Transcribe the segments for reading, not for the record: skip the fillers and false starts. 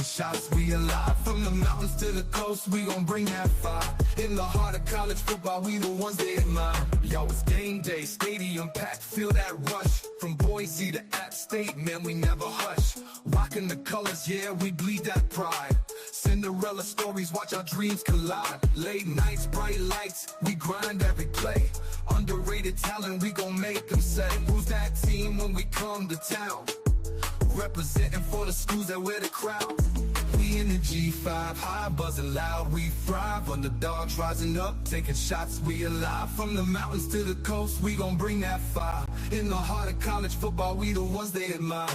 taking shots, we alive. From the mountains to the coast, we gon' bring that fire. In the heart of college football, we the ones they admire. Yo, it's game day, stadium packed, feel that rush. From Boise to App State, man, we never hush. Rocking the colors, yeah, we bleed that pride. Cinderella stories, watch our dreams collide. Late nights, bright lights, we grind every play. Underrated talent, we gon' make them say, who's that team when we come to town? Representing for the schools that wear the crown. We in the G5 Hive, buzzing loud, we thrive. Underdogs rising up, taking shots, we alive. From the mountains to the coast, we gon' bring that fire. In the heart of college football, we the ones they admire.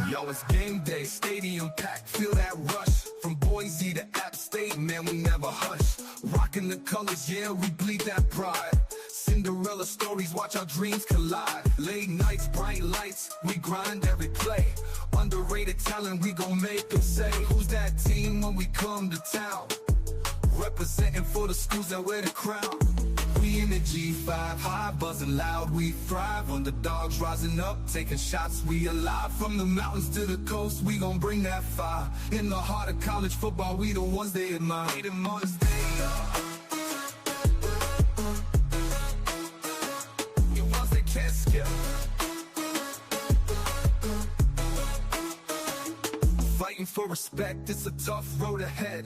Yo, it's game day, stadium packed, feel that rush. From Boise to App State, man, we never hush. Rocking the colors, yeah, we bleed that pride. Cinderella stories, watch our dreams collide. Late nights, bright lights, we grind every play. Underrated talent, we gon' make them say, who's that team when we come to town? Representing for the schools that wear the crown. We in the G5 Hive, buzzing loud, we thrive. Underdogs rising up, taking shots, we alive. From the mountains to the coast, we gon' bring that fire. In the heart of college football, we the ones they admire. We the ones they are. Can't skip. Fighting for respect, it's a tough road ahead.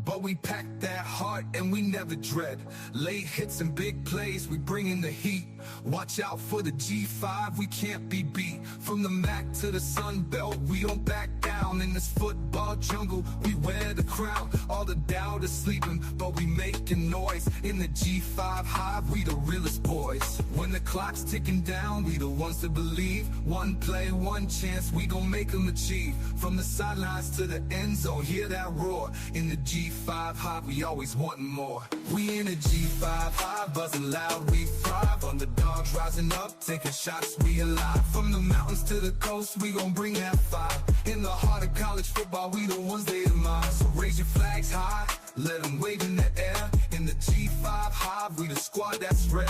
But we pack that heart and we never dread. Late hits and big plays, we bring in the heat. Watch out for the G5, we can't be beat. From the MAC to the Sun Belt, we don't back down. In this football jungle, we wear the crown. All the doubt is sleeping, but we making noise. In the G5 Hive, we the realest boys. When the clock's ticking down, we the ones to believe. One play, one chance, we gon' make them achieve. From the sidelines to the end zone, hear that roar. In the G5 Hive, we always wanting more. We in the G5 Hive, buzzing loud, we thrive. Underdogs rising up, taking shots, we alive. From the mountains to the coast, we gon' bring that fire. In the heart of college football, we the ones they admire. So raise your flags high, let them wave in the air. In the G5 Hive, we the squad that's rare.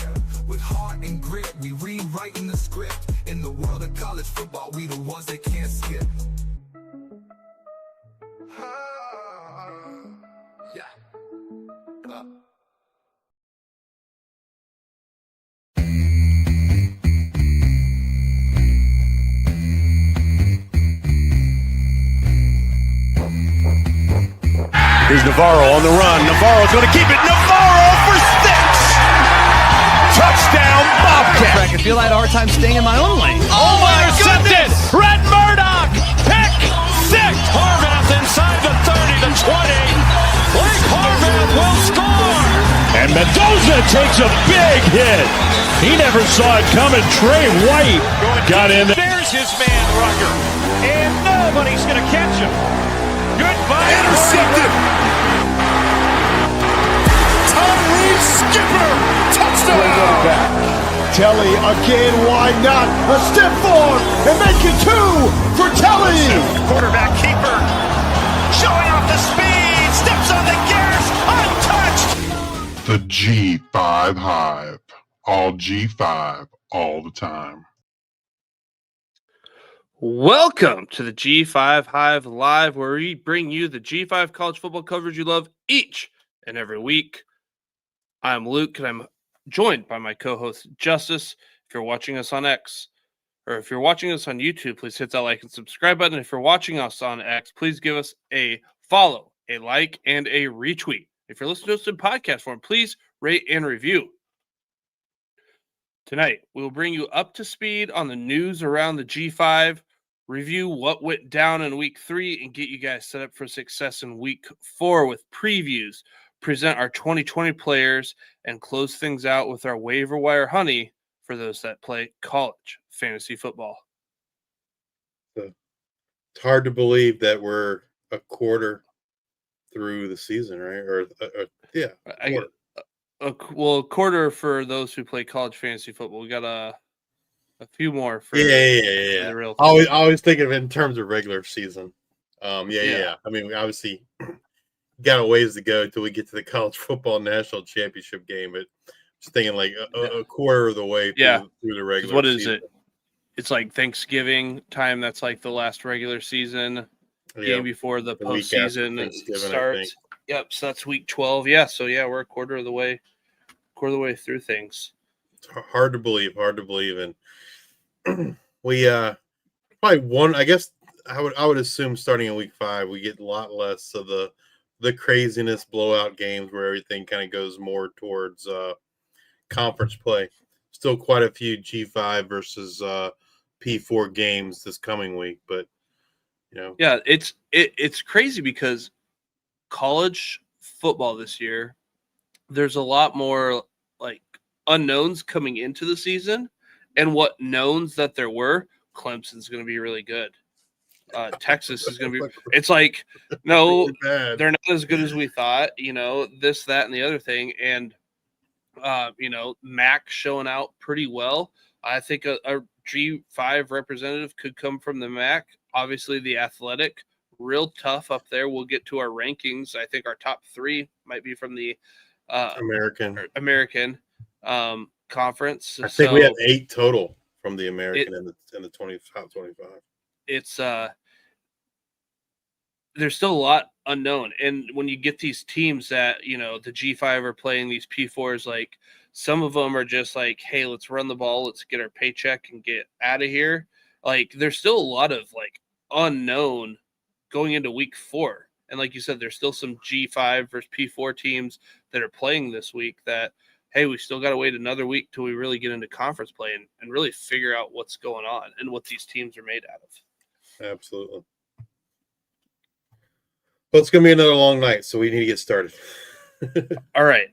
With heart and grit, we rewriting the script. In the world of college football, we the ones they can't skip. Here's Navarro on the run. Navarro's going to keep it. Navarro for 6! Touchdown, Bobcat! I feel I had a hard time staying in my own lane. Oh my goodness! Red Murdoch! Pick 6! Harvath inside the 30, the 20. Blake Harvath will score! And Mendoza takes a big hit. He never saw it coming. Trey White got in there. There's his man, Rucker. And nobody's going to catch him. Goodbye. Intercepted. Tyree Skipper. Touchdown. Telly again, why not? A step forward and make it 2 for Telly. Quarterback keeper. Showing off the speed. Steps on the gas. Untouched. The G5 Hive. All G5 all the time. Welcome to the G5 Hive Live, where we bring you the G5 college football coverage you love each and every week. I'm Luke, and I'm joined by my co-host, Justice. If you're watching us on X, or if you're watching us on YouTube, please hit that like and subscribe button. If you're watching us on X, please give us a follow, a like, and a retweet. If you're listening to us in podcast form, please rate and review. Tonight, we will bring you up to speed on the news around the G5, review what went down in Week 3, and get you guys set up for success in Week 4 with previews, present our 2020 players, and close things out with our waiver wire honey for those that play college fantasy football. It's hard to believe that we're a quarter through the season, right? A quarter for those who play college fantasy football. We got a few more for the real thing. I always think of it in terms of regular season. I mean, obviously got a ways to go until we get to the college football national championship game, but Just thinking like a quarter of the way through the regular what season. is it? It's like Thanksgiving time. That's like the last regular season game before the postseason starts. Yep. So that's week 12. Yeah. So yeah, we're a quarter of the way through things. It's hard to believe. And we probably one. I guess I would assume starting in week 5, we get a lot less of the craziness blowout games where everything kind of goes more towards conference play. Still quite a few G5 versus P4 games this coming week, but yeah, it's crazy because college football this year, there's a lot more like unknowns coming into the season, and what knowns that there were, Clemson's going to be really good. Texas is going to be. It's like no, they're not as good as we thought. This, that, and the other thing, and MAC showing out pretty well. I think a G5 representative could come from the MAC. Obviously, the Athletic, real tough up there. We'll get to our rankings. I think our top 3 might be from the American conference. I think we have 8 total from the American in the top 25. It's there's still a lot unknown, and when you get these teams that the G5 are playing these P4s, like some of them are just like, hey, let's run the ball, let's get our paycheck and get out of here. Like there's still a lot of like unknown going into week 4, and like you said, there's still some G5 versus P4 teams that are playing this week that, hey, we still got to wait another week till we really get into conference play and really figure out what's going on and what these teams are made out of. Absolutely. Well, it's going to be another long night, so we need to get started. All right.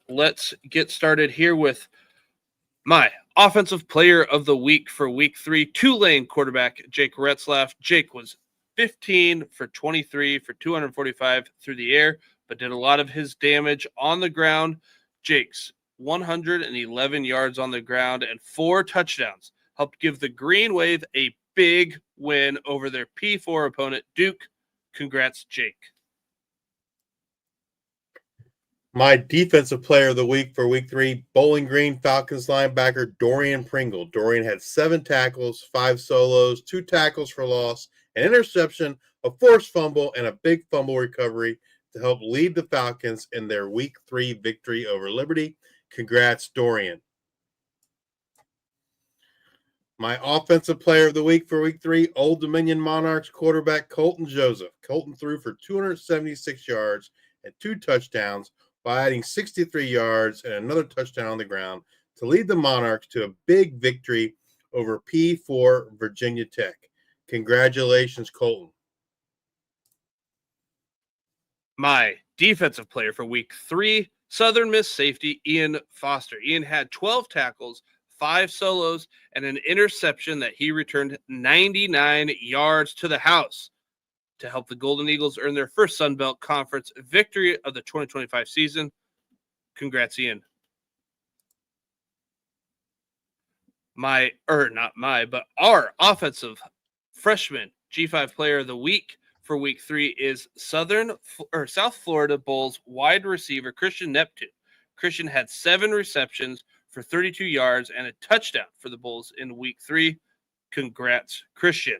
Let's get started here with my offensive player of the week for week 3, Tulane quarterback Jake Retzlaff. Jake was 15 for 23 for 245 through the air, but did a lot of his damage on the ground. Jake's 111 yards on the ground and 4 touchdowns helped give the Green Wave a big win over their P4 opponent, Duke. Congrats, Jake. My defensive player of the week for week 3, Bowling Green Falcons linebacker Dorian Pringle. Dorian had 7 tackles, 5 solos, 2 tackles for loss, an interception, a forced fumble, and a big fumble recovery to help lead the Falcons in their week 3 victory over Liberty. Congrats, Dorian. My offensive player of the week for week 3, Old Dominion Monarchs quarterback Colton Joseph. Colton threw for 276 yards and 2 touchdowns by adding 63 yards and another touchdown on the ground to lead the Monarchs to a big victory over P4 Virginia Tech. Congratulations, Colton. My defensive player for week 3, Southern Miss safety Ian Foster. Ian had 12 tackles, 5 solos, and an interception that he returned 99 yards to the house to help the Golden Eagles earn their first Sun Belt Conference victory of the 2025 season. Congrats, Ian. Our offensive freshman G5 player of the week for week 3 is South Florida Bulls wide receiver Christian Neptune. Christian had 7 receptions for 32 yards and a touchdown for the Bulls in week 3. Congrats, Christian.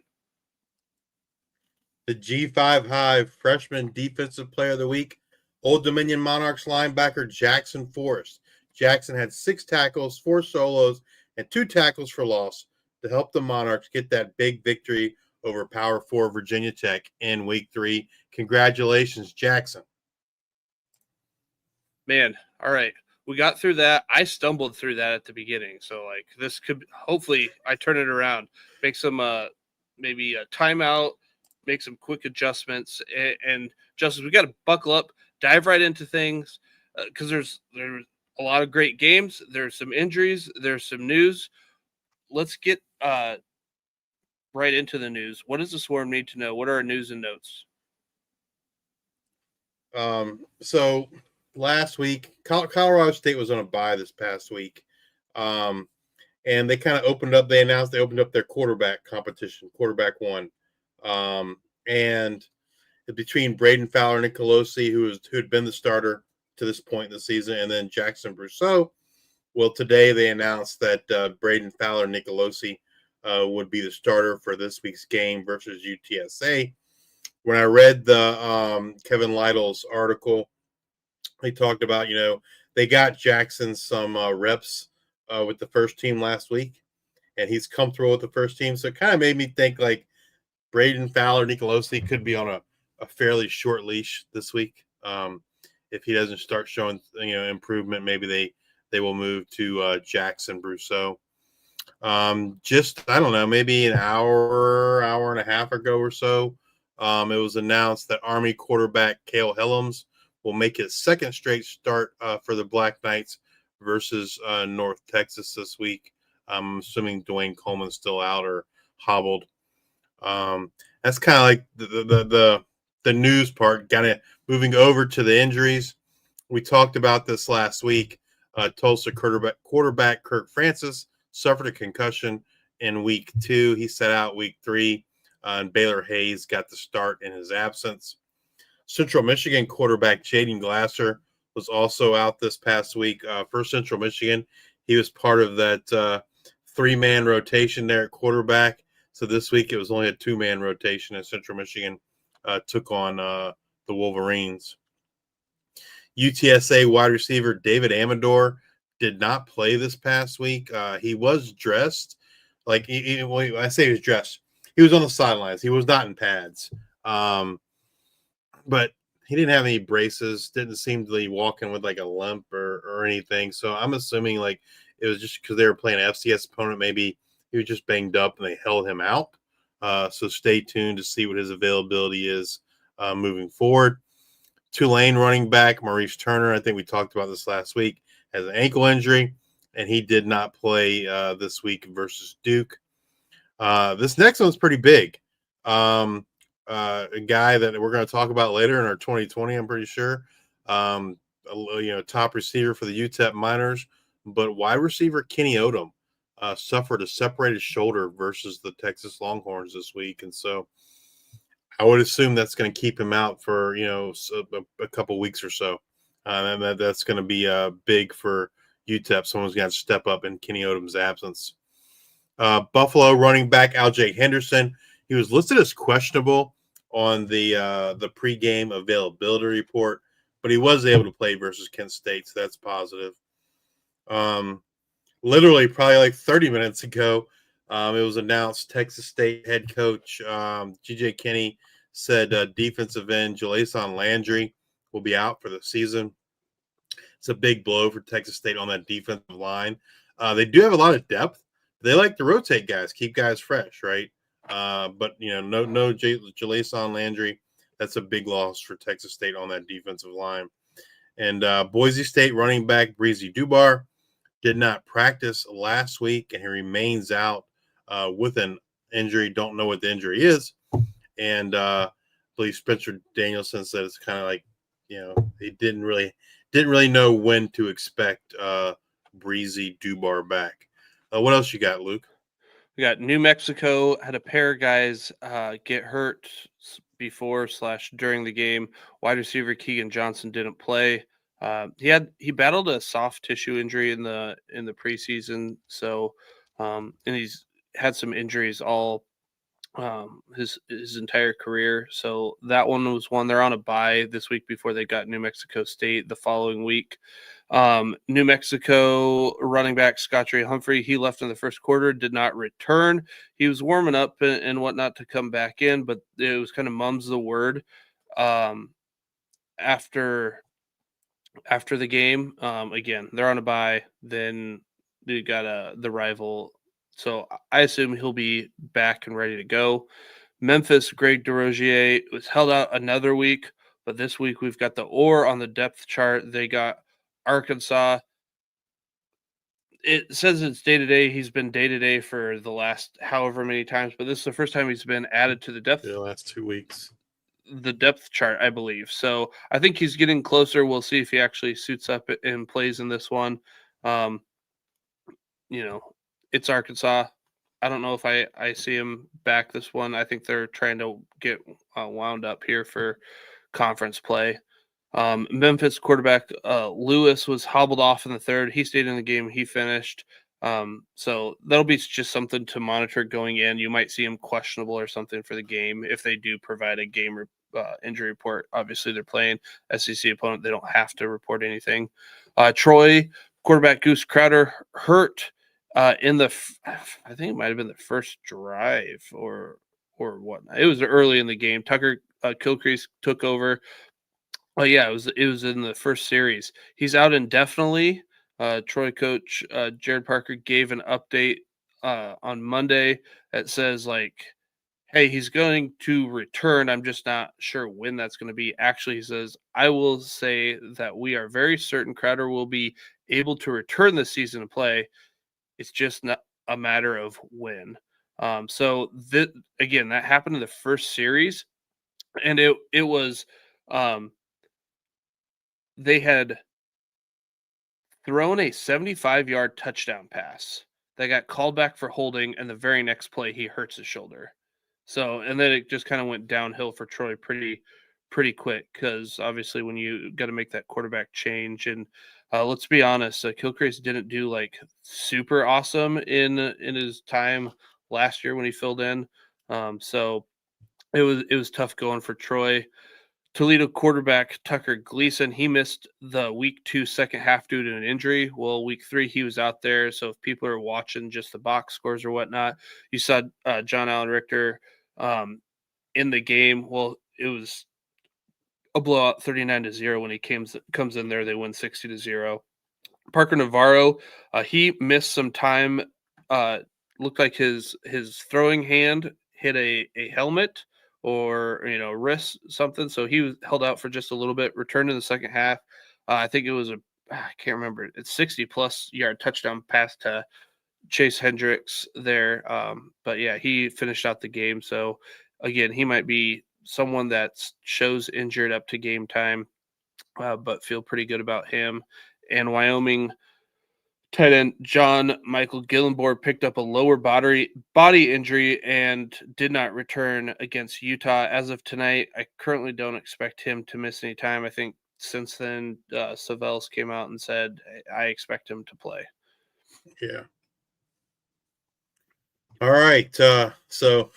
The G5 Hive freshman defensive player of the week, Old Dominion Monarchs linebacker Jackson Forrest. Jackson had 6 tackles, 4 solos, and 2 tackles for loss to help the Monarchs get that big victory over Power 4 Virginia Tech in week 3. Congratulations, Jackson. Man, all right. We got through that. I stumbled through that at the beginning. So, like, this could hopefully I turn it around, make some maybe a timeout, make some quick adjustments. And Justice, we got to buckle up, dive right into things because there's a lot of great games. There's some injuries. There's some news. Let's get right into the news. What does the Swarm need to know? What are our news and notes? So last week, Colorado State was on a bye this past week. And they kind of they announced they opened up their quarterback competition, quarterback 1. And between Braden Fowler, Nicolosi, who had been the starter to this point in the season, and then Jackson Brousseau. Well, today they announced that Braden Fowler Nicolosi would be the starter for this week's game versus UTSA. When I read the Kevin Lytle's article, he talked about, they got Jackson some reps with the first team last week, and he's comfortable with the first team. So it kind of made me think like Braden Fowler Nicolosi could be on a fairly short leash this week. If he doesn't start showing improvement, maybe they will move to Jackson Brousseau. Just I don't know, maybe an hour and a half ago or so, it was announced that Army quarterback Cale Helms will make his second straight start for the Black Knights versus North Texas this week. I'm assuming Dwayne Coleman's still out or hobbled. That's kind of like the news part. Kind of moving over to the injuries. We talked about this last week. Tulsa quarterback Kirk Francis suffered a concussion in week 2. He sat out week 3, and Baylor Hayes got the start in his absence. Central Michigan quarterback Jaden Glasser was also out this past week for Central Michigan. He was part of that 3-man rotation there at quarterback. So this week it was only a 2-man rotation as Central Michigan took on the Wolverines. UTSA wide receiver David Amador did not play this past week. He was dressed. Like, when I say he was dressed, he was on the sidelines. He was not in pads. But he didn't have any braces. Didn't seem to be walking with like a limp or anything. So I'm assuming like it was just because they were playing an FCS opponent. Maybe he was just banged up and they held him out. So stay tuned to see what his availability is moving forward. Tulane running back Maurice Turner, I think we talked about this last week, has an ankle injury, and he did not play this week versus Duke. This next one's pretty big. A guy that we're going to talk about later in our 2020, I'm pretty sure. Top receiver for the UTEP Miners, but wide receiver Kenny Odom suffered a separated shoulder versus the Texas Longhorns this week, and so I would assume that's going to keep him out for a couple weeks or so. And that's going to be big for UTEP. Someone's got to step up in Kenny Odom's absence. Buffalo running back Aljay Henderson. He was listed as questionable on the pregame availability report, but he was able to play versus Kent State, so that's positive. Literally, probably like 30 minutes ago, it was announced Texas State head coach G.J. Kinney said defensive end Jalason Landry will be out for the season. It's a big blow for Texas State on that defensive line. They do have a lot of depth. They like to rotate guys, keep guys fresh, right? But no Jalason Landry. That's a big loss for Texas State on that defensive line. And Boise State running back Breezy Dubar did not practice last week, and he remains out with an injury. Don't know what the injury is. And I believe Spencer Danielson said it's kind of like, he didn't really know when to expect Breezy Dubar back. What else you got, Luke? We got New Mexico had a pair of guys get hurt before/during the game. Wide receiver Keegan Johnson didn't play. He battled a soft tissue injury in the preseason, so and he's had some injuries all his entire career. So that one was one. They're on a bye this week before they got New Mexico State the following week. New Mexico running back Scottrey Humphrey, he left in the first quarter, did not return. He was warming up and whatnot to come back in, but it was kind of mum's the word after the game. Again, they're on a bye. Then they got the rival. So I assume he'll be back and ready to go. Memphis, Greg DeRozier was held out another week, but this week we've got the OR on the depth chart. They got Arkansas. It says it's day-to-day. He's been day-to-day for the last however many times, but this is the first time he's been added to the depth. The last 2 weeks. The depth chart, I believe. So I think he's getting closer. We'll see if he actually suits up and plays in this one. It's Arkansas. I don't know if I see him back this one. I think they're trying to get wound up here for conference play. Memphis quarterback Lewis was hobbled off in the third. He stayed in the game. He finished. So that'll be just something to monitor going in. You might see him questionable or something for the game if they do provide a game injury report. Obviously, they're playing SEC opponent. They don't have to report anything. Troy quarterback Goose Crowder hurt in the I think it might have been the first drive or whatnot. It was early in the game. Tucker Kilcrease took over. Oh yeah, it was in the first series. He's out indefinitely. Troy coach Jared Parker gave an update on Monday that says like, hey, he's going to return. I'm just not sure when that's going to be. Actually, he says, I will say that we are very certain Crowder will be able to return this season to play. It's just not a matter of when. So again, that happened in the first series, and it was they had thrown a 75-yard touchdown pass that got called back for holding, and the very next play he hurts his shoulder. So, and then it just kind of went downhill for Troy pretty quick because obviously when you got to make that quarterback change, and let's be honest, Kilcrease didn't do like super awesome in his time last year when he filled in. So it was tough going for Troy. Toledo quarterback Tucker Gleason, he missed the week 2 second half due to an injury. Well, week 3 he was out there. So if people are watching just the box scores or whatnot, you saw John Allen Richter in the game. Well, it was a blowout, 39-0 when he comes in there. They win 60-0. Parker Navarro, he missed some time. Looked like his throwing hand hit a helmet or wrist something, so he was held out for just a little bit. Returned in the second half. I think it was I can't remember. It's 60+ yard touchdown pass to Chase Hendricks there. But yeah, he finished out the game. So again, he might be someone that shows injured up to game time, but feel pretty good about him. And Wyoming tight end John Michael Gillenborg picked up a lower body injury and did not return against Utah as of tonight. I currently don't expect him to miss any time. I think since then, Savells came out and said, I expect him to play. Yeah. All right. So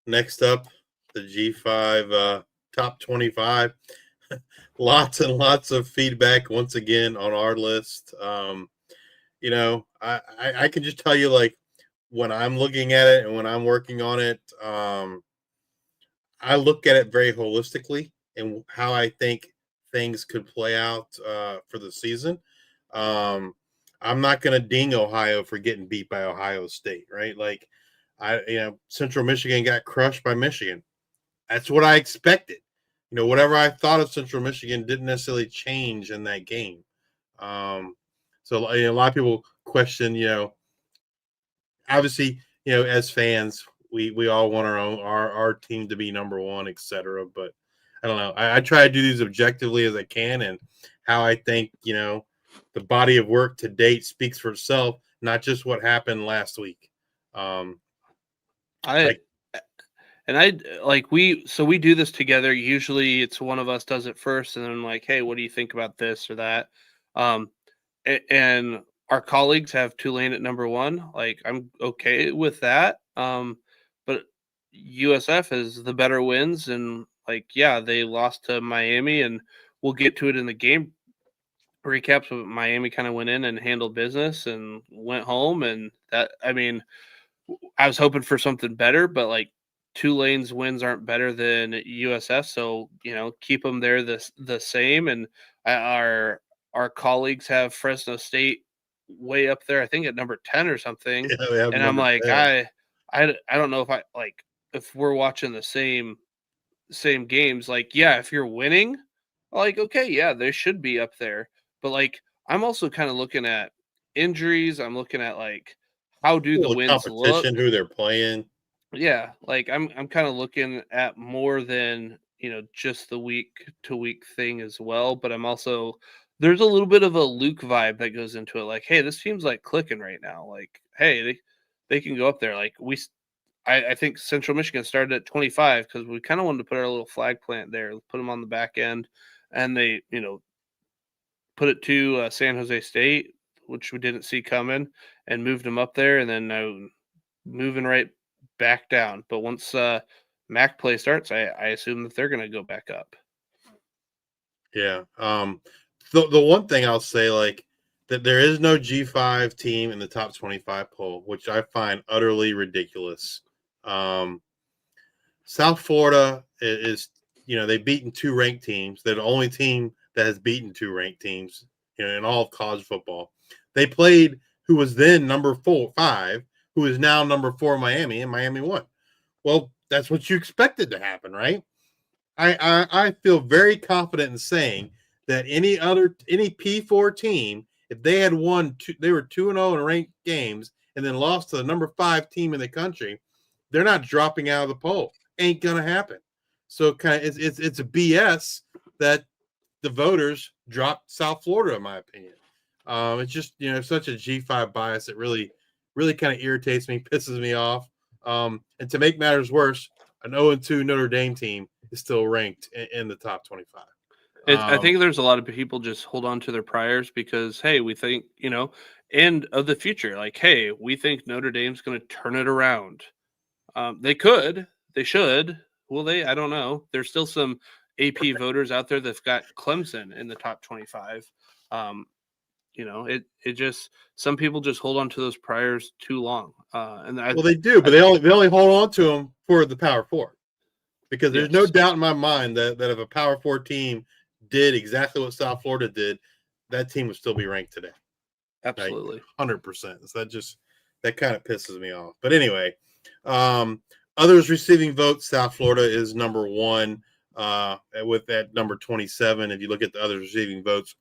next up, the G5 top 25. Lots and lots of feedback once again on our list. I can just tell you, like, when I'm looking at it and when I'm working on it, I look at it very holistically and how I think things could play out for the season. I'm not going to ding Ohio for getting beat by Ohio State, right? Like, Central Michigan got crushed by Michigan. That's what I expected. Whatever I thought of Central Michigan didn't necessarily change in that game. So a lot of people question, obviously, as fans, we all want our team to be number one, etc. But I don't know. I try to do these objectively as I can, and how I think, the body of work to date speaks for itself, not just what happened last week. We do this together. Usually it's one of us does it first, and then I'm like, hey, what do you think about this or that? And our colleagues have Tulane at number 1. Like, I'm okay with that. But USF is the better wins, and they lost to Miami, and we'll get to it in the game recaps. But Miami kind of went in and handled business and went home, and I was hoping for something better, but Tulane's wins aren't better than USF, so keep them there the same. And our colleagues have Fresno State way up there, I think at number 10 or something. Yeah, and I'm like, 10. I don't know if we're watching the same games. If you're winning, okay, yeah, they should be up there. But I'm also kind of looking at injuries. I'm looking at how do the wins look, who they're playing. Yeah, I'm kind of looking at more than just the week to week thing as well. But I'm also, there's a little bit of a Luke vibe that goes into it. Hey, this team's clicking right now. Hey, they can go up there. I think Central Michigan started at 25 because we kind of wanted to put our little flag plant there, put them on the back end, and they, put it to San Jose State, which we didn't see coming, and moved them up there, and then moving right back down. But once MAC play starts, I assume that they're going to go back up. Yeah. The one thing I'll say, like, that there is no G5 team in the top 25 poll, which I find utterly ridiculous. South Florida is they've beaten 2 ranked teams. They're the only team that has beaten 2 ranked teams, in all of college football. They played who was then number 5, who is now number 4 Miami, and Miami won. Well, that's what you expected to happen, right? I feel very confident in saying that any P4 team, if they had won, they were 2-0 in ranked games and then lost to the number 5 team in the country, they're not dropping out of the poll. Ain't gonna happen. So kind of it's a BS that the voters dropped South Florida, in my opinion. It's just such a G5 bias. It really kind of irritates me, pisses me off. And to make matters worse, an 0-2 Notre Dame team is still ranked in the top 25. I think there's a lot of people just hold on to their priors because, hey, we think, and of the future, like, hey, we think Notre Dame's going to turn it around. They could, they should. Will they? I don't know. There's still some AP voters out there that've got Clemson in the top 25. It just, some people just hold on to those priors too long. They do, but they only hold on to them for the Power 4, because there's no doubt in my mind that if a Power 4 team did exactly what South Florida did, that team would still be ranked today. Absolutely. Like 100%. So that kind of pisses me off. But anyway, others receiving votes, South Florida is number 1 with that number 27. If you look at the others receiving votes,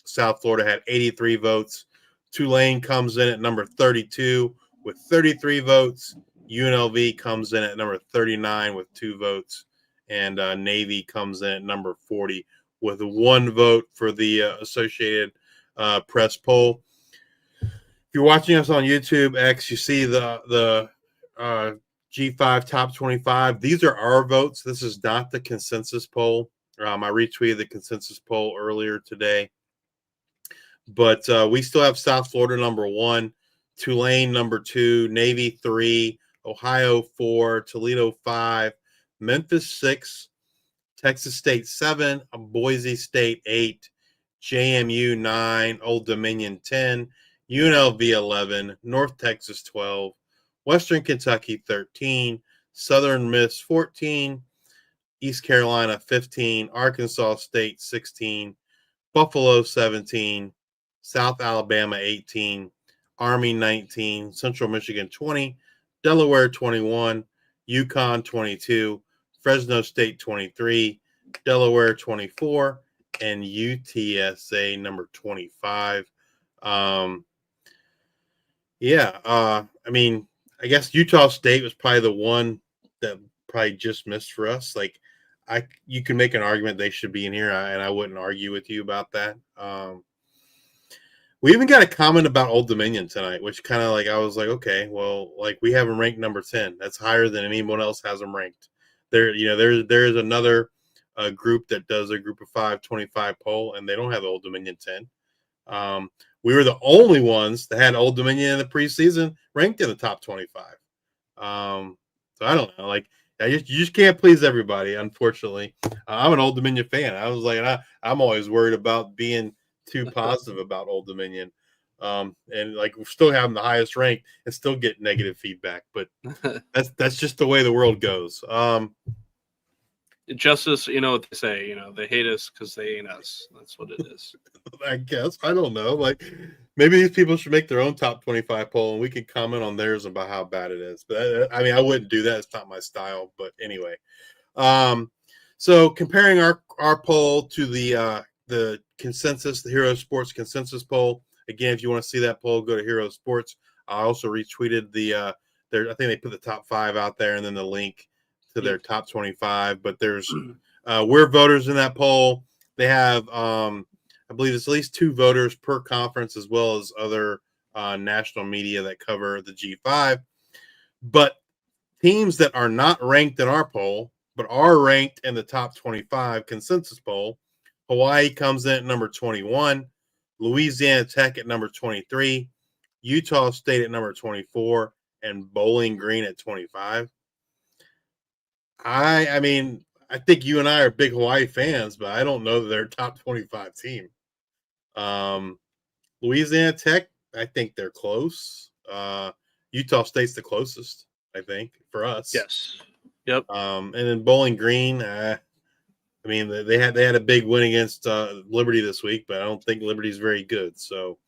South Florida had 83 votes. Tulane comes in at number 32 with 33 votes. UNLV comes in at number 39 with 2 votes. And Navy comes in at number 40 with 1 vote for the Associated Press poll. If you're watching us on YouTube, X, you see the G5 top 25. These are our votes. This is not the consensus poll. I retweeted the consensus poll earlier today. But we still have South Florida number 1, Tulane number 2, Navy 3, Ohio 4, Toledo 5, Memphis 6, Texas State 7, Boise State 8, JMU 9, Old Dominion 10, UNLV 11, North Texas 12, Western Kentucky 13, Southern Miss 14, East Carolina 15, Arkansas State 16, Buffalo 17, South Alabama 18, Army 19, Central Michigan 20, Delaware 21, Yukon 22, Fresno State 23, Delaware 24, and UTSA number 25. I mean, I guess Utah State was probably the one that probably just missed for us. Like, you can make an argument they should be in here, and I wouldn't argue with you about that. We even got a comment about Old Dominion tonight, which kind of like, I was like, okay, well, like, we have them ranked number 10. That's higher than anyone else has them ranked. There is another group that does a group of 5 25 poll, and they don't have Old Dominion 10. We were the only ones that had Old Dominion in the preseason ranked in the top 25. So I don't know. Like, you just can't please everybody, unfortunately. I'm an Old Dominion fan. I was like, I'm always worried about being too positive about Old Dominion. And like, we're still having the highest rank and still get negative feedback. But that's just the way the world goes. Justice, you know what they say, they hate us because they ain't us. That's what it is. I guess. I don't know. Like, maybe these people should make their own top 25 poll and we can comment on theirs about how bad it is. But I mean, I wouldn't do that. It's not my style. But anyway. So comparing our poll to the consensus, the Hero Sports consensus poll. Again, if you want to see that poll, go to Hero Sports. I also retweeted I think they put the top 5 out there and then the link to their top 25. But there's we're voters in that poll. They have I believe it's at least 2 voters per conference, as well as other national media that cover the G5. But teams that are not ranked in our poll, but are ranked in the top 25 consensus poll, Hawaii comes in at number 21. Louisiana Tech at number 23. Utah State at number 24. And Bowling Green at 25. I mean, I think you and I are big Hawaii fans, but I don't know that they're a top 25 team. Louisiana Tech, I think they're close. Utah State's the closest, I think, for us. Yes. Yep. And then Bowling Green, I mean, they had a big win against Liberty this week, but I don't think Liberty's very good. So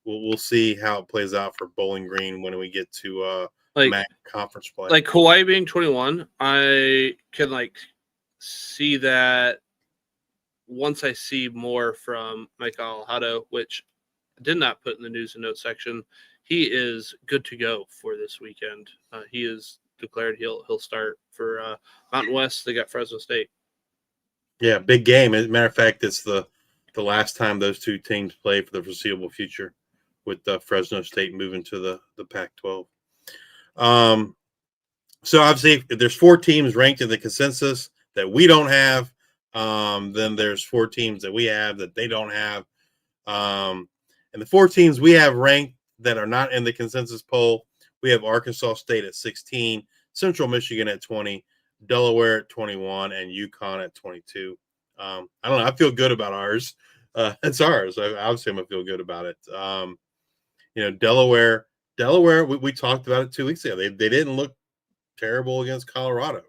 we'll see how it plays out for Bowling Green when we get to MAC conference play. Like Hawaii being 21, I can see that once I see more from Mike Alejado, which I did not put in the news and notes section. He is good to go for this weekend. He is declared he'll start for Mountain West. They got Fresno State. Yeah, big game. As a matter of fact, it's the last time those two teams play for the foreseeable future, with Fresno State moving to the Pac-12. So obviously, if there's 4 teams ranked in the consensus that we don't have, then there's 4 teams that we have that they don't have. And the 4 teams we have ranked that are not in the consensus poll, we have Arkansas State at 16, Central Michigan at 20, Delaware at 21, and UConn at 22. I don't know. I feel good about ours. It's ours. Obviously, I'm going to feel good about it. Delaware, we talked about it 2 weeks ago. They didn't look terrible against Colorado.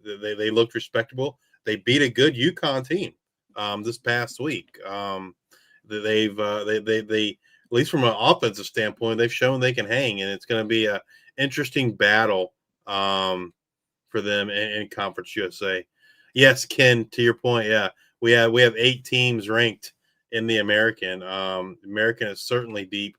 They looked respectable. They beat a good UConn team this past week. They've at least from an offensive standpoint, they've shown they can hang, and it's going to be a interesting battle for them in Conference USA. Yes, Ken, to your point, yeah, we have 8 teams ranked in the American. American is certainly deep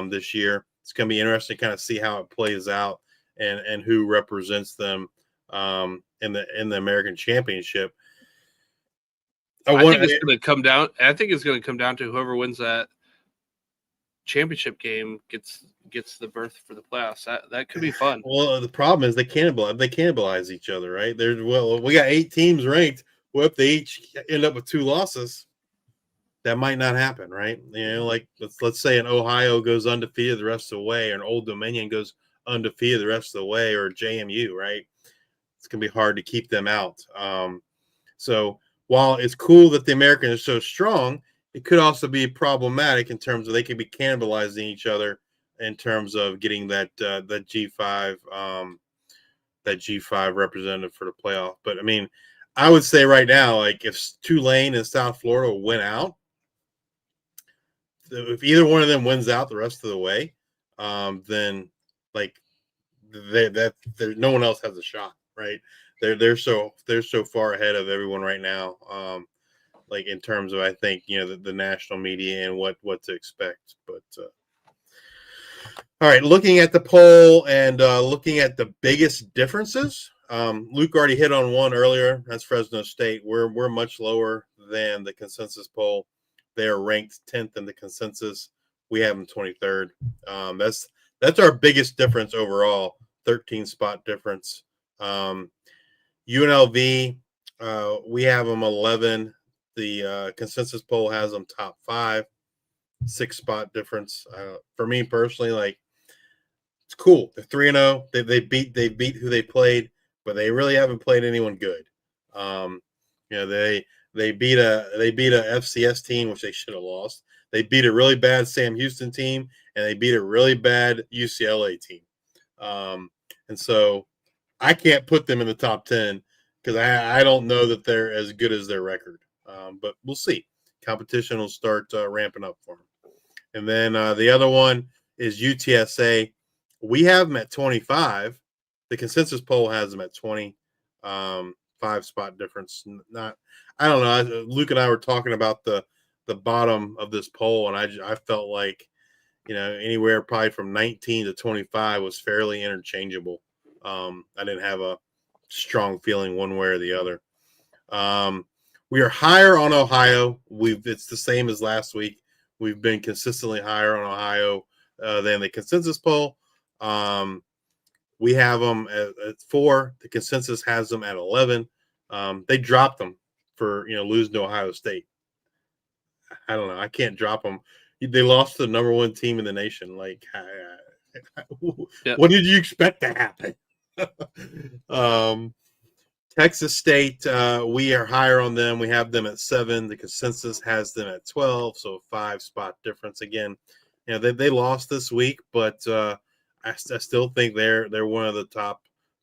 this year. It's going to be interesting to kind of see how it plays out and who represents them in the American Championship. I think it's going to come down to whoever wins that championship game gets the berth for the playoffs. That could be fun. Well, the problem is they cannibalize each other, right? We got 8 teams ranked. Well, if they each end up with 2 losses, that might not happen, right? Let's say an Ohio goes undefeated the rest of the way, or an Old Dominion goes undefeated the rest of the way, or JMU, right? It's gonna be hard to keep them out. So while it's cool that the American is so strong, it could also be problematic in terms of they could be cannibalizing each other in terms of getting that G5 representative for the playoff. But I mean, I would say right now, if Tulane and South Florida win out, if either one of them wins out the rest of the way, then no one else has a shot, right? They're so far ahead of everyone right now. In terms of, I think, the national media and what to expect. But all right, looking at the poll and looking at the biggest differences, Luke already hit on one earlier. That's Fresno State. We're much lower than the consensus poll. They are ranked 10th in the consensus. We have them 23rd. That's our biggest difference overall, 13 spot difference. UNLV, we have them 11. The consensus poll has them top 5, 6 spot difference. For me personally, it's cool. They're 3-0. They beat who they played, but they really haven't played anyone good. They beat a FCS team, which they should have lost. They beat a really bad Sam Houston team, and they beat a really bad UCLA team. And so I can't put them in the top 10 because I don't know that they're as good as their record. But we'll see. Competition will start ramping up for them. And then the other one is UTSA. We have them at 25. The consensus poll has them at 20. 5-spot difference. I don't know. Luke and I were talking about the bottom of this poll, and I felt like, anywhere probably from 19 to 25 was fairly interchangeable. I didn't have a strong feeling one way or the other. We are higher on Ohio. It's the same as last week. We've been consistently higher on Ohio than the consensus poll. We have them at 4. The consensus has them at 11. They dropped them for losing to Ohio State. I don't know. I can't drop them. They lost to the number one team in the nation. Like, what did you expect to happen? Texas State, we are higher on them. We have them at 7. The consensus has them at 12, so 5-spot difference. Again, they lost this week, but I still think they're one of the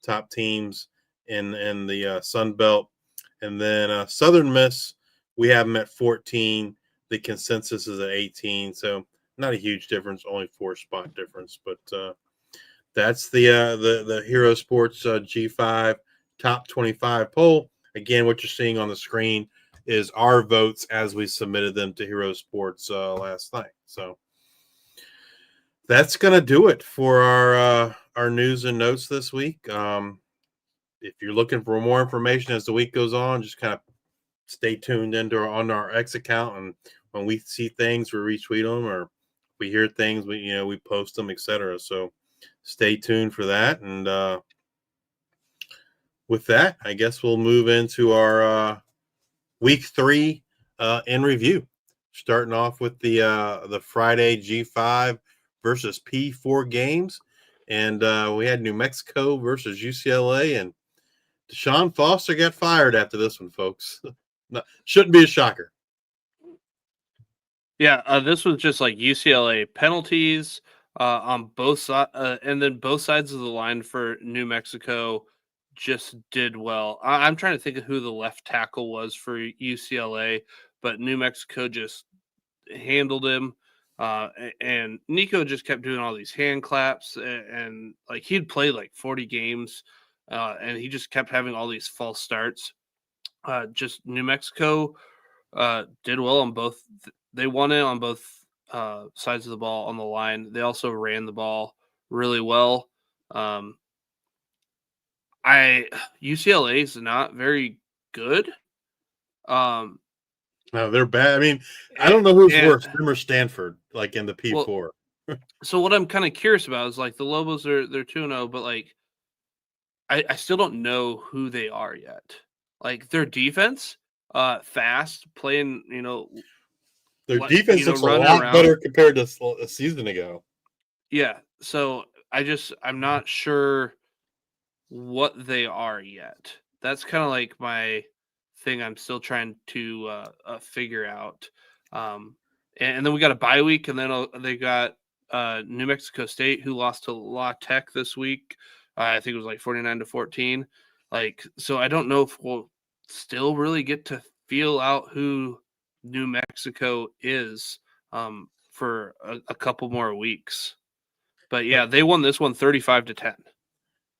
top teams in the Sun Belt. And then Southern Miss, we have them at 14. The consensus is at 18, so not a huge difference, only 4-spot difference. But that's the Hero Sports G5 Top 25 poll. Again, what you're seeing on the screen is our votes as we submitted them to Hero Sports last night. So that's going to do it for our news and notes this week. If you're looking for more information as the week goes on, just kind of stay tuned on our X account, and when we see things, we retweet them, or we hear things, we post them, etc. So stay tuned for that. And with that, I guess we'll move into our week 3 in review. Starting off with the Friday G5 versus P4 games, and we had New Mexico versus UCLA, and Deshaun Foster got fired after this one, folks. Shouldn't be a shocker. Yeah, this was just like UCLA penalties on both sides, and then both sides of the line for New Mexico just did well. I'm trying to think of who the left tackle was for UCLA, but New Mexico just handled him. And Nico just kept doing all these hand claps, and like he'd played like 40 games, and he just kept having all these false starts. Just New Mexico did well on both. They won it on both sides of the ball on the line. They also ran the ball really well. UCLA is not very good. No, they're bad. I mean, I don't know who's worse, them or Stanford, like in the P4. So what I'm kind of curious about is like the Lobos they're 2-0, but like I still don't know who they are yet. Like their defense, fast, playing, their defense looks a lot better compared to a season ago. Yeah, so I'm not sure what they are yet. That's kind of like my thing I'm still trying to figure out. And then we got a bye week, and then they got New Mexico State, who lost to La Tech this week. I think it was like 49-14. Like, so I don't know if we'll still really get to feel out who New Mexico is for a couple more weeks. But yeah, they won this one 35-10.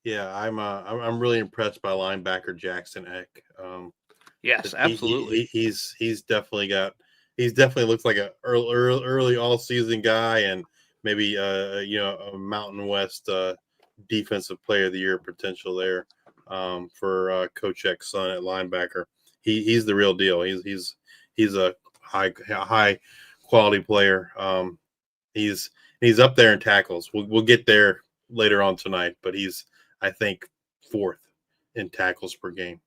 Yeah, I'm really impressed by linebacker Jackson Eck. Yes, absolutely. He's definitely looks like a early all season guy, and maybe a Mountain West defensive player of the year potential there for Coach Eck's son at linebacker. He's the real deal. He's a high quality player. He's up there in tackles. We'll get there later on tonight, but he's, I think, 4th in tackles per game.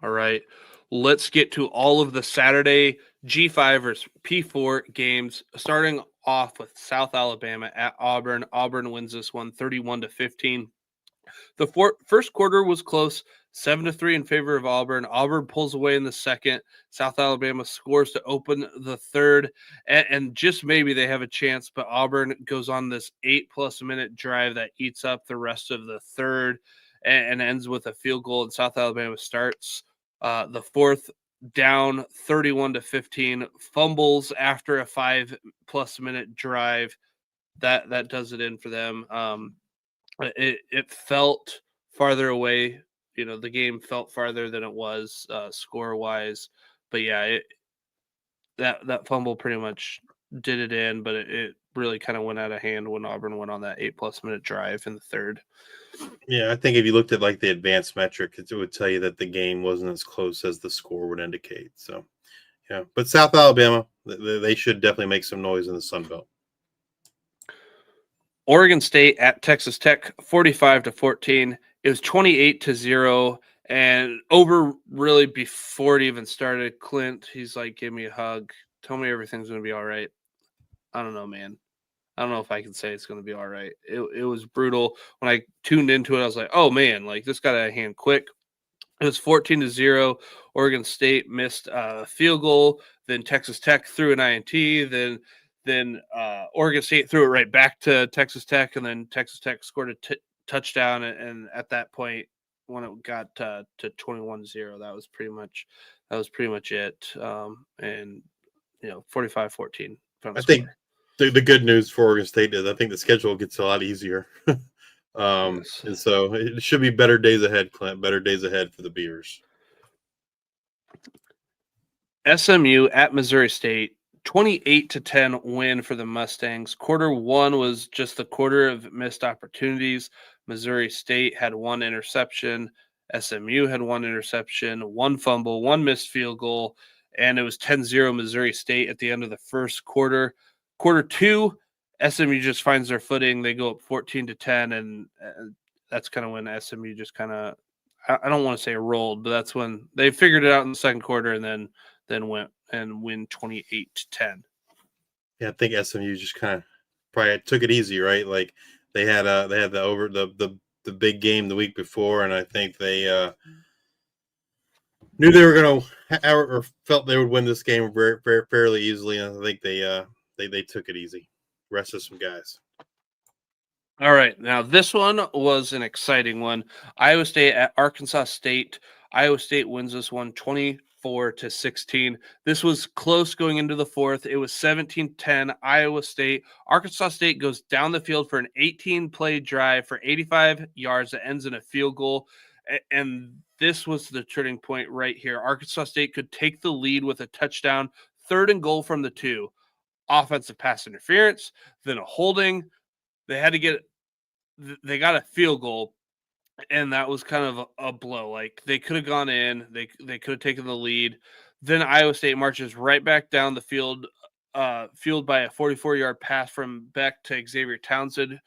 All right, let's get to all of the Saturday G5 versus P4 games, starting off with South Alabama at Auburn. Auburn wins this one 31-15. The first quarter was close, 7-3 in favor of Auburn. Auburn pulls away in the second. South Alabama scores to open the third, and just maybe they have a chance, but Auburn goes on this 8+ minute drive that eats up the rest of the third and ends with a field goal, and South Alabama starts the fourth down 31-15, fumbles after a 5+ minute drive. That does it in for them. It felt farther away. The game felt farther than it was score wise, but yeah, that fumble pretty much did it in, but it really kind of went out of hand when Auburn went on that 8+ minute drive in the third. Yeah, I think if you looked at like the advanced metric, it would tell you that the game wasn't as close as the score would indicate. So, yeah, but South Alabama, they should definitely make some noise in the Sun Belt. Oregon State at Texas Tech, 45-14. It was 28-0 And over really before it even started, Clint, he's like, give me a hug. Tell me everything's going to be all right. I don't know, man. I don't know if I can say it's going to be all right. It was brutal. When I tuned into it, I was like, oh, man, like this got out of hand quick. It was 14-0. Oregon State missed a field goal. Then Texas Tech threw an INT. Then Oregon State threw it right back to Texas Tech, and then Texas Tech scored a touchdown. And at that point, when it got to 21-0, that was pretty much it. And 45-14. I think the good news for Oregon State is I think the schedule gets a lot easier. Yes. And so it should be better days ahead, Clint. Better days ahead for the Beavers. SMU at Missouri State, 28-10 win for the Mustangs. Quarter one was just the quarter of missed opportunities. Missouri State had one interception. SMU had one interception, one fumble, one missed field goal, and it was 10-0 Missouri State at the end of the first quarter. Quarter two, SMU just finds their footing. They go up 14-10, and that's kind of when SMU just kind of, I don't want to say rolled, but that's when they figured it out in the second quarter and then went and win 28-10. Yeah, I think SMU just kind of probably took it easy, right? Like they had the big game the week before, and I think they knew they were going to or felt they would win this game very, very fairly easily, and I think they took it easy. Rested some guys. All right, now this one was an exciting one. Iowa State at Arkansas State. Iowa State wins this one 24-16. This was close going into the fourth. It was 17-10 Iowa State. Arkansas State goes down the field for an 18-play drive for 85 yards that ends in a field goal. And this was the turning point right here. Arkansas State could take the lead with a touchdown, 3rd and goal from the 2. Offensive pass interference, then a holding. They got a field goal, and that was kind of a blow. Like they could have gone in, they could have taken the lead. Then Iowa State marches right back down the field, fueled by a 44-yard pass from Beck to Xavier Townsend,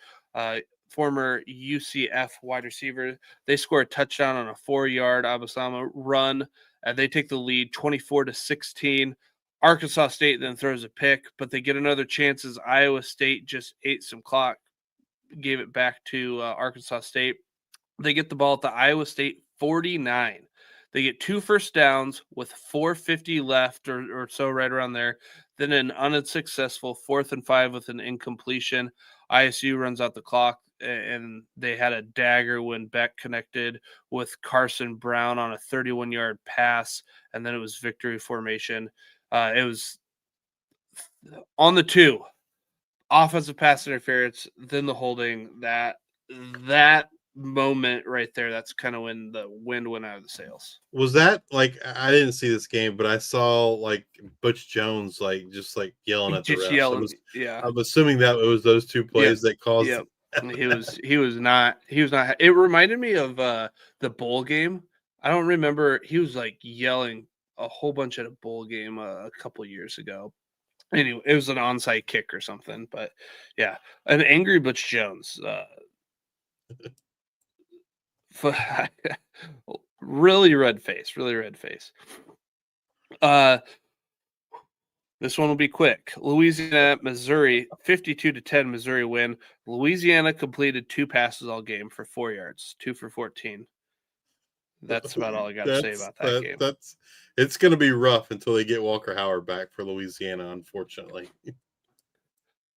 former UCF wide receiver. They score a touchdown on a 4-yard Abasama run, and they take the lead 24-16. Arkansas State then throws a pick, but they get another chance as Iowa State just ate some clock, gave it back to Arkansas State. They get the ball at the Iowa State 49. They get 2 first downs with 4:50 left or so, right around there. Then an unsuccessful 4th and 5 with an incompletion. ISU runs out the clock, and they had a dagger when Beck connected with Carson Brown on a 31-yard pass, and then it was victory formation. It was on the 2, offensive pass interference, then the holding. That moment right there, that's kind of when the wind went out of the sails. Was that like, I didn't see this game, but I saw like Butch Jones just yelling at the refs. Yeah, I'm assuming that it was those 2 plays that caused. Yep. He was not. It reminded me of the bowl game. I don't remember. He was like yelling a whole bunch at a bowl game a couple years ago. Anyway, it was an onside kick or something. But yeah, an angry Butch Jones. Really red face. This one will be quick. Louisiana, Missouri, 52-10 Missouri win. Louisiana completed 2 passes all game for 4 yards, 2 for 14. That's about all I got to say about that game. It's going to be rough until they get Walker Howard back for Louisiana, unfortunately.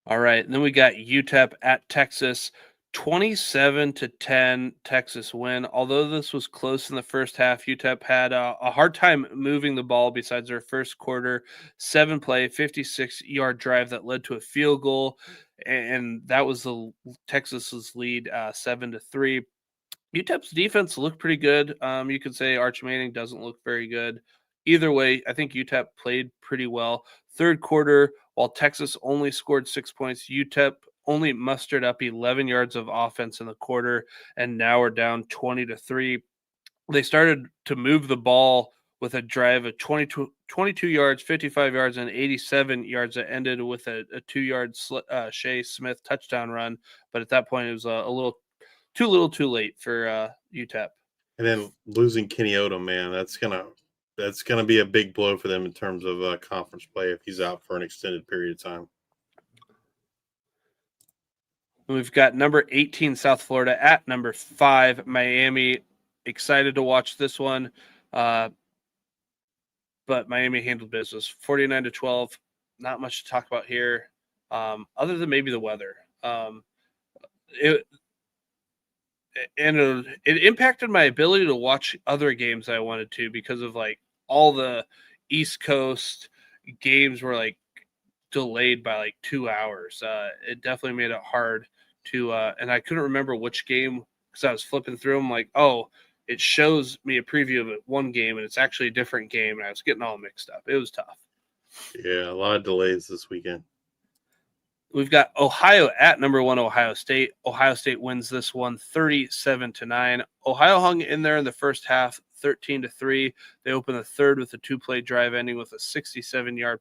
All right, and then we got UTEP at Texas. 27-10 Texas win. Although this was close in the first half, UTEP had a hard time moving the ball besides their first quarter. 7-play, 56-yard drive that led to a field goal, and that was the Texas's lead, 7-3. UTEP's defense looked pretty good. You could say Arch Manning doesn't look very good. Either way, I think UTEP played pretty well. Third quarter, while Texas only scored 6 points, UTEP only mustered up 11 yards of offense in the quarter, and now we're down 20-3. They started to move the ball with a drive of 22 yards, 55 yards, and 87 yards that ended with a 2-yard Shea Smith touchdown run. But at that point, it was a little too late for UTEP. And then losing Kenny Odom, man, that's gonna be a big blow for them in terms of conference play if he's out for an extended period of time. We've got number 18 South Florida at number 5 Miami. Excited to watch this one, but Miami handled business 49-12. Not much to talk about here, other than maybe the weather. It impacted my ability to watch other games I wanted to because of like all the East Coast games were like delayed by like 2 hours. It definitely made it hard to and I couldn't remember which game because I was flipping through them like, oh, it shows me a preview of it one game and it's actually a different game, and I was getting all mixed up. It was tough. Yeah, a lot of delays this weekend. We've got Ohio at number 1 Ohio State. Ohio State wins this one 37-9. Ohio hung in there in the first half 13-3. They opened the third with a 2-play drive ending with a 67-yard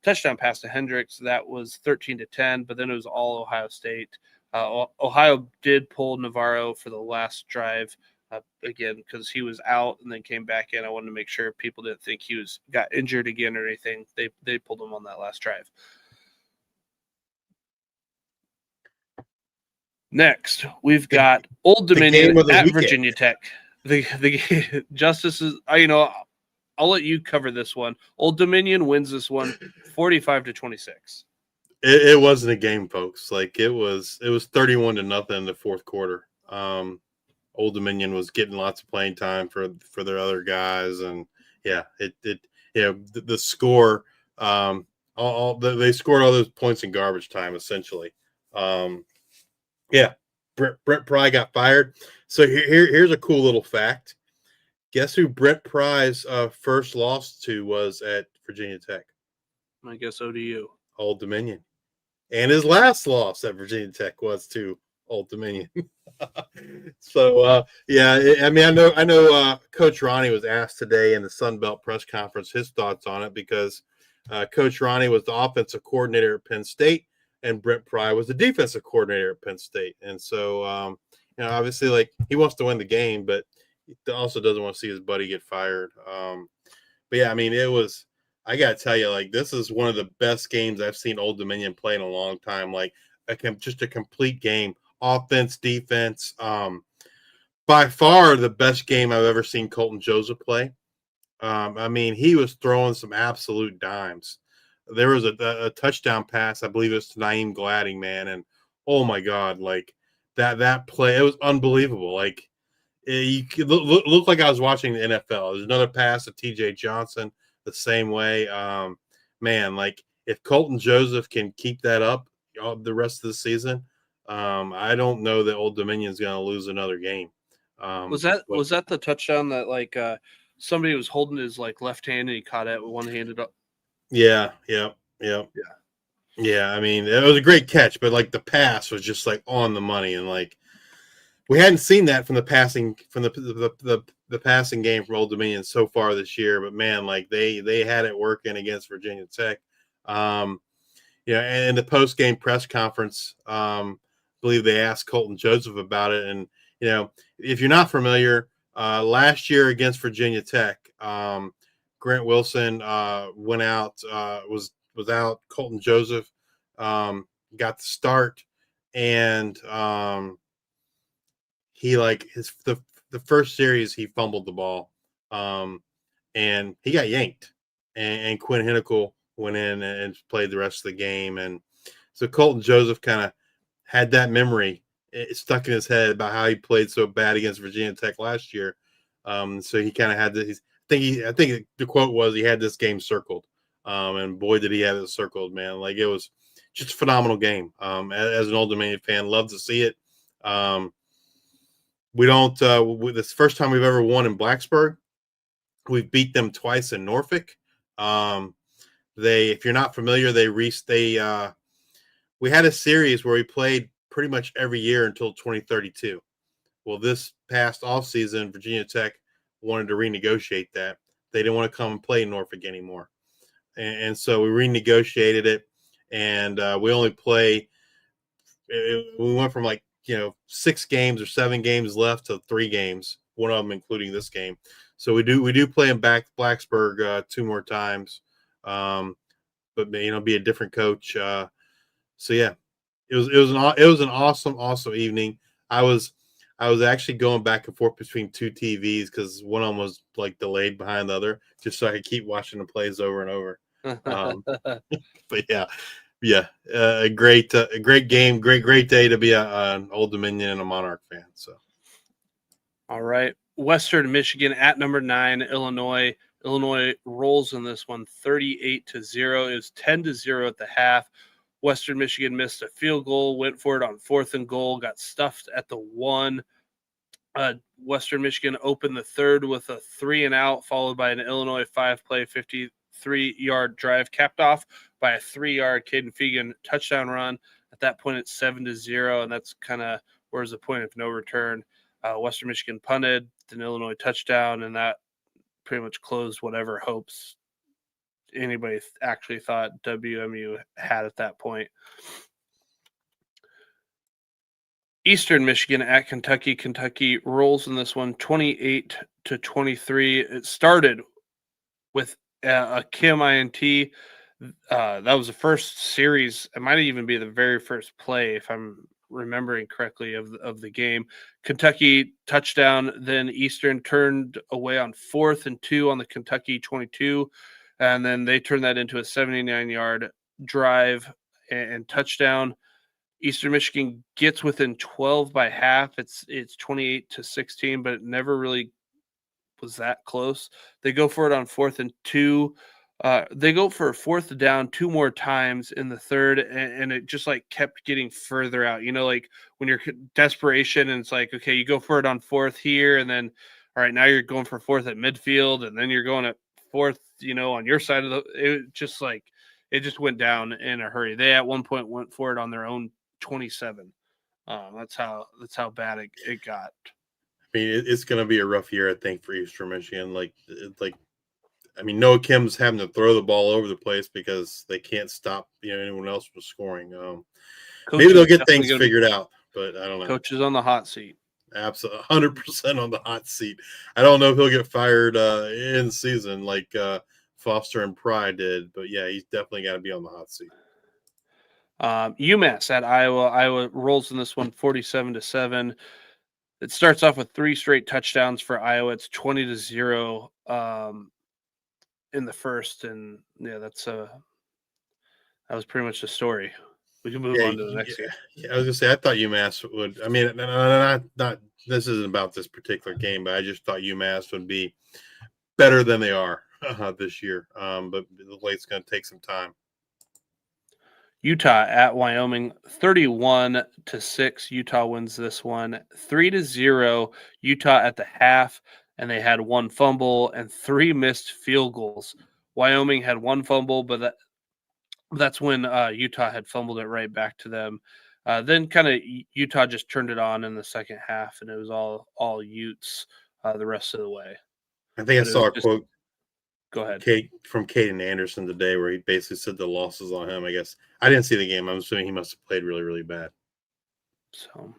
touchdown pass to Hendricks. That was 13-10, but then it was all Ohio State. Ohio did pull Navarro for the last drive again because he was out and then came back in. I wanted to make sure people didn't think he got injured again or anything. They pulled him on that last drive. Next, we've got Old Dominion at Virginia Tech. The Justices, I'll let you cover this one. Old Dominion wins this one 45-26. It wasn't a game, folks. Like it was 31-0 in the fourth quarter. Old Dominion was getting lots of playing time for their other guys, and yeah, the score. They scored all those points in garbage time essentially. Yeah, Brent Pry got fired. So here's a cool little fact. Guess who Brent Pry's first loss to was at Virginia Tech? I guess ODU. Old Dominion. And his last loss at Virginia Tech was to Old Dominion. So, I know Coach Ronnie was asked today in the Sun Belt press conference his thoughts on it because Coach Ronnie was the offensive coordinator at Penn State and Brent Pry was the defensive coordinator at Penn State. And so, obviously, like he wants to win the game, but he also doesn't want to see his buddy get fired. But yeah, I mean, I got to tell you, like, this is one of the best games I've seen Old Dominion play in a long time. Like, just a complete game, offense, defense. By far the best game I've ever seen Colton Joseph play. I mean, he was throwing some absolute dimes. There was a touchdown pass, I believe it was to Naeem Gladding, man. And, oh, my God, like, that play, it was unbelievable. Like, it looked like I was watching the NFL. There's another pass to T.J. Johnson the same way. Man, like, if Colton Joseph can keep that up the rest of the season, I don't know that Old Dominion's going to lose another game. Was that the touchdown that, like, somebody was holding his, like, left hand and he caught it with one-handed up? Yeah. I mean, it was a great catch, but like the pass was just like on the money, and like we hadn't seen that from the passing game from Old Dominion so far this year. But man, like they had it working against Virginia Tech. And in the post game press conference, I believe they asked Colton Joseph about it, and if you're not familiar, last year against Virginia Tech. Grant Wilson went out, was out. Colton Joseph got the start, and he the first series he fumbled the ball, and he got yanked, and Quinn Hinnackel went in and played the rest of the game, and so Colton Joseph kind of had that memory stuck in his head about how he played so bad against Virginia Tech last year. So he kind of had this. I think the quote was he had this game circled, and boy did he have it circled, man! Like it was just a phenomenal game. As an Old Dominion fan, love to see it. We don't. This is the first time we've ever won in Blacksburg. We've beat them twice in Norfolk. If you're not familiar, we had a series where we played pretty much every year until 2032. Well, this past offseason, Virginia Tech wanted to renegotiate that. They didn't want to come and play in Norfolk anymore. And so we renegotiated it, and we only play – we went from 6 games or 7 games left to 3 games one of them, including this game. So we do play in Blacksburg 2 more times, but be a different coach. So yeah, it was an awesome evening. I was actually going back and forth between 2 TVs because one of them was like delayed behind the other, just so I could keep watching the plays over and over. But yeah, a great game, great day to be an Old Dominion and a Monarch fan. So, all right, Western Michigan at number 9, Illinois. Illinois rolls in this one 38-0. It was 10-0 at the half. Western Michigan missed a field goal, went for it on 4th and goal, got stuffed at the 1. Western Michigan opened the third with a 3-and-out, followed by an Illinois 5-play 53-yard drive, capped off by a 3-yard Caden Fegan touchdown run. At that point, it's 7-0, and that's kind of where's the point of no return. Western Michigan punted, an Illinois touchdown, and that pretty much closed whatever hopes anybody actually thought WMU had at that point. Eastern Michigan at Kentucky. Kentucky rolls in this one 28-23. It started with a Kim INT. That was the first series. It might even be the very first play, if I'm remembering correctly, of the game. Kentucky touchdown. Then Eastern turned away on 4th and 2 on the Kentucky 22. And then they turned that into a 79-yard drive and touchdown. Eastern Michigan gets within 12 by half. It's 28-16, but it never really was that close. They go for it on 4th and 2. They go for a 4th down 2 more times in the third, and it just like kept getting further out. Like when you're desperation and it's like, okay, you go for it on 4th here, and then all right, now you're going for 4th at midfield, and then you're going at 4th, on your side of it just went down in a hurry. They at one point went for it on their own 27. That's how bad it got. I mean, it's going to be a rough year, I think, for Eastern Michigan. Noah Kim's having to throw the ball over the place because they can't stop anyone else from scoring. Maybe they'll get things figured out, but I don't know. Coach is on the hot seat. Absolutely, 100% on the hot seat. I don't know if he'll get fired in season like Foster and Pry did, but yeah, he's definitely got to be on the hot seat. UMass at Iowa. Iowa rolls in this one 47-7. It starts off with 3 straight touchdowns for Iowa. It's 20-0 in the first, and yeah, that was pretty much the story. We can move on to the next game. Yeah, I was gonna say I thought UMass would. I mean, not this isn't about this particular game, but I just thought UMass would be better than they are this year. But it's going to take some time. Utah at Wyoming, 31-6. Utah wins this one 3-0. Utah at the half, and they had 1 fumble and 3 missed field goals. Wyoming had 1 fumble, but that's when Utah had fumbled it right back to them. Then kind of Utah just turned it on in the second half, and it was all Utes the rest of the way. I think I saw a quote. Go ahead. From Caden Anderson today, where he basically said the losses on him. I guess I didn't see the game. I'm assuming he must have played really, really bad. So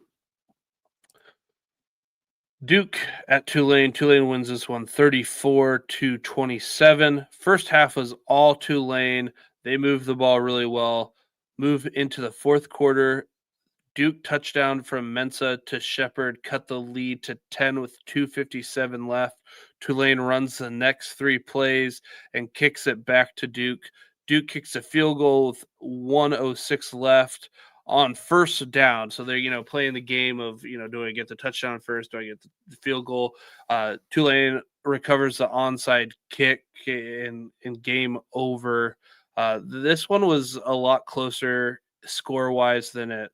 Duke at Tulane. Tulane wins this one 34-27. First half was all Tulane. They moved the ball really well. Move into the fourth quarter. Duke touchdown from Mensa to Shepard, cut the lead to 10 with 2:57 left. Tulane runs the next 3 plays and kicks it back to Duke. Duke kicks a field goal with 1:06 left on first down. So they're, playing the game of, do I get the touchdown first? Do I get the field goal? Tulane recovers the onside kick and game over. This one was a lot closer score-wise than it,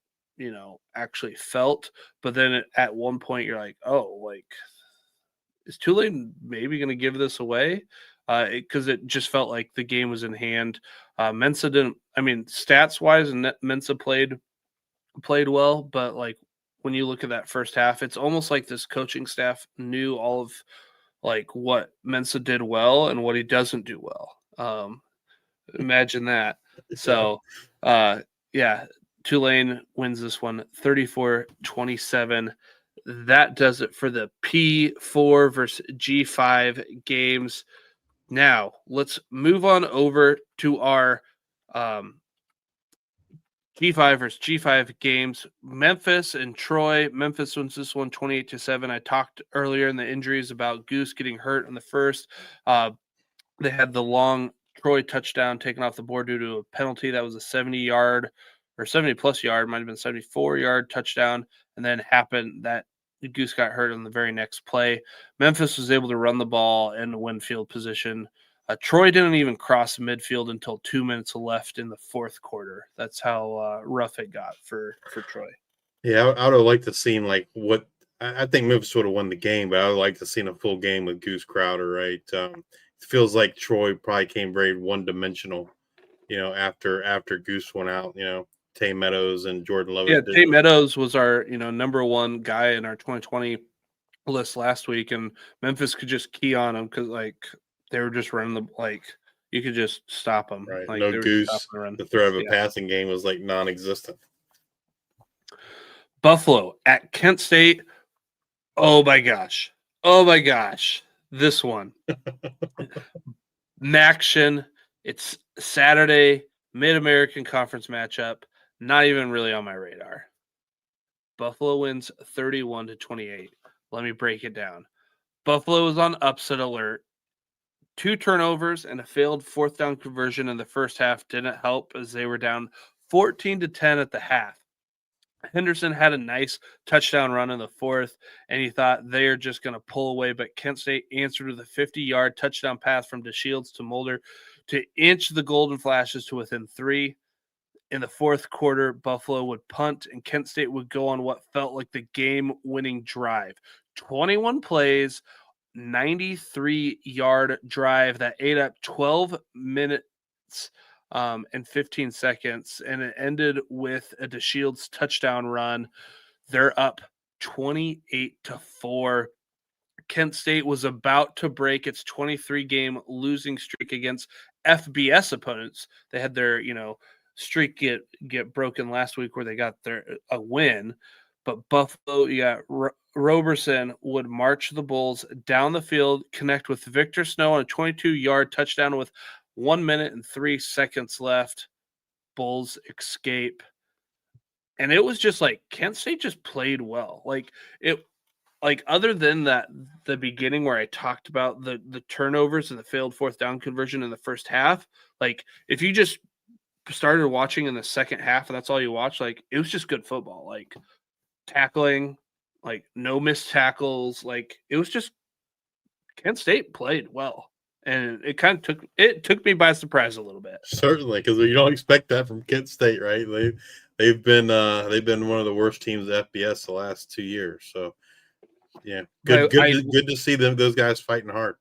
actually felt. But then at one point you're like, is Tulane maybe going to give this away? Because it just felt like the game was in hand. Mensa didn't. I mean, stats-wise, Mensa played well, but when you look at that first half, it's almost like this coaching staff knew all of what Mensa did well and what he doesn't do well. Imagine that. So, Tulane wins this one 34-27. that does it for the P4 versus G5 games. Now, let's move on over to our G5 versus G5 games. Memphis and Troy. Memphis wins this one 28-7. I talked earlier in the injuries about Goose getting hurt in the first. They had the long Troy touchdown taken off the board due to a penalty. That was a 70-yard or 70-plus yard, might have been 74-yard touchdown, and then happened that Goose got hurt on the very next play. Memphis was able to run the ball and win field position. Troy didn't even cross midfield until 2 minutes left in the fourth quarter. That's how rough it got for Troy. Yeah, I would have liked to seen like what I think Memphis would have won the game, but I would like to seen a full game with Goose Crowder, right? It feels like Troy probably came very one-dimensional, after Goose went out, Tay Meadows and Jordan Love. Yeah, Tay Meadows was our, number one guy in our 2020 list last week, and Memphis could just key on him because, they were just running you could just stop them. Right. No Goose. The threat of a passing game was non-existent. Buffalo at Kent State. Oh my gosh. This one. MACtion. It's Saturday, Mid-American Conference matchup. Not even really on my radar. Buffalo wins 31-28. Let me break it down. Buffalo was on upset alert. 2 turnovers and a failed fourth down conversion in the first half didn't help as they were down 14-10 at the half. Henderson had a nice touchdown run in the fourth, and he thought they're just going to pull away, but Kent State answered with a 50-yard touchdown pass from DeShields to Mulder to inch the Golden Flashes to within 3. In the fourth quarter, Buffalo would punt, and Kent State would go on what felt like the game-winning drive. 21 plays, 93-yard drive that ate up 12 minutes and 15 seconds, and it ended with a DeShields touchdown run. They're up 28-4. Kent State was about to break its 23-game losing streak against FBS opponents. They had their, streak get broken last week where they got a win. But Buffalo, Roberson would march the Bulls down the field, connect with Victor Snow on a 22-yard touchdown with 1 minute and 3 seconds left. Bulls escape. And it was just Kent State just played well. Other than the beginning where I talked about the turnovers and the failed fourth down conversion in the first half, if you just started watching in the second half and that's all you watched, it was just good football. Tackling, no missed tackles. It was just Kent State played well, and it kind of took me by surprise a little bit. Certainly, because you don't expect that from Kent State, right? They've been one of the worst teams at FBS the last 2 years. So yeah, good to see those guys fighting hard.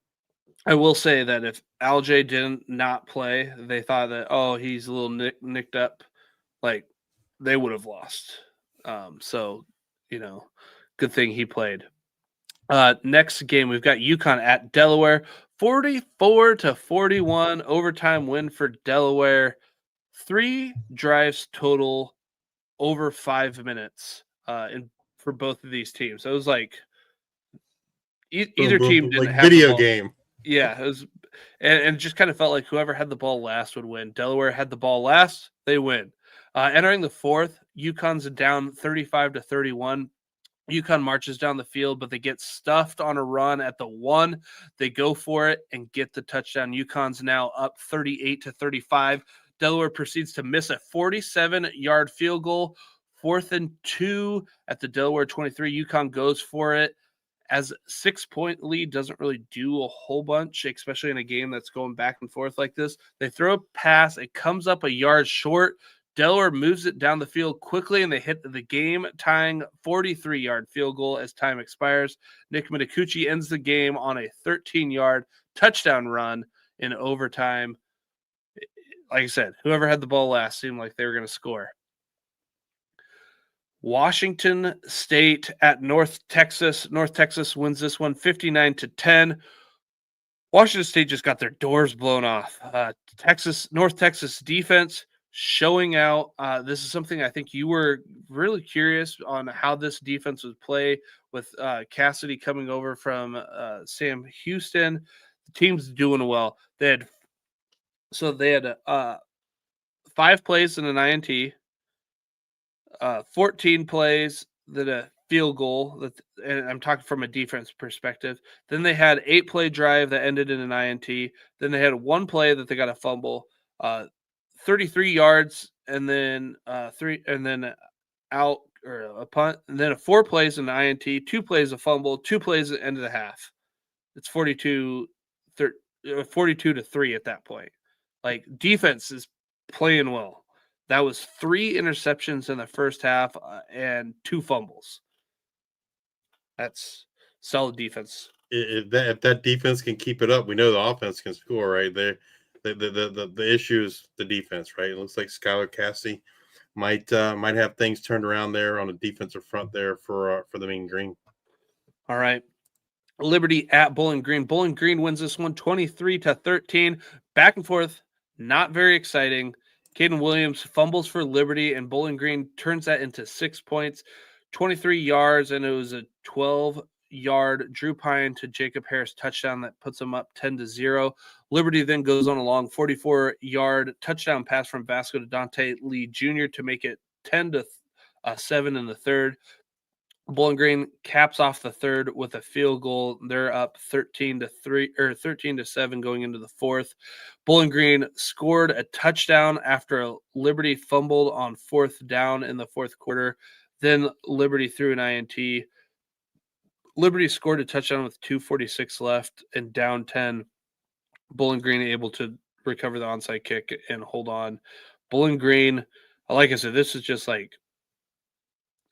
I will say that if Alj didn't not play, they thought that he's a little nicked up, they would have lost. So good thing he played. Next game, we've got UConn at Delaware, 44-41 overtime win for Delaware. 3 drives total over 5 minutes for both of these teams. So it was either team didn't have video game. Yeah, it was, and it just kind of felt like whoever had the ball last would win. Delaware had the ball last, they win. Entering the fourth, UConn's down 35-31. UConn marches down the field, but they get stuffed on a run at the 1. They go for it and get the touchdown. UConn's now up 38-35. Delaware proceeds to miss a 47-yard field goal. 4th and 2 at the Delaware 23. UConn goes for it. As 6-point lead doesn't really do a whole bunch, especially in a game that's going back and forth like this. They throw a pass. It comes up a yard short. Delaware moves it down the field quickly, and they hit the game-tying 43-yard field goal as time expires. Nick Mitakuchi ends the game on a 13-yard touchdown run in overtime. Like I said, whoever had the ball last seemed like they were going to score. Washington State at North Texas. North Texas wins this one 59-10. Washington State just got their doors blown off. North Texas defense showing out. This is something I think you were really curious on how this defense would play with Cassidy coming over from Sam Houston. The team's doing well. They had 5 plays in an INT, 14 plays that a field goal, and I'm talking from a defense perspective. Then they had 8-play drive that ended in an INT. Then they had 1 play that they got a fumble, 33 yards, and then out or a punt, and then 4 plays in an INT, 2 plays a fumble, 2 plays at the end of the half. It's 42 to 3 at that point. Like, defense is playing well. That was 3 interceptions in the first half and 2 fumbles. That's solid defense. If that defense can keep it up, we know the offense can score, right? The issue is the defense, right? It looks like Skylar Cassidy might have things turned around there on the defensive front there for the Mean Green. All right. Liberty at Bowling Green. Bowling Green wins this one 23-13. Back and forth, not very exciting. Caden Williams fumbles for Liberty, and Bowling Green turns that into 6 points, 23 yards, and it was a 12-yard Drew Pine to Jacob Harris touchdown that puts them up 10-0. Liberty then goes on a long 44-yard touchdown pass from Vasco to Dante Lee Jr. to make it 10-7 in the third. Bowling Green caps off the third with a field goal. They're up 13-3 or 13-7 going into the fourth. Bowling Green scored a touchdown after Liberty fumbled on 4th down in the fourth quarter. Then Liberty threw an INT. Liberty scored a touchdown with 2:46 left and down 10. Bowling Green able to recover the onside kick and hold on. Bowling Green, like I said, this is just like,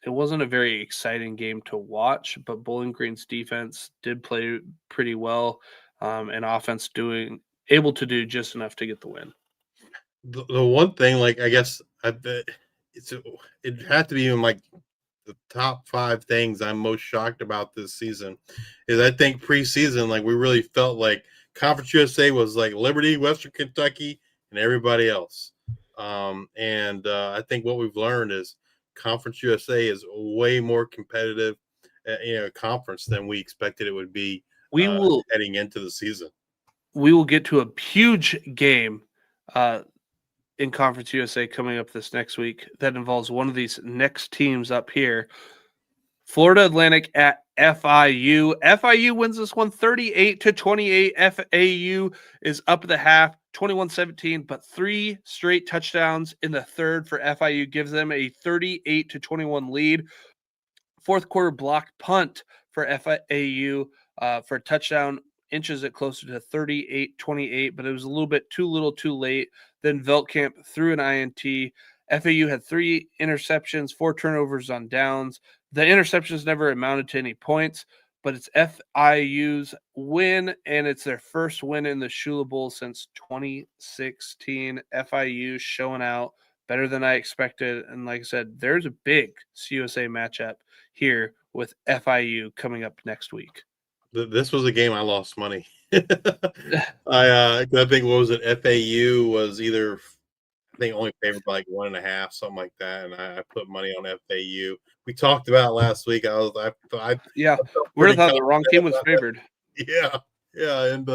it wasn't a very exciting game to watch, but Bowling Green's defense did play pretty well, and offense able to do just enough to get the win. The one thing, like, I guess it had to be in like the top 5 things I'm most shocked about this season is I think preseason, like, we really felt like Conference USA was like Liberty, Western Kentucky, and everybody else. I think what we've learned is Conference USA is way more competitive, conference than we expected it would be. Heading into the season. We will get to a huge game in Conference USA coming up this next week that involves one of these next teams up here. Florida Atlantic at FIU. FIU wins this one 38-28. FAU is up at the half, 21-17, but 3 straight touchdowns in the third for FIU gives them a 38-21 lead. Fourth quarter block punt for FAU for a touchdown, inches it closer to 38-28, but it was a little bit too little too late. Then Veltkamp threw an INT. FAU had 3 interceptions, 4 turnovers on downs. The interceptions never amounted to any points, but it's FIU's win, and it's their first win in the Shula Bowl since 2016. FIU showing out better than I expected. And like I said, there's a big CUSA matchup here with FIU coming up next week. This was a game I lost money. I think, what was it? FAU was either, I think, only favored by like 1.5, something like that, and I put money on FAU. We talked about last week. I would have thought the wrong team was favored. Yeah, and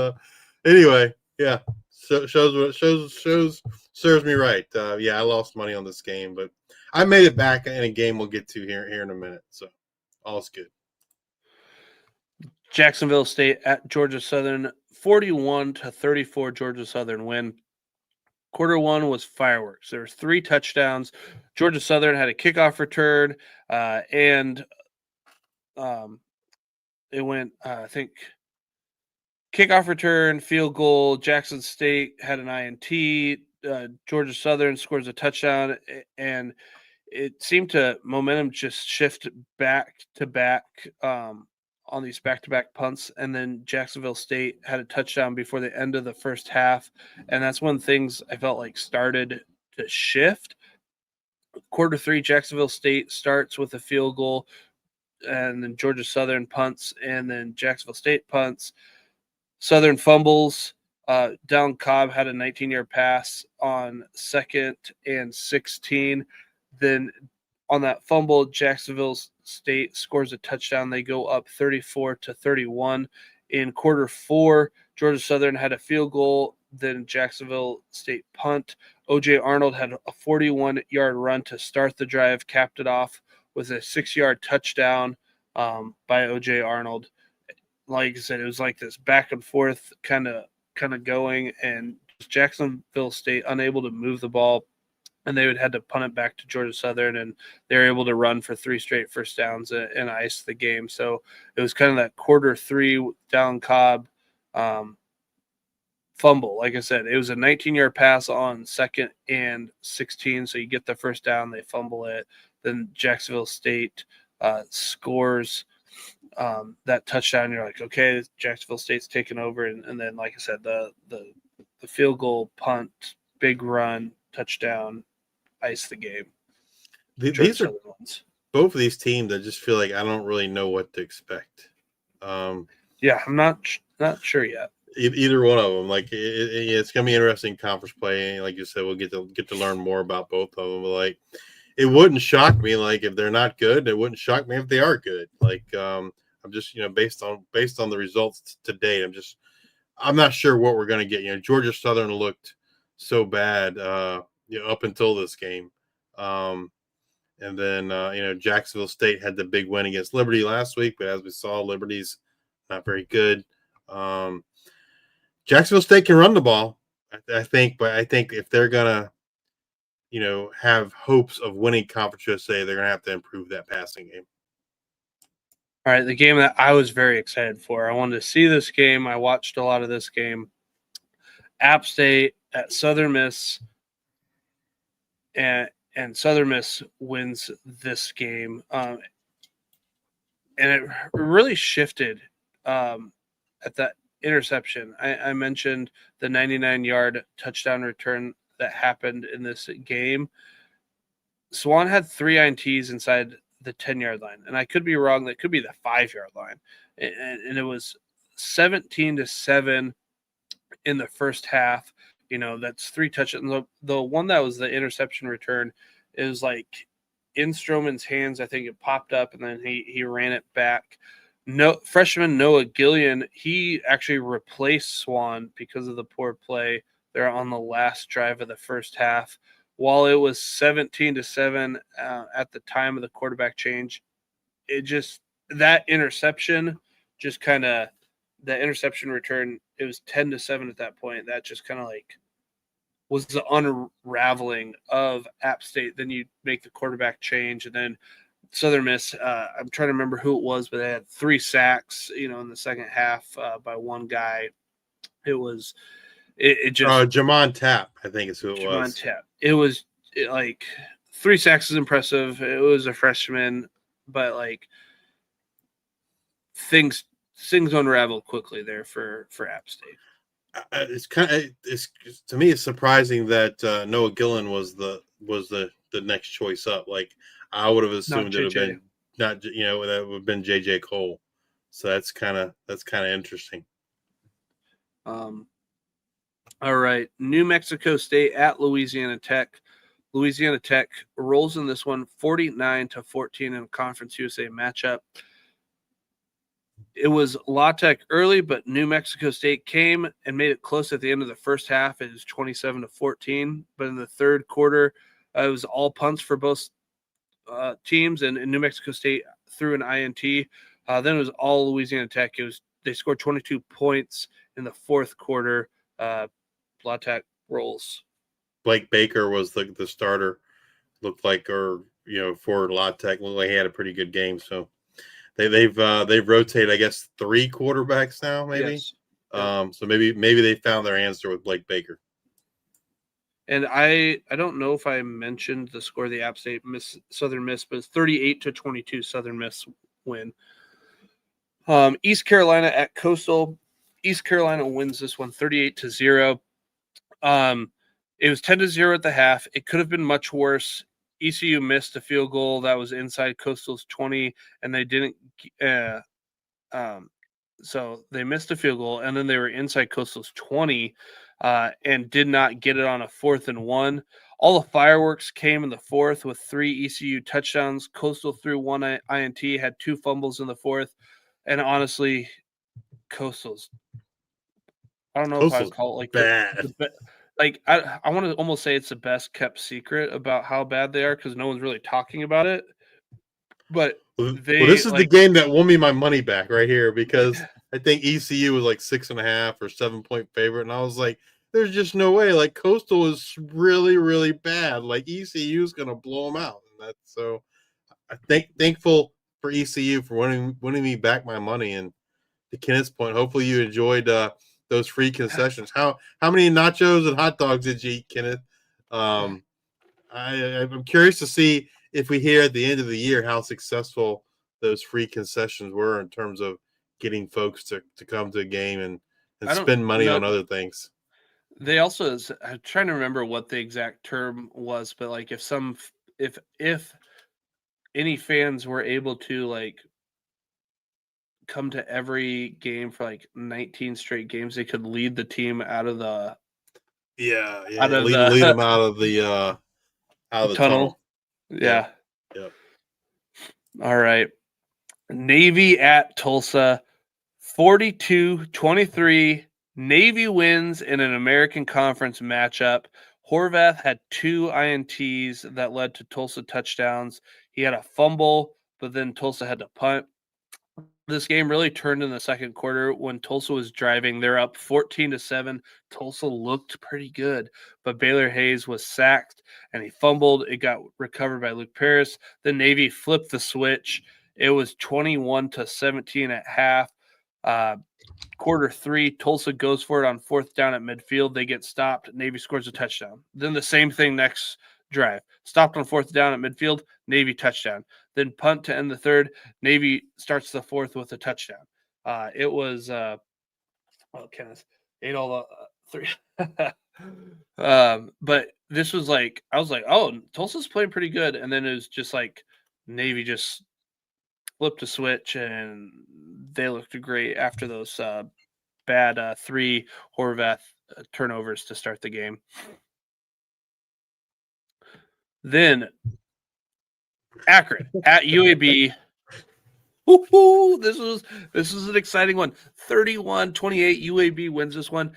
anyway, yeah. So shows serves me right. I lost money on this game, but I made it back in a game we'll get to here in a minute. So all's good. Jacksonville State at Georgia Southern, 41-34. Georgia Southern win. Quarter 1 was fireworks. There was 3 touchdowns. Georgia Southern had a kickoff return, and it went, I think, kickoff return, field goal. Jackson State had an INT. Georgia Southern scores a touchdown, and it seemed to momentum just shift back to back on these back-to-back punts, and then Jacksonville State had a touchdown before the end of the first half, and that's when things I felt like started to shift. Quarter 3, Jacksonville State starts with a field goal, and then Georgia Southern punts, and then Jacksonville State punts. Southern fumbles. Down Cobb had a 19-yard pass on 2nd and 16. Then on that fumble, Jacksonville State scores a touchdown. They go up 34-31. In quarter 4, Georgia Southern had a field goal, then Jacksonville State punt. O.J. Arnold had a 41-yard run to start the drive, capped it off with a 6-yard touchdown by O.J. Arnold. Like I said, it was like this back and forth kind of going, and Jacksonville State unable to move the ball, and they would had to punt it back to Georgia Southern, and they were able to run for 3 straight first downs and ice the game. So it was kind of that quarter 3 down Cobb fumble. Like I said, it was a 19-yard pass on 2nd and 16, so you get the first down, they fumble it. Then Jacksonville State scores that touchdown. You're like, okay, Jacksonville State's taking over, and then, like I said, the field goal, punt, big run, touchdown, ice the game. These are both of these teams. I just feel like I don't really know what to expect. Yeah, I'm not sure yet. Either one of them. Like it's gonna be interesting conference play. Like you said, we'll get to learn more about both of them. But like, it wouldn't shock me. Like if they're not good, it wouldn't shock me if they are good. Like I'm just based on the results to date, I'm not sure what we're gonna get. Georgia Southern looked so bad up until this game. And then Jacksonville State had the big win against Liberty last week, but as we saw, Liberty's not very good. Jacksonville State can run the ball, I think, but I think if they're gonna, have hopes of winning Conference USA, they're gonna have to improve that passing game. All right, the game that I was very excited for. I wanted to see this game. I watched a lot of this game. App State at Southern Miss, and Southern Miss wins this game. And it really shifted at that interception. I mentioned the 99-yard touchdown return that happened in this game. Swan had 3 INTs inside the 10-yard line, and I could be wrong. That could be the 5-yard line, and it was 17-7 in the first half. That's 3 touchdowns. The one that was the interception return is like in Stroman's hands. I think it popped up, and then he ran it back. Freshman Noah Gillian, he actually replaced Swan because of the poor play there on the last drive of the first half. While it was 17-7 at the time of the quarterback change, that interception the interception return, it was 10-7 at that point. That just kind of like was the unraveling of App State. Then you make the quarterback change, and then Southern Miss, I'm trying to remember who it was, but they had 3 sacks, in the second half by one guy. It just Jamon Tapp, I think is who it was. Jamon Tapp. It was like 3 sacks is impressive. It was a freshman, but like things unraveled quickly there for App State. It's to me, it's surprising that Noah Gillen was the next choice up. Like I would have assumed it would have been that would have been JJ Cole. So that's kind of interesting. All right, New Mexico State at Louisiana Tech. Louisiana Tech rolls in this one 49-14 in a Conference USA matchup. It was La Tech early, but New Mexico State came and made it close at the end of the first half. It was 27-14, but in the third quarter, it was all punts for both teams, and New Mexico State threw an INT. Then it was all Louisiana Tech. They scored 22 points in the fourth quarter. La Tech rolls. Blake Baker was the starter, looked like, for La Tech. Looked like he had a pretty good game. So they've rotated, I guess, 3 quarterbacks now, maybe. Yes. So maybe they found their answer with Blake Baker. And I don't know if I mentioned the score of the App State Southern Miss, but it's 38-22 Southern Miss win. East Carolina at Coastal. East Carolina wins this one 38-0. It was 10-0 at the half. It could have been much worse. ECU missed a field goal that was inside Coastal's 20, and they didn't. So they missed a field goal, and then they were inside Coastal's 20, and did not get it on a 4th and 1. All the fireworks came in the fourth with 3 ECU touchdowns. Coastal threw 1 INT, had 2 fumbles in the fourth. And honestly, Coastal's, I don't know if I would Coastal's call it like bad. I want to almost say it's the best kept secret about how bad they are because no one's really talking about it. But Well, this is the game that won me my money back right here because I think ECU was like 6.5 or 7-point favorite, and I was like, "There's just no way." Like Coastal is really, really bad. Like ECU is gonna blow them out, and that's so. I thankful for ECU for winning me back my money. And to Kenneth's point, hopefully you enjoyed those free concessions. How many nachos and hot dogs did you eat, Kenneth? I'm curious to see if we hear at the end of the year how successful those free concessions were in terms of getting folks to come to a game and spend money on other things. They also, I'm trying to remember what the exact term was, but like if any fans were able to like come to every game for like 19 straight games, they could lead the team out of the lead them out of the tunnel. Yeah. Yeah. All right. Navy at Tulsa, 42-23. Navy wins in an American Conference matchup. Horvath had 2 INTs that led to Tulsa touchdowns. He had a fumble, but then Tulsa had to punt. This game really turned in the second quarter when Tulsa was driving. They're up 14-7. Tulsa looked pretty good, but Baylor Hayes was sacked and he fumbled. It got recovered by Luke Paris. The Navy flipped the switch. It was 21-17 at half. Quarter 3, Tulsa goes for it on 4th down at midfield. They get stopped. Navy scores a touchdown. Then the same thing next drive. Stopped on 4th down at midfield. Navy touchdown. Then punt to end the third. Navy starts the fourth with a touchdown. It was Kenneth ate all the 3. But this was like, I was like, oh, Tulsa's playing pretty good. And then it was just like Navy just flipped a switch and they looked great after those bad 3 Horvath turnovers to start the game. Then Akron at UAB. Woo-hoo, this was an exciting one. 31-28 UAB wins this one.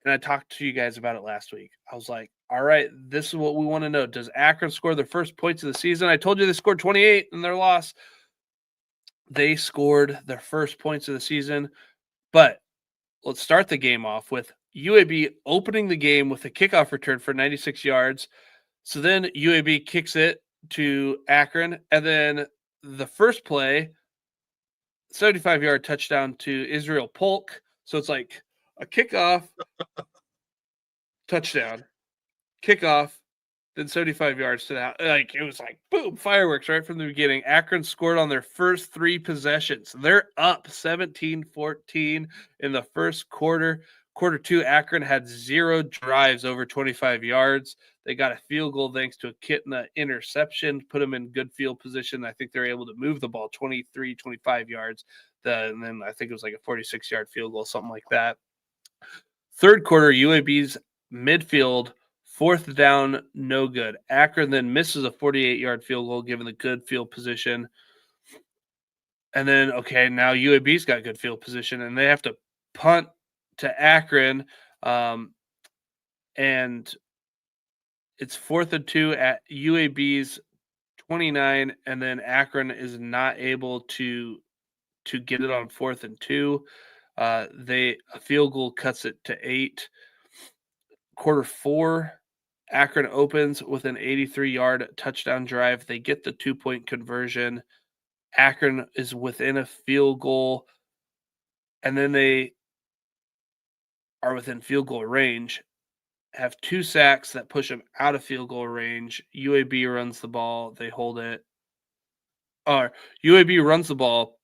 And I talked to you guys about it last week. I was like, all right, this is what we want to know. Does Akron score their first points of the season? I told you they scored 28 in their loss. They scored their first points of the season. But let's start the game off with UAB opening the game with a kickoff return for 96 yards. So then UAB kicks it to Akron, and then the first play, 75-yard touchdown to Israel Polk. So it's like a kickoff, touchdown, kickoff, then 75 yards to that. Like it was like boom, fireworks right from the beginning. Akron scored on their first 3 possessions. They're up 17-14 in the first quarter. Quarter 2, Akron had 0 drives over 25 yards. They got a field goal thanks to a Kitna interception, put them in good field position. I think they're able to move the ball 23, 25 yards. And then I think it was like a 46-yard field goal, something like that. Third quarter, UAB's midfield, 4th down, no good. Akron then misses a 48-yard field goal given the good field position. And then, okay, now UAB's got good field position, and they have to punt to Akron, and it's 4th and 2 at UAB's 29, and then Akron is not able to get it on 4th and 2. A field goal cuts it to 8. Quarter 4, Akron opens with an 83-yard touchdown drive. They get the 2-point conversion. Akron is within a field goal, and then they are within field goal range, have 2 sacks that push them out of field goal range. UAB runs the ball. They hold it. Or UAB runs the ball.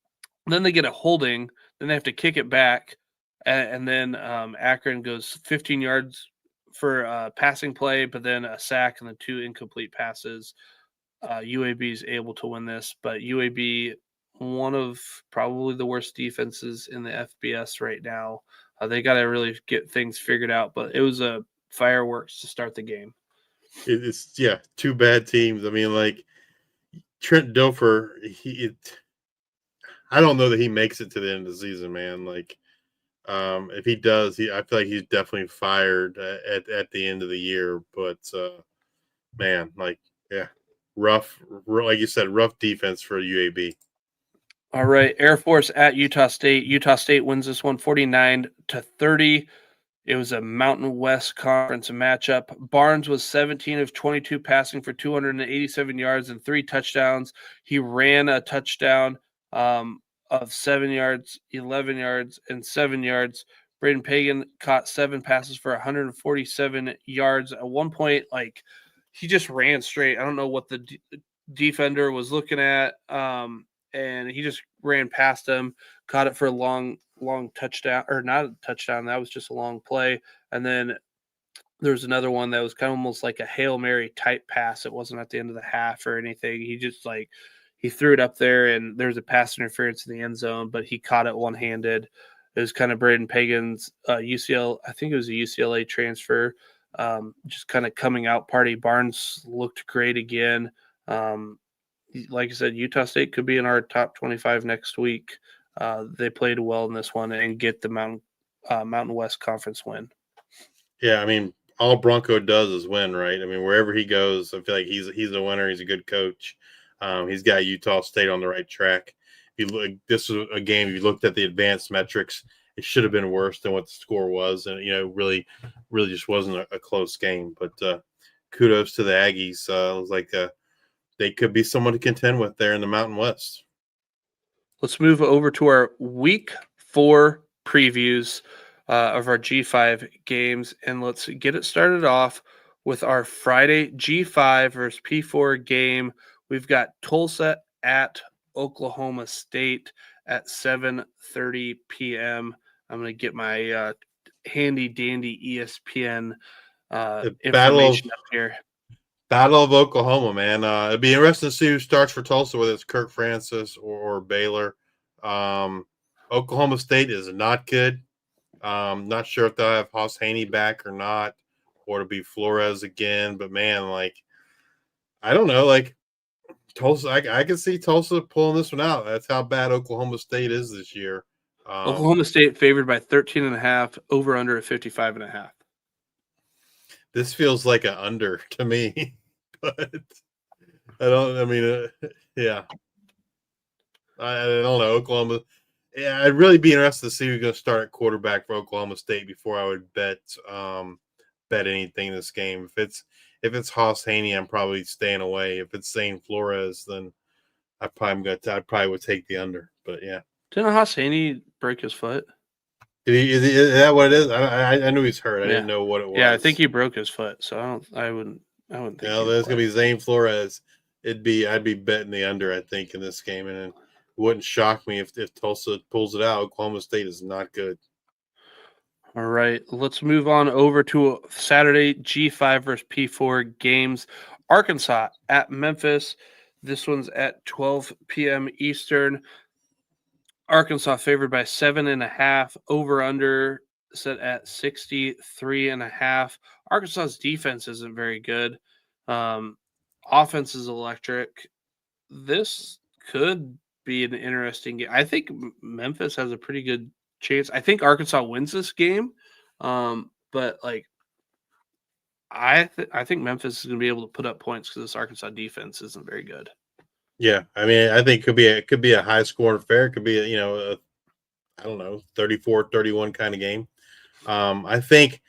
Then they get a holding. Then they have to kick it back. And then Akron goes 15 yards for a passing play, but then a sack and the 2 incomplete passes. UAB is able to win this, but UAB, one of probably the worst defenses in the FBS right now. They got to really get things figured out, but it was a fireworks to start the game. It's two bad teams. I mean, like Trent Dilfer, I don't know that he makes it to the end of the season, man. Like, if he does, I feel like he's definitely fired at the end of the year. But man, like, rough, like you said, rough defense for UAB. All right, Air Force at Utah State. Utah State wins this one 49-30. It was a Mountain West Conference matchup. Barnes was 17 of 22 passing for 287 yards and 3 touchdowns. He ran a touchdown of 7 yards, 11 yards, and 7 yards. Braden Pagan caught 7 passes for 147 yards. At one point, like, he just ran straight. I don't know what the defender was looking at, and he just ran past him, caught it for a long touchdown, or not a touchdown. That was just a long play. And then there's another one that was kind of almost like a Hail Mary type pass. It wasn't at the end of the half or anything. He just he threw it up there, and there's a pass interference in the end zone, but he caught it one-handed. It was kind of Braden Pagan's UCLA. I think it was a UCLA transfer. Just kind of coming out party. Barnes looked great again. Like I said, Utah State could be in our top 25 next week. They played well in this one and get the Mountain West Conference win. Yeah, I mean, all Bronco does is win, right? I mean, wherever he goes, I feel like he's a winner. He's a good coach. He's got Utah State on the right track. This was a game. You looked at the advanced metrics. It should have been worse than what the score was, and really just wasn't a close game. But kudos to the Aggies. It was like they could be someone to contend with there in the Mountain West. Let's move over to our Week 4 previews of our G5 games, and let's get it started off with our Friday G5 versus P4 game. We've got Tulsa at Oklahoma State at 7:30 p.m. I'm going to get my handy-dandy ESPN information up here. Battle of Oklahoma, man. It'd be interesting to see who starts for Tulsa, whether it's Kirk Francis or Baylor. Oklahoma State is not good. Not sure if they'll have Haas Haney back or not, or to be Flores again. But man, like, I don't know. Like, Tulsa, I can see Tulsa pulling this one out. That's how bad Oklahoma State is this year. Oklahoma State favored by 13.5, over under at 55.5. This feels like an under to me, but I don't. I mean, yeah, I don't know. Oklahoma. Yeah, I'd really be interested to see who's going to start at quarterback for Oklahoma State before I would bet anything in this game. If it's Haas Haney, I'm probably staying away. If it's Zane Flores, then I probably would take the under. But yeah, didn't Haas Haney break his foot? Is that what it is? I knew he's hurt. I didn't know what it was. Yeah, I think he broke his foot. So I wouldn't think. There's gonna be Zane Flores. I'd be betting the under, I think, in this game, and it wouldn't shock me if Tulsa pulls it out. Oklahoma State is not good. All right, let's move on over to Saturday G5 versus P4 games. Arkansas at Memphis. This one's at 12 p.m. Eastern. Arkansas favored by 7.5, over under set at 63.5. Arkansas's defense isn't very good. Offense is electric. This could be an interesting game. I think Memphis has a pretty good chance. I think Arkansas wins this game, but like I think Memphis is going to be able to put up points because this Arkansas defense isn't very good. Yeah, I mean, I think it could be a high scoring affair. It could be a 34-31 kind of game. I think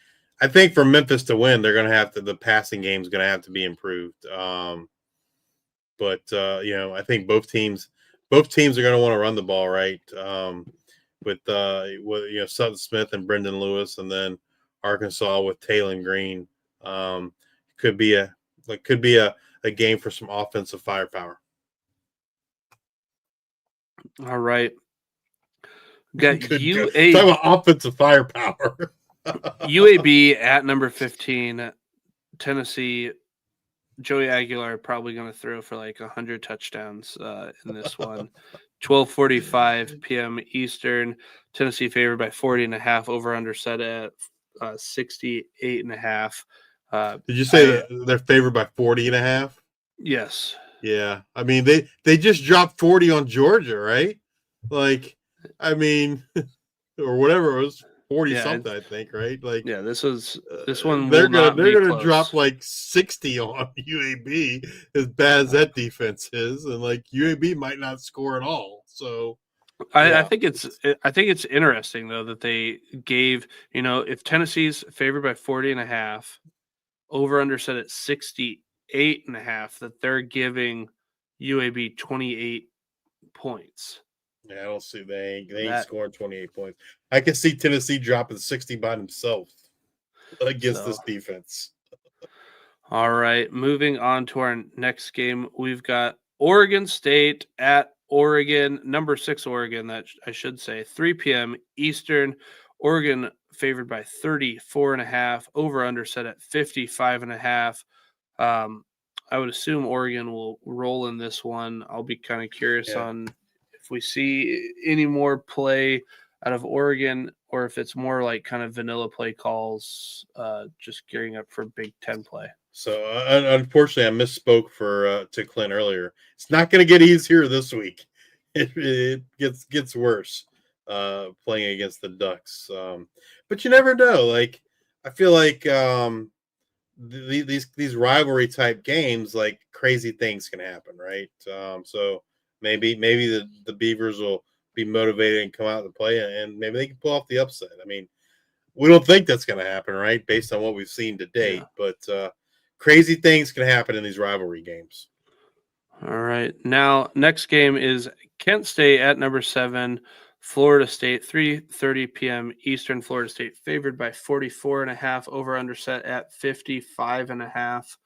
for Memphis to win, they're going to have to. The passing game is going to have to be improved. But I think both teams are going to want to run the ball, right? With Sutton Smith and Brendan Lewis, and then Arkansas with Taylon Green. Could be a game for some offensive firepower. All right. Got UAB. Talk about offensive firepower. UAB at number 15, Tennessee. Joey Aguilar probably going to throw for like 100 touchdowns in this one. 12:45 p.m. Eastern. Tennessee favored by 40.5. Over under set at 68.5. Did you say they're favored by 40.5? Yes. Yeah. I mean, they just dropped 40 on Georgia, right? Like, I mean, or whatever it was, 40 something, I think, right? Like, yeah, this one they're will not be gonna close. drop like 60 on UAB, as bad as that defense is, and like UAB might not score at all. So I think it's interesting though that they gave, if Tennessee's favored by 40.5, over under set at 68.5, that they're giving UAB 28 points. Yeah, I don't see they ain't scoring 28 points. I can see Tennessee dropping 60 by themselves against this defense. All right, moving on to our next game, we've got Oregon State at Oregon, number 6 Oregon, that I should say, 3 p.m. Eastern. Oregon favored by 34.5, over under set at 55.5. I would assume Oregon will roll in this one. I'll be kind of curious on if we see any more play out of Oregon, or if it's more like kind of vanilla play calls, just gearing up for Big Ten play. So unfortunately, I misspoke to Clint earlier. It's not going to get easier this week. It gets worse playing against the Ducks. But you never know. Like, I feel like these rivalry type games, like, crazy things can happen, right? So maybe the Beavers will be motivated and come out to play, and maybe they can pull off the upset. I mean, we don't think that's going to happen, right? Based on what we've seen to date, but crazy things can happen in these rivalry games. All right. Now, next game is Kent State at number 7, Florida State, 3:30 p.m. Eastern. Florida State favored by 44.5, over under set at 55.5.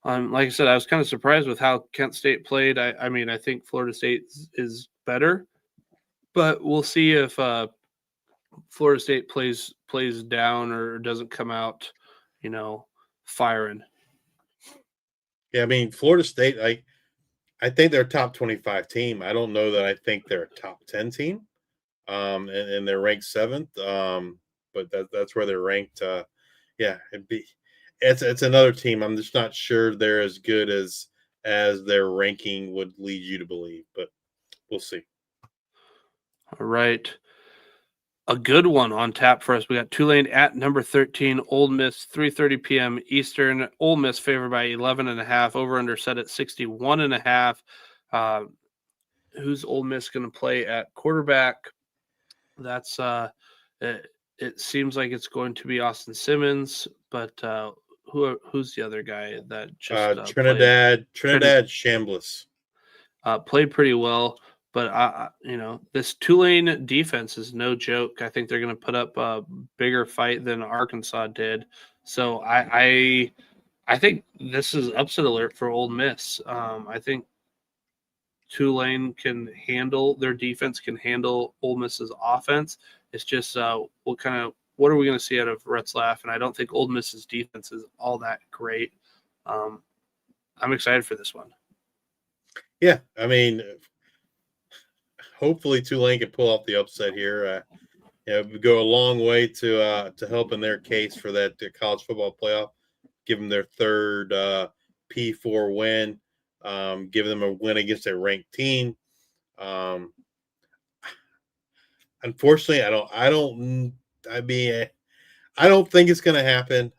Like I said, I was kind of surprised with how Kent State played. I mean, I think Florida State is better, but we'll see if Florida State plays down or doesn't come out, firing. Yeah, I mean, Florida State, I think they're a top 25 team. I don't know that I think they're a top 10 team. And they're ranked 7th. But that's where they're ranked. It's another team. I'm just not sure they're as good as their ranking would lead you to believe, but we'll see. All right. A good one on tap for us. We got Tulane at number 13, Ole Miss, 3:30 p.m. Eastern. Ole Miss favored by 11.5, over under set at 61.5. Who's Ole Miss going to play at quarterback? That's it seems like it's going to be Austin Simmons, but who's the other guy that just Trinidad Chambliss played pretty well. But, this Tulane defense is no joke. I think they're going to put up a bigger fight than Arkansas did. So I think this is upset alert for Ole Miss. I think Tulane their defense can handle Ole Miss's offense. It's just what are we going to see out of Retzlaff? And I don't think Ole Miss's defense is all that great. I'm excited for this one. Yeah, I mean, hopefully Tulane can pull off the upset here. It would go a long way to helping their case for that college football playoff. Give them their third P4 win. Give them a win against a ranked team. Unfortunately, I don't think it's going to happen.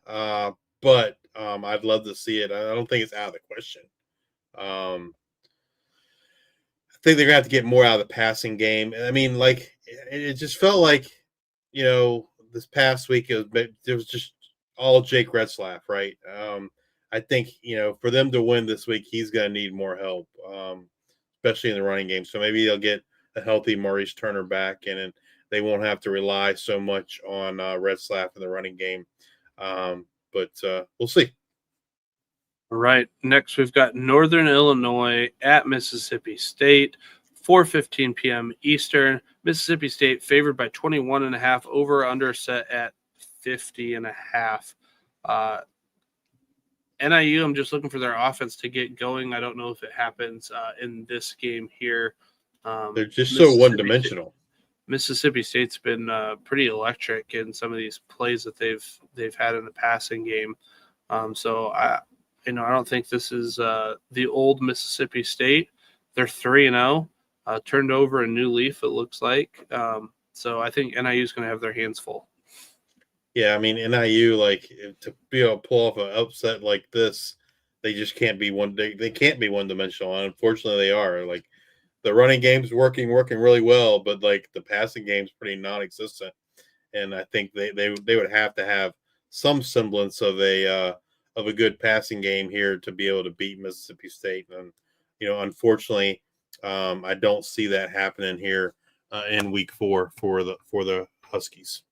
But I'd love to see it. I don't think it's out of the question. I think they're going to have to get more out of the passing game. I mean, like, it just felt like, this past week it was just all Jake Retzlaff, right? I think, for them to win this week, he's going to need more help, especially in the running game. So maybe they'll get a healthy Maurice Turner back, and they won't have to rely so much on Retzlaff in the running game. But we'll see. All right. Next, we've got Northern Illinois at Mississippi State, 4:15 p.m. Eastern. Mississippi State favored by 21.5, over under set at 50.5. NIU, I'm just looking for their offense to get going. I don't know if it happens in this game here. They're just so one-dimensional. Mississippi State's been pretty electric in some of these plays that they've had in the passing game. So I don't think this is the old Mississippi State. They're 3-0, turned over a new leaf. It looks like. So I think NIU is going to have their hands full. Yeah, I mean NIU, like to be able to pull off an upset like this, they just can't be one. They can't be one dimensional. And unfortunately, they are. Like the running game's working really well, but like the passing game's pretty non-existent. And I think they would have to have some semblance of a good passing game here to be able to beat Mississippi State. And unfortunately, I don't see that happening here in Week 4 for the Huskies.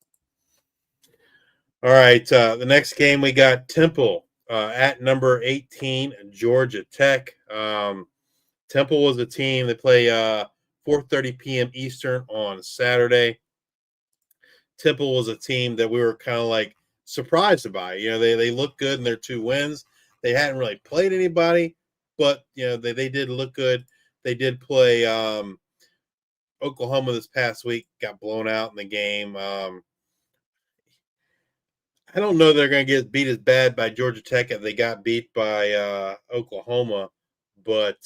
All right, the next game we got Temple at number 18, Georgia Tech. Temple was a team that play 4:30 p.m. Eastern on Saturday. Temple was a team that we were kind of like surprised by. They looked good in their 2 wins. They hadn't really played anybody, but they did look good. They did play Oklahoma this past week, got blown out in the game. I don't know they're going to get beat as bad by Georgia Tech as they got beat by Oklahoma, but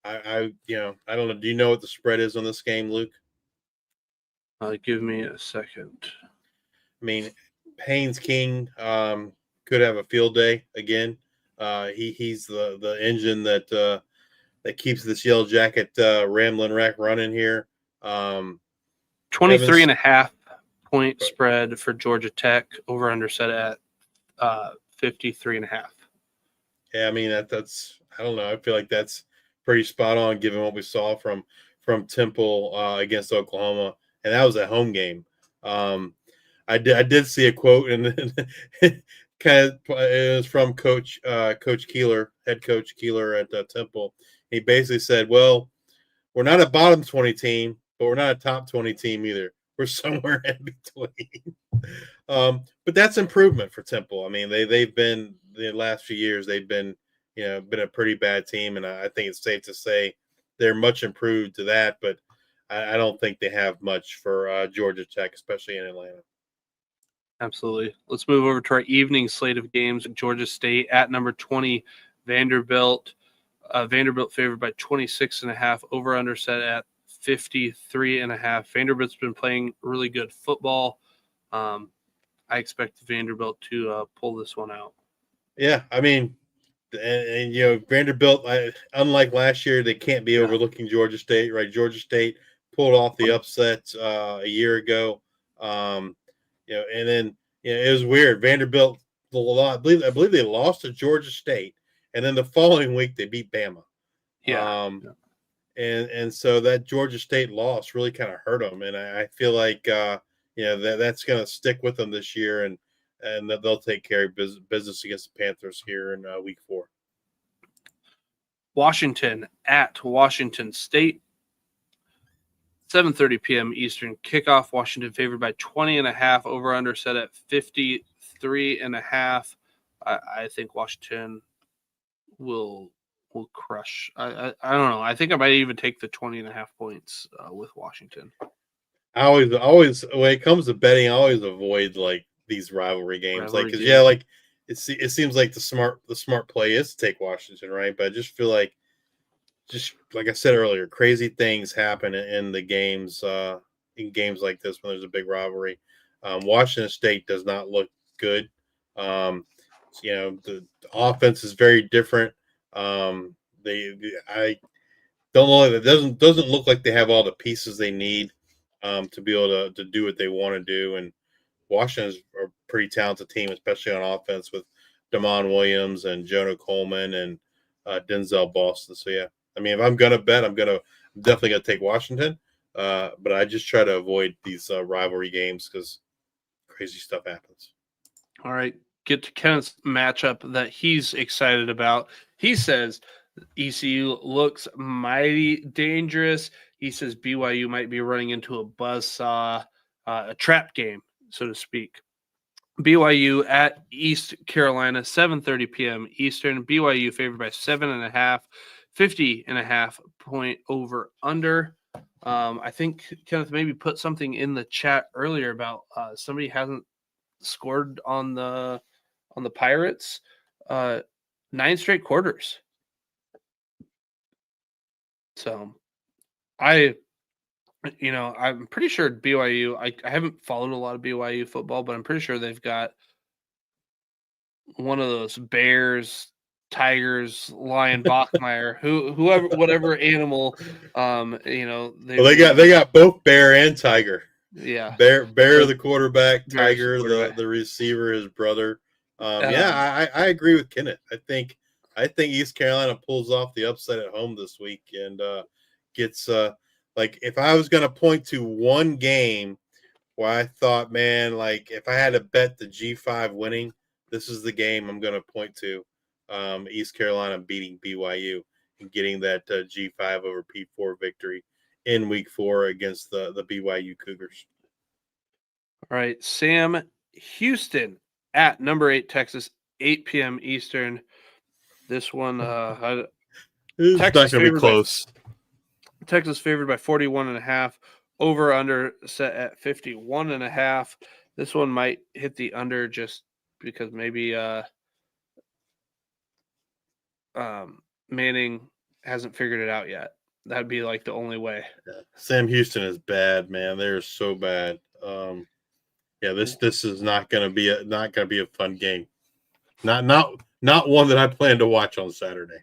I don't know. Do you know what the spread is on this game, Luke? Give me a second. I mean, Haynes King could have a field day again. He's the engine that keeps this Yellow Jacket Ramblin' Wreck running here. 23.5 point spread for Georgia Tech, over under set at 53.5. Yeah, I mean that's I don't know. I feel like that's pretty spot on given what we saw from Temple against Oklahoma, and that was a home game. I did see a quote, and it was from Coach Keeler, head coach Keeler at Temple. He basically said, "Well, we're not a bottom 20 team, but we're not a top 20 team either. We're somewhere in between." But that's improvement for Temple. I mean, they've been the last few years they've been a pretty bad team, and I think it's safe to say they're much improved to that. But I don't think they have much for Georgia Tech, especially in Atlanta. Absolutely. Let's move over to our evening slate of games. Georgia State at number 20, Vanderbilt. Vanderbilt favored by 26.5, over under set at 53.5. Vanderbilt's been playing really good football. I expect Vanderbilt to pull this one out. Yeah, I mean, and Vanderbilt, unlike last year, they can't be overlooking Georgia State, right? Georgia State pulled off the upset a year ago, and then it was weird. Vanderbilt, I believe they lost to Georgia State, and then the following week they beat Bama. And so that Georgia State loss really kind of hurt them, and I feel like that's going to stick with them this year, and that they'll take care of business against the Panthers here in Week 4. Washington at Washington State, 7:30 p.m. Eastern kickoff. Washington favored by 20.5, over under set at 53.5. I think Washington will crush. I don't know. I think I might even take the 20.5 points with Washington. I always when it comes to betting, I always avoid like these rivalry games, it seems like the smart play is to take Washington, right? But I just feel like, just like I said earlier, crazy things happen in the games, in games like this when there's a big rivalry. Washington State does not look good. The offense is very different. I don't know. It doesn't look like they have all the pieces they need to be able to do what they want to do. And Washington's a pretty talented team, especially on offense with Damon Williams and Jonah Coleman and Denzel Boston. So yeah, I mean, if I'm gonna bet, I'm definitely gonna take Washington. But I just try to avoid these rivalry games because crazy stuff happens. All right, get to Kenneth's matchup that he's excited about. He says ECU looks mighty dangerous. He says BYU might be running into a buzzsaw, a trap game, so to speak. BYU at East Carolina, 7:30 p.m. Eastern. BYU favored by 7.5, 50.5 point over under. I think Kenneth maybe put something in the chat earlier about somebody hasn't scored on the on the Pirates, 9 straight quarters. So I'm pretty sure BYU, I haven't followed a lot of BYU football, but I'm pretty sure they've got one of those bears, tigers, lion, Bachmeier, whatever animal, they got both bear and tiger. Yeah. Bear the quarterback, Tiger the quarterback. the receiver, his brother. I agree with Kenneth. I think East Carolina pulls off the upset at home this week and gets if I was going to point to one game where I thought, man, like if I had to bet the G5 winning, this is the game I'm going to point to. East Carolina beating BYU and getting that G5 over P4 victory in week 4 against the BYU Cougars. All right. Sam Houston at number 8 Texas, 8 p.m. Eastern. This one, it's not going to be close. Texas favored by 41.5. Over under set at 51.5. This one might hit the under just because maybe Manning hasn't figured it out yet. That'd be like the only way. Yeah. Sam Houston is bad, man. They're so bad. This is not going to be a fun game. Not one that I plan to watch on Saturday.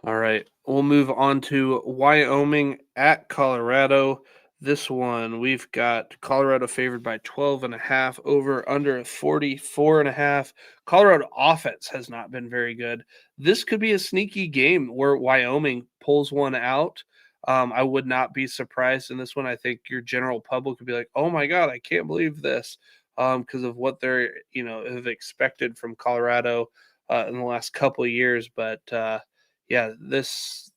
All right, we'll move on to Wyoming at Colorado. This one, we've got Colorado favored by 12.5, over under 44.5. Colorado offense has not been very good. This could be a sneaky game where Wyoming pulls one out. I would not be surprised in this one. I think your general public would be like, oh my God, I can't believe this, because of what they're, have expected from Colorado in the last couple of years. But this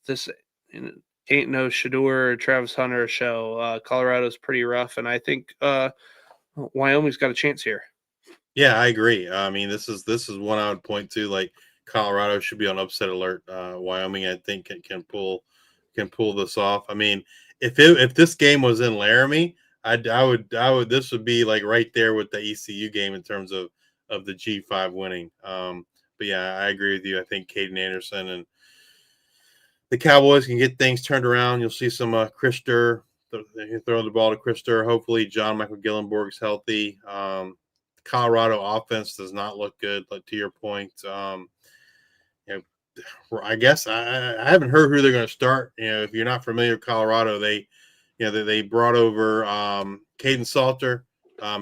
ain't no Shador or Travis Hunter show. Colorado's pretty rough, and I think Wyoming's got a chance here. Yeah, I agree. I mean, this is one I would point to. Like Colorado should be on upset alert. Wyoming, I think, can pull this off. I mean, if this game was in Laramie, I would this would be like right there with the ECU game in terms of the G5 winning. But yeah, I agree with you. I think Caden Anderson and the Cowboys can get things turned around. You'll see some Krister throwing the ball to Krister. Hopefully, John Michael Gillenborg's healthy. Colorado offense does not look good. Like to your point, I guess I haven't heard who they're going to start. If you're not familiar with Colorado, they brought over Caden Salter.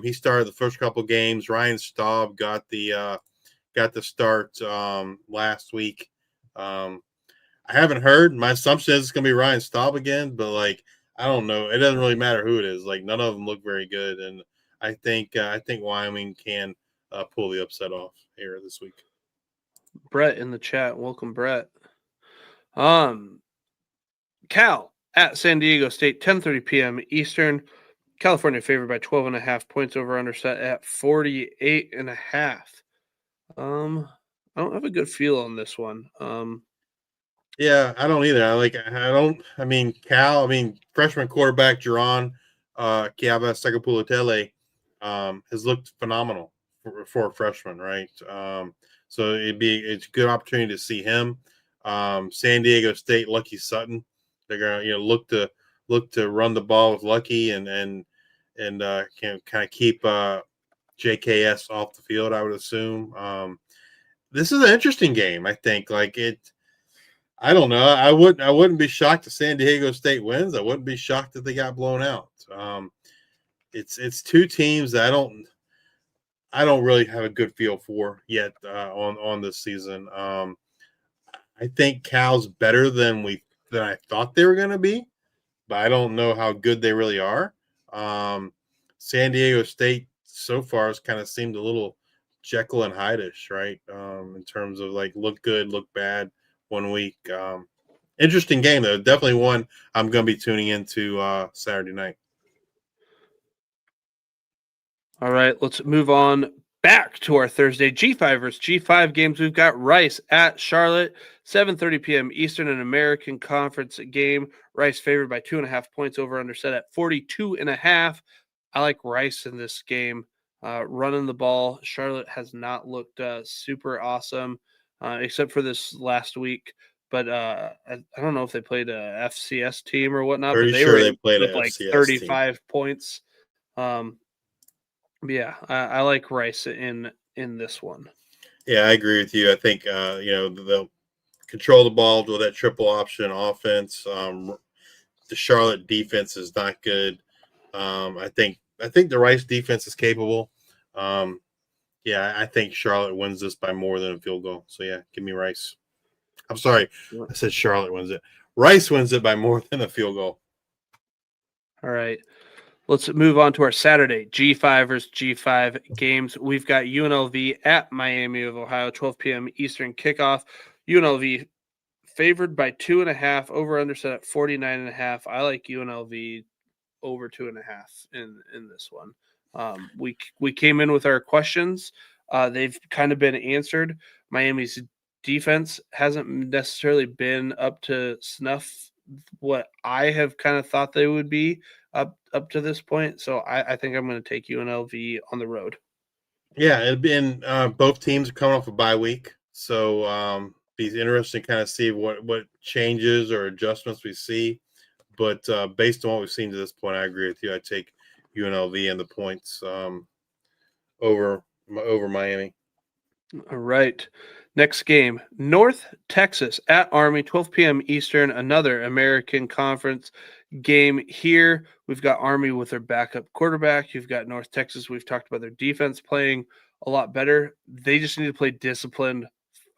He started the first couple games. Ryan Staub got the start last week. I haven't heard. My assumption is it's going to be Ryan Staub again, but I don't know. It doesn't really matter who it is. None of them look very good, and I think Wyoming can pull the upset off here this week. Brett in the chat. Welcome, Brett. Cal at San Diego State, 10:30 p.m. Eastern. California favored by 12.5 points, over under set at 48.5. I don't have a good feel on this one. Yeah, I don't either. Cal, freshman quarterback Jerron Kiava Segapulatele has looked phenomenal for a freshman, right? So it's a good opportunity to see him. San Diego State, Lucky Sutton, they're gonna look to run the ball with Lucky and can kind of keep JKS off the field, I would assume. This is an interesting game. I think I don't know. I wouldn't be shocked if San Diego State wins. I wouldn't be shocked if they got blown out. It's two teams that I don't really have a good feel for yet on this season. I think Cal's better than I thought they were going to be, but I don't know how good they really are. San Diego State so far has kind of seemed a little Jekyll and Hyde-ish, right? In terms of look good, look bad. 1 week. Interesting game, though. Definitely one I'm going to be tuning into Saturday night. All right, let's move on back to our Thursday G5 versus G5 games. We've got Rice at Charlotte, 7:30 p.m. Eastern, an American Conference game. Rice favored by 2.5 points, over under set at 42.5. I like Rice in this game. running the ball. Charlotte has not looked super awesome, except for this last week. But I don't know if they played a FCS team or whatnot, Pretty but they sure were they played with a like FCS 35 points. Yeah, I like Rice in this one. Yeah, I agree with you. I think they'll control the ball with that triple option offense. The Charlotte defense is not good. I think the Rice defense is capable. I think Charlotte wins this by more than a field goal. So yeah, give me Rice. I'm sorry, I said Charlotte wins it. Rice wins it by more than a field goal. All right. Let's move on to our Saturday G5 versus G5 games. We've got UNLV at Miami of Ohio, 12 p.m. Eastern kickoff. UNLV favored by 2.5, over under set at 49.5. I like UNLV over 2.5 in this one. We came in with our questions. They've kind of been answered. Miami's defense hasn't necessarily been up to snuff what I have kind of thought they would be up to this point. So I think I'm going to take UNLV on the road. Yeah, it'd been both teams are coming off a bye week, so be interesting to kind of see what changes or adjustments we see. But based on what we've seen to this point, I agree with you. I take UNLV and the points over Miami. All right. Next game, North Texas at Army, 12 p.m. Eastern, another American Conference game here. We've got Army with their backup quarterback. You've got North Texas. We've talked about their defense playing a lot better. They just need to play disciplined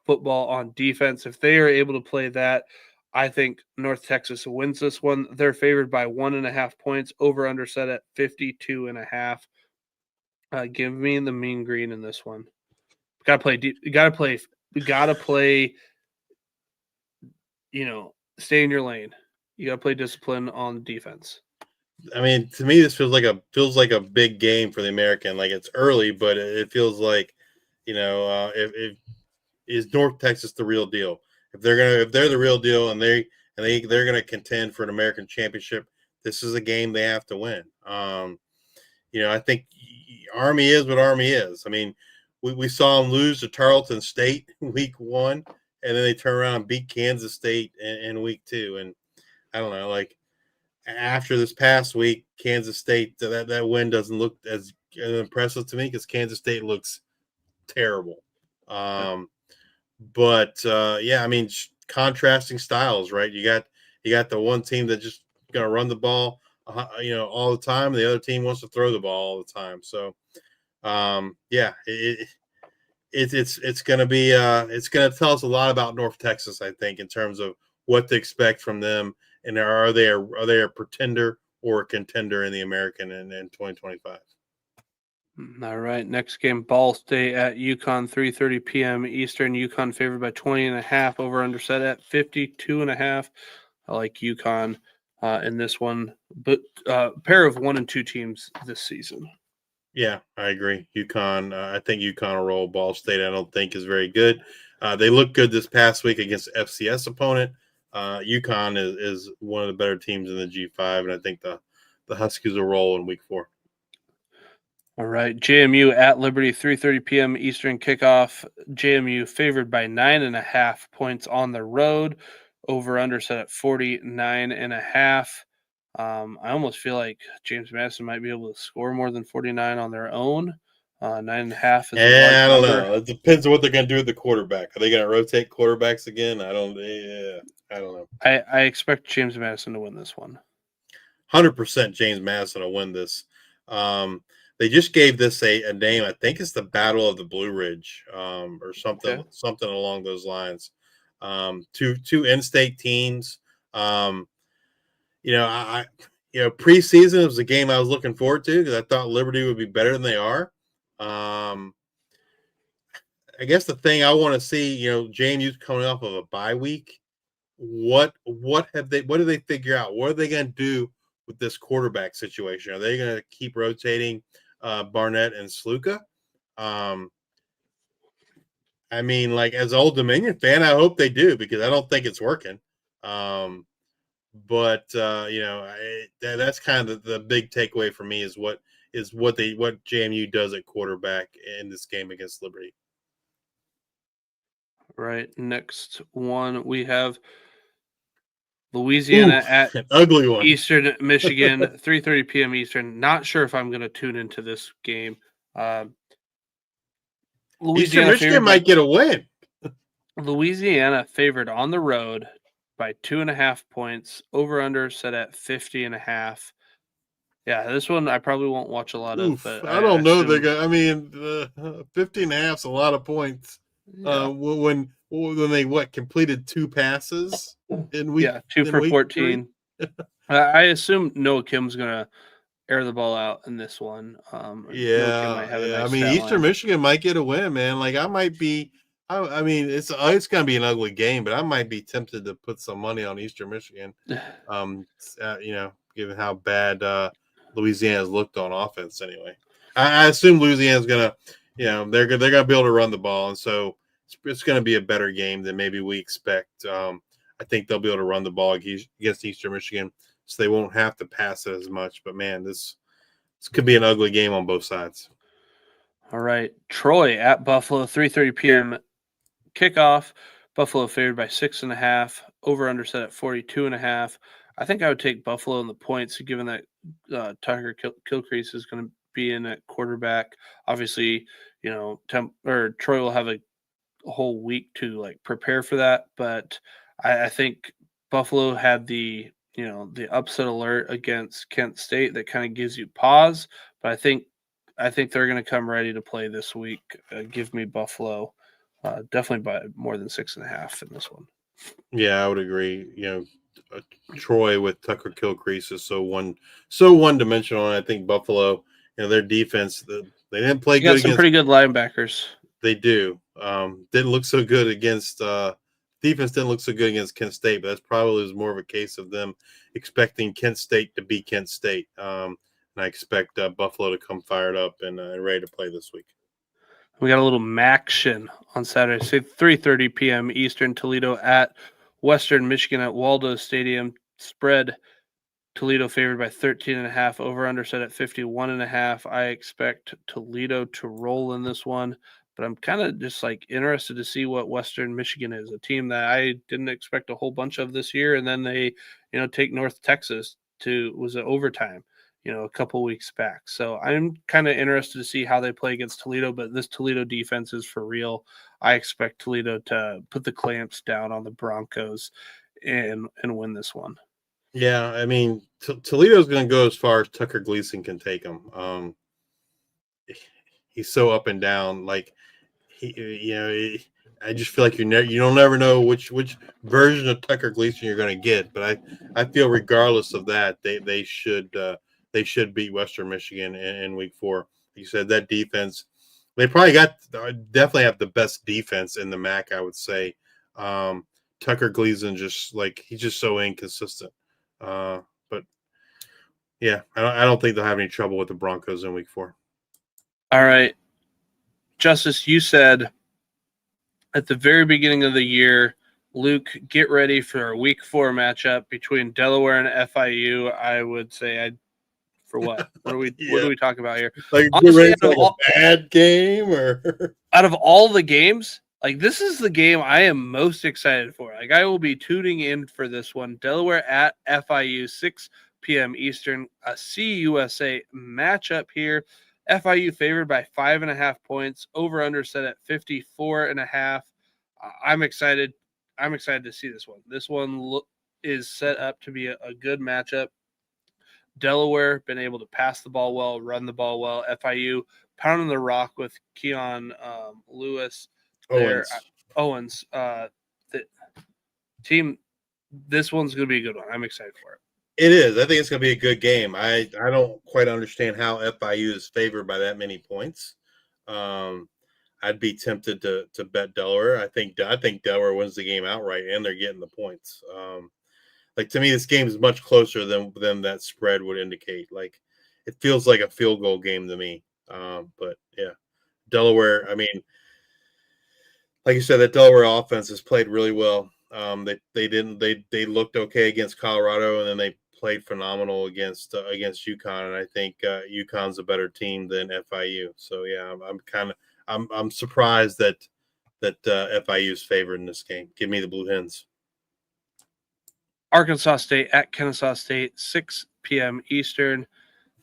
football on defense. If they are able to play that, I think North Texas wins this one. They're favored by 1.5 points, over under set at 52.5. Give me the mean green in this one. Got to play deep. Got to play. Stay in your lane. You got to play discipline on defense. I mean, to me, this feels like a big game for the American. Like it's early, but it feels like, if is North Texas the real deal? If they're the real deal and they're gonna contend for an American championship, this is a game they have to win. I think Army is what Army is. I mean, we saw them lose to Tarleton State week 1, and then they turn around and beat Kansas State in week 2. And I don't know, like after this past week, Kansas State, that win doesn't look as impressive to me because Kansas State looks terrible. But I mean, contrasting styles, right? You got the one team that just going to run the ball, all the time. The other team wants to throw the ball all the time. So, it's going to be it's going to tell us a lot about North Texas, I think, in terms of what to expect from them, and are they a pretender or a contender in the American in 2025? All right, next game, Ball State at UConn, 3:30 p.m. Eastern. UConn favored by 20.5, over under set at 52.5. I like UConn in this one, but pair of 1 and 2 teams this season. Yeah, I agree. UConn, I think UConn will roll. Ball State, I don't think is very good. They looked good this past week against FCS opponent. UConn is one of the better teams in the G5, and I think the Huskies will roll in week 4. All right, JMU at Liberty, 3:30 p.m. Eastern kickoff. JMU favored by 9.5 points on the road. Over under set at 49.5. I almost feel like James Madison might be able to score more than 49 on their own. 9.5 is I don't know. It depends on what they're going to do with the quarterback. Are they going to rotate quarterbacks again? I don't know. I expect James Madison to win this one. 100% James Madison will win this. They just gave this a name. I think it's the Battle of the Blue Ridge, or something along those lines. Two in-state teams. Preseason was a game I was looking forward to because I thought Liberty would be better than they are. I guess the thing I want to see, JMU's coming off of a bye week. What do they figure out? What are they going to do with this quarterback situation? Are they going to keep rotating Barnett and Sluka? I mean, like as an Old Dominion fan, I hope they do because I don't think it's working. But that's kind of the big takeaway for me is what JMU does at quarterback in this game against Liberty. Right. Next one, we have Louisiana at an ugly one. Eastern Michigan, 3:30 p.m. Eastern. Not sure if I'm going to tune into this game. Eastern Michigan might get a win. Louisiana favored on the road by 2.5 points. Over/under set at 50.5. Yeah, this one I probably won't watch a lot of. But I don't know. 50.5 is a lot of points. Yeah. When they completed 2 passes in week, 2 for 14. I assume Noah Kim's gonna air the ball out in this one. Nice Eastern Michigan might get a win, man. Like I might be. I mean, it's gonna be an ugly game, but I might be tempted to put some money on Eastern Michigan. Given how bad Louisiana's looked on offense, anyway. I assume Louisiana's gonna, they're gonna be able to run the ball, and so it's gonna be a better game than maybe we expect. I think they'll be able to run the ball against Eastern Michigan, so they won't have to pass it as much. But man, this could be an ugly game on both sides. All right, Troy at Buffalo, 3:30 p.m. kickoff. Buffalo favored by 6.5. Over/under set at 42.5. I think I would take Buffalo in the points, given that Tucker Kilcrease is going to be in at quarterback. Obviously, Troy will have a whole week to prepare for that. But I think Buffalo had the upset alert against Kent State that kind of gives you pause. But I think they're going to come ready to play this week. Give me Buffalo. Definitely by more than 6.5 in this one. Yeah, I would agree. Troy with Tucker Kilcrease is so one-dimensional, and I think Buffalo, their defense, they didn't play good. Got some pretty good linebackers. They do. Didn't look so good against defense. Didn't look so good against Kent State, but that's probably more of a case of them expecting Kent State to be Kent State. And I expect Buffalo to come fired up and ready to play this week. We got a little MACtion on Saturday, 3:30 p.m. Eastern. Toledo at Western Michigan at Waldo Stadium. Spread Toledo favored by 13.5. Over/under set at 51.5. I expect Toledo to roll in this one, but I'm kind of just interested to see what Western Michigan is. A team that I didn't expect a whole bunch of this year, and then they, take North Texas to overtime. A couple weeks back. So I'm kind of interested to see how they play against Toledo, but this Toledo defense is for real. I expect Toledo to put the clamps down on the Broncos and win this one. Yeah, I mean, Toledo's going to go as far as Tucker Gleason can take them. He's so up and down. I just feel like you don't ever know which version of Tucker Gleason you're going to get. But I feel regardless of that, they should beat Western Michigan in week 4. Like you said, that defense, they probably definitely have the best defense in the MAC, I would say. Tucker Gleason he's just so inconsistent. But yeah, I don't think they'll have any trouble with the Broncos in week 4. All right. Justice, you said at the very beginning of the year, Luke, get ready for our week 4 matchup between Delaware and FIU. I would say for what? What are we what are we talking about here? Honestly, a bad game or out of all the games, this is the game I am most excited for. I will be tuning in for this one. Delaware at FIU, 6 p.m. Eastern, a CUSA matchup here. FIU favored by 5.5 points. Over/under set at 54.5. I'm excited. I'm excited to see this one. This one is set up to be a good matchup. Delaware been able to pass the ball well, run the ball well. FIU pounding the rock with Keon Owens. The team. This one's going to be a good one. I'm excited for it. It is. I think it's going to be a good game. I don't quite understand how FIU is favored by that many points. I'd be tempted to bet Delaware. I think Delaware wins the game outright, and they're getting the points. To me, this game is much closer than that spread would indicate. It feels like a field goal game to me. But yeah, Delaware. I mean, like you said, that Delaware offense has played really well They looked okay against Colorado, and then they played phenomenal against UConn. And I think UConn's a better team than FIU. So yeah, I'm surprised that FIU's favored in this game. Give me the Blue Hens. Arkansas State at Kennesaw State, 6 p.m. Eastern.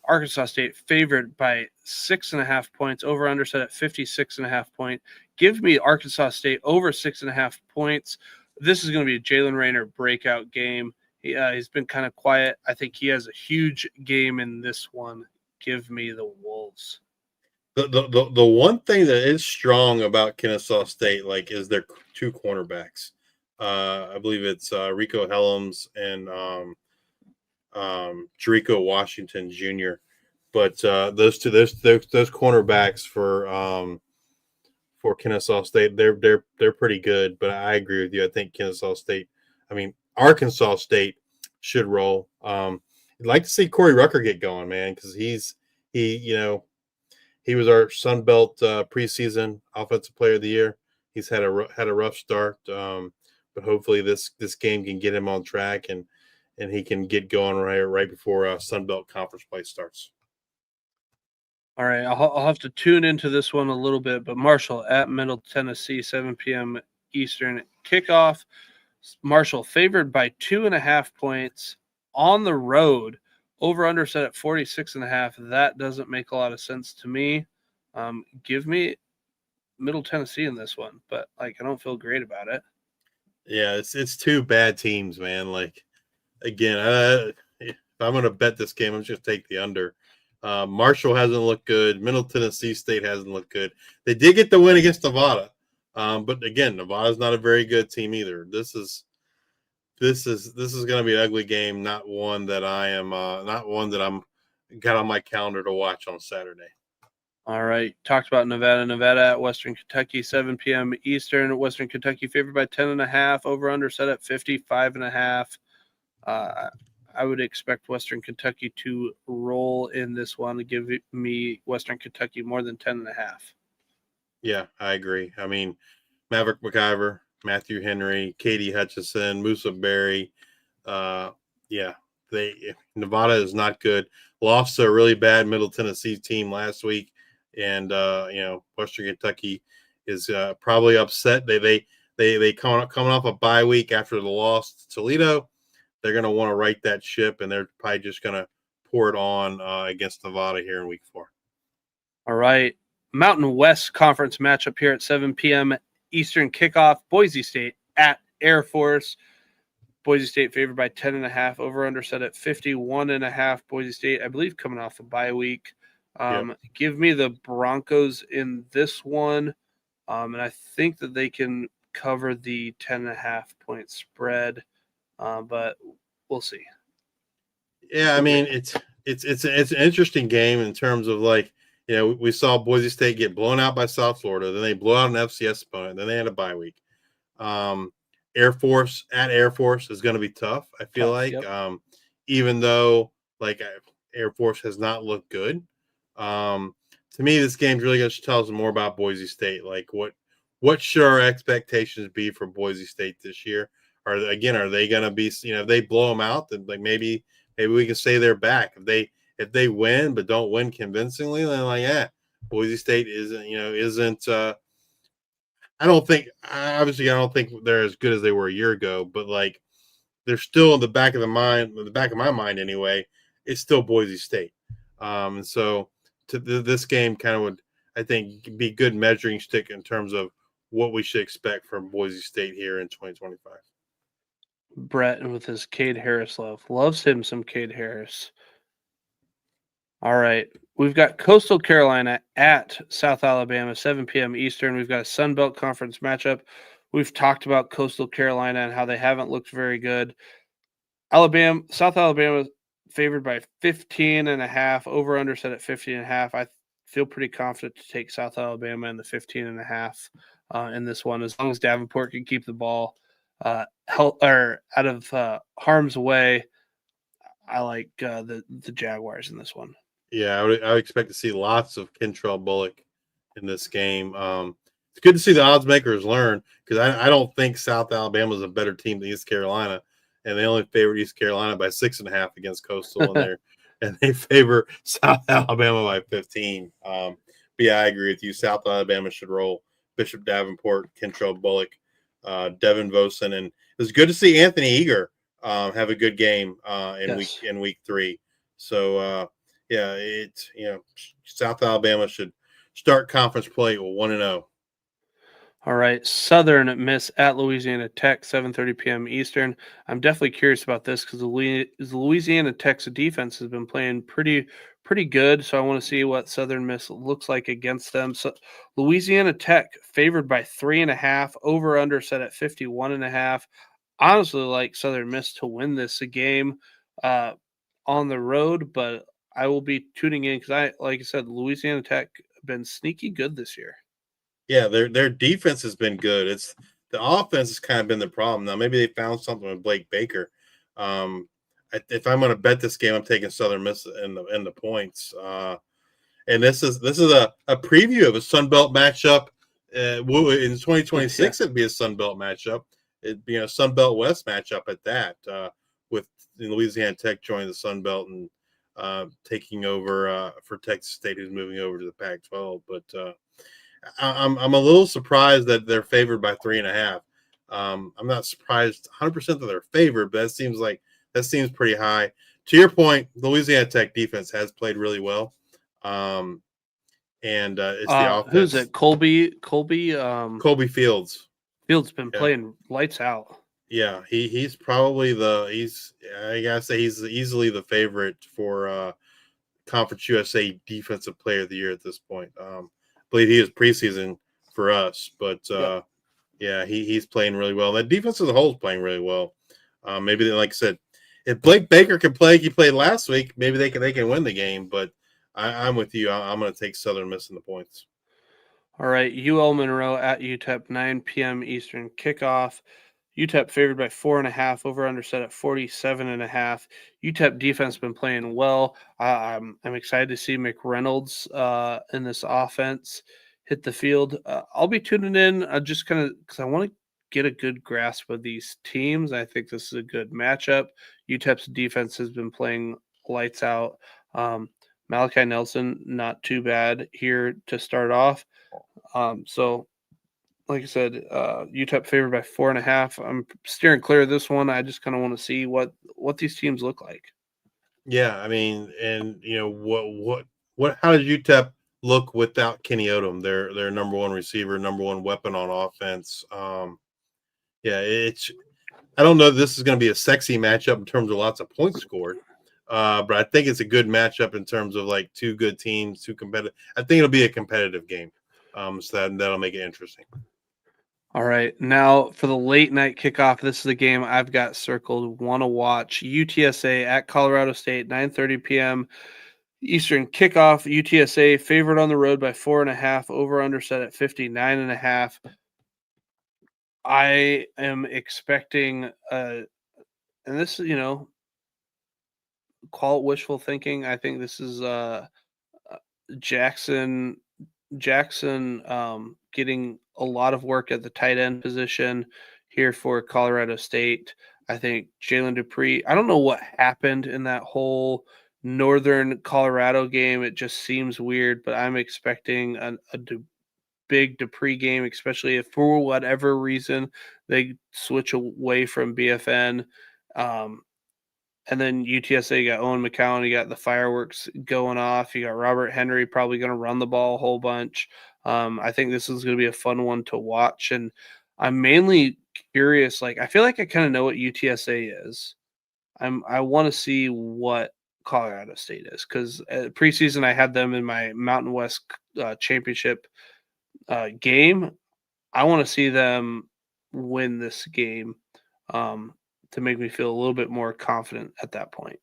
Arkansas State favored by 6.5 points. Over under set at 56.5 points. Give me Arkansas State over 6.5 points. This is going to be a Jalen Rayner breakout game. He's been kind of quiet. I think he has a huge game in this one. Give me the Wolves. The one thing that is strong about Kennesaw State, like, is their two cornerbacks. I believe it's Rico Helms and Jericho Washington Jr. But those cornerbacks for Kennesaw State, they're pretty good. But I agree with you. I think Arkansas State should roll. I'd like to see Corey Rucker get going, man, because he was our Sun Belt preseason Offensive Player of the Year. He's had a rough start, but hopefully this game can get him on track and he can get going right before Sun Belt Conference play starts. All right, I'll have to tune into this one a little bit, but Marshall at Middle Tennessee, 7 p.m. Eastern kickoff. Marshall favored by 2.5 points on the road. Over under set at 46.5. That doesn't make a lot of sense to me. Give me Middle Tennessee in this one, but I don't feel great about it. Yeah, it's two bad teams, man. Like, again, if I'm going to bet this game, I'm just take the under. Marshall hasn't looked good. Middle Tennessee State hasn't looked good. They did get the win against Nevada, but again, Nevada's not a very good team either. This is going to be an ugly game. Not one that I'm got on my calendar to watch on Saturday. All right, talked about Nevada at Western Kentucky, 7 p.m. Eastern. Western Kentucky favored by 10.5. Over under set at 55.5. I would expect Western Kentucky to roll in this one. Give me Western Kentucky more than 10.5. Yeah, I agree. I mean, Maverick McIver, Matthew Henry, Katie Hutchison, Musa Berry. Nevada is not good. Lost to a really bad Middle Tennessee team last week, and Western Kentucky is probably upset. They coming off a bye week after the loss to Toledo. They're going to want to right that ship, and they're probably just going to pour it on against Nevada here in week 4. All right. Mountain West Conference matchup here at 7 p.m. Eastern kickoff. Boise State at Air Force. Boise State favored by 10.5. Over under set at 51.5. Boise State, I believe, coming off a bye week. Give me the Broncos in this one. And I think that they can cover the 10.5 point spread. But we'll see. Yeah, I mean, it's an interesting game in terms of, like, we saw Boise State get blown out by South Florida, then they blew out an FCS opponent, then they had a bye week. Air Force at Air Force is going to be tough, I feel like. Yep. Even though, like, Air Force has not looked good. To me, this game's really going to tell us more about Boise State. Like, what should our expectations be for Boise State this year? Are they going to be, if they blow them out, then like maybe we can say they're back. If they win but don't win convincingly, then Boise State isn't. I don't think they're as good as they were a year ago, but like they're still in the back of my mind anyway. It's still Boise State, and so this game kind of would, I think, be good measuring stick in terms of what we should expect from Boise State here in 2025. Brett with his Cade Harris love. Loves him some Cade Harris. All right. We've got Coastal Carolina at South Alabama, 7 p.m. Eastern. We've got a Sun Belt Conference matchup. We've talked about Coastal Carolina and how they haven't looked very good. South Alabama favored by 15.5. Over under set at 50.5. I feel pretty confident to take South Alabama in the 15.5 in this one, as long as Davenport can keep the ball out of harm's way. I like the Jaguars in this one. Yeah, I would expect to see lots of Kentrell Bullock in this game. It's it's good to see the odds makers learn, because I don't think South Alabama is a better team than East Carolina, and they only favor East Carolina by 6.5 against Coastal, and they favor South Alabama by 15. But yeah, I agree with you. South Alabama should roll. Bishop Davenport, Kentrell Bullock, Devin Vosen, and it's good to see Anthony Eager have a good game in week 3. So yeah, it's South Alabama should start conference play 1-0. All right, Southern Miss at Louisiana Tech, 7:30 p.m. Eastern. I'm definitely curious about this because the Louisiana Tech's defense has been playing pretty good. So I want to see what Southern Miss looks like against them. So Louisiana Tech favored by 3.5, over under set at 51.5. Honestly, like Southern Miss to win this game on the road, but I will be tuning in because like I said, Louisiana Tech been sneaky good this year. Yeah, their defense has been good. It's the offense has kind of been the problem. Now maybe they found something with Blake Baker. If I'm going to bet this game, I'm taking Southern Miss in the points. And this is a preview of a Sun Belt matchup. In 2026, it'd be a Sun Belt matchup. It'd be a Sun Belt West matchup at that. With Louisiana Tech joining the Sun Belt and taking over for Texas State, who's moving over to the Pac-12. But I'm a little surprised that they're favored by 3.5. I'm not surprised 100% that they're favored, but that seems pretty high. To your point, the Louisiana Tech defense has played really well, and it's the offense. Who's it? Colby. Colby Fields. Fields been playing lights out. Yeah, he's probably I gotta say he's easily the favorite for Conference USA Defensive Player of the Year at this point. I believe he is preseason for us, but yeah, he's playing really well. That defense as a whole is playing really well. Maybe, like I said, if Blake Baker can play, he played last week, maybe they can win the game. But I'm with you. I'm going to take Southern Miss in the points. All right, UL Monroe at UTEP, 9 p.m. Eastern kickoff. UTEP favored by 4.5, over under set at 47.5. UTEP defense been playing well. I'm excited to see McReynolds in this offense hit the field. I'll be tuning in just kind of because I want to get a good grasp of these teams. I think this is a good matchup. UTEP's defense has been playing lights out. Malachi Nelson, not too bad here to start off. So like I said, UTEP favored by 4.5. I'm steering clear of this one. I just kind of want to see what these teams look like. Yeah, I mean, and how does UTEP look without Kenny Odom, their number one receiver, number one weapon on offense? Yeah, I don't know if this is going to be a sexy matchup in terms of lots of points scored, but I think it's a good matchup in terms of like two good teams, two competitive. I think it'll be a competitive game, so that'll make it interesting. All right, now for the late night kickoff, this is the game I've got circled. Want to watch UTSA at Colorado State, 9:30 p.m. Eastern kickoff. UTSA favored on the road by 4.5, over under set at 59.5. I am expecting, and this is, call it wishful thinking. I think this is Jackson getting a lot of work at the tight end position here for Colorado State. I think Jalen Dupree, I don't know what happened in that whole Northern Colorado game. It just seems weird, but I'm expecting a big Dupree game, especially if for whatever reason they switch away from BFN. And then UTSA, you got Owen McCown, you got the fireworks going off. You got Robert Henry probably going to run the ball a whole bunch. I think this is going to be a fun one to watch. And I'm mainly curious, I feel like I kind of know what UTSA is. I want to see what Colorado State is, because preseason I had them in my Mountain West championship game. I want to see them win this game to make me feel a little bit more confident at that point.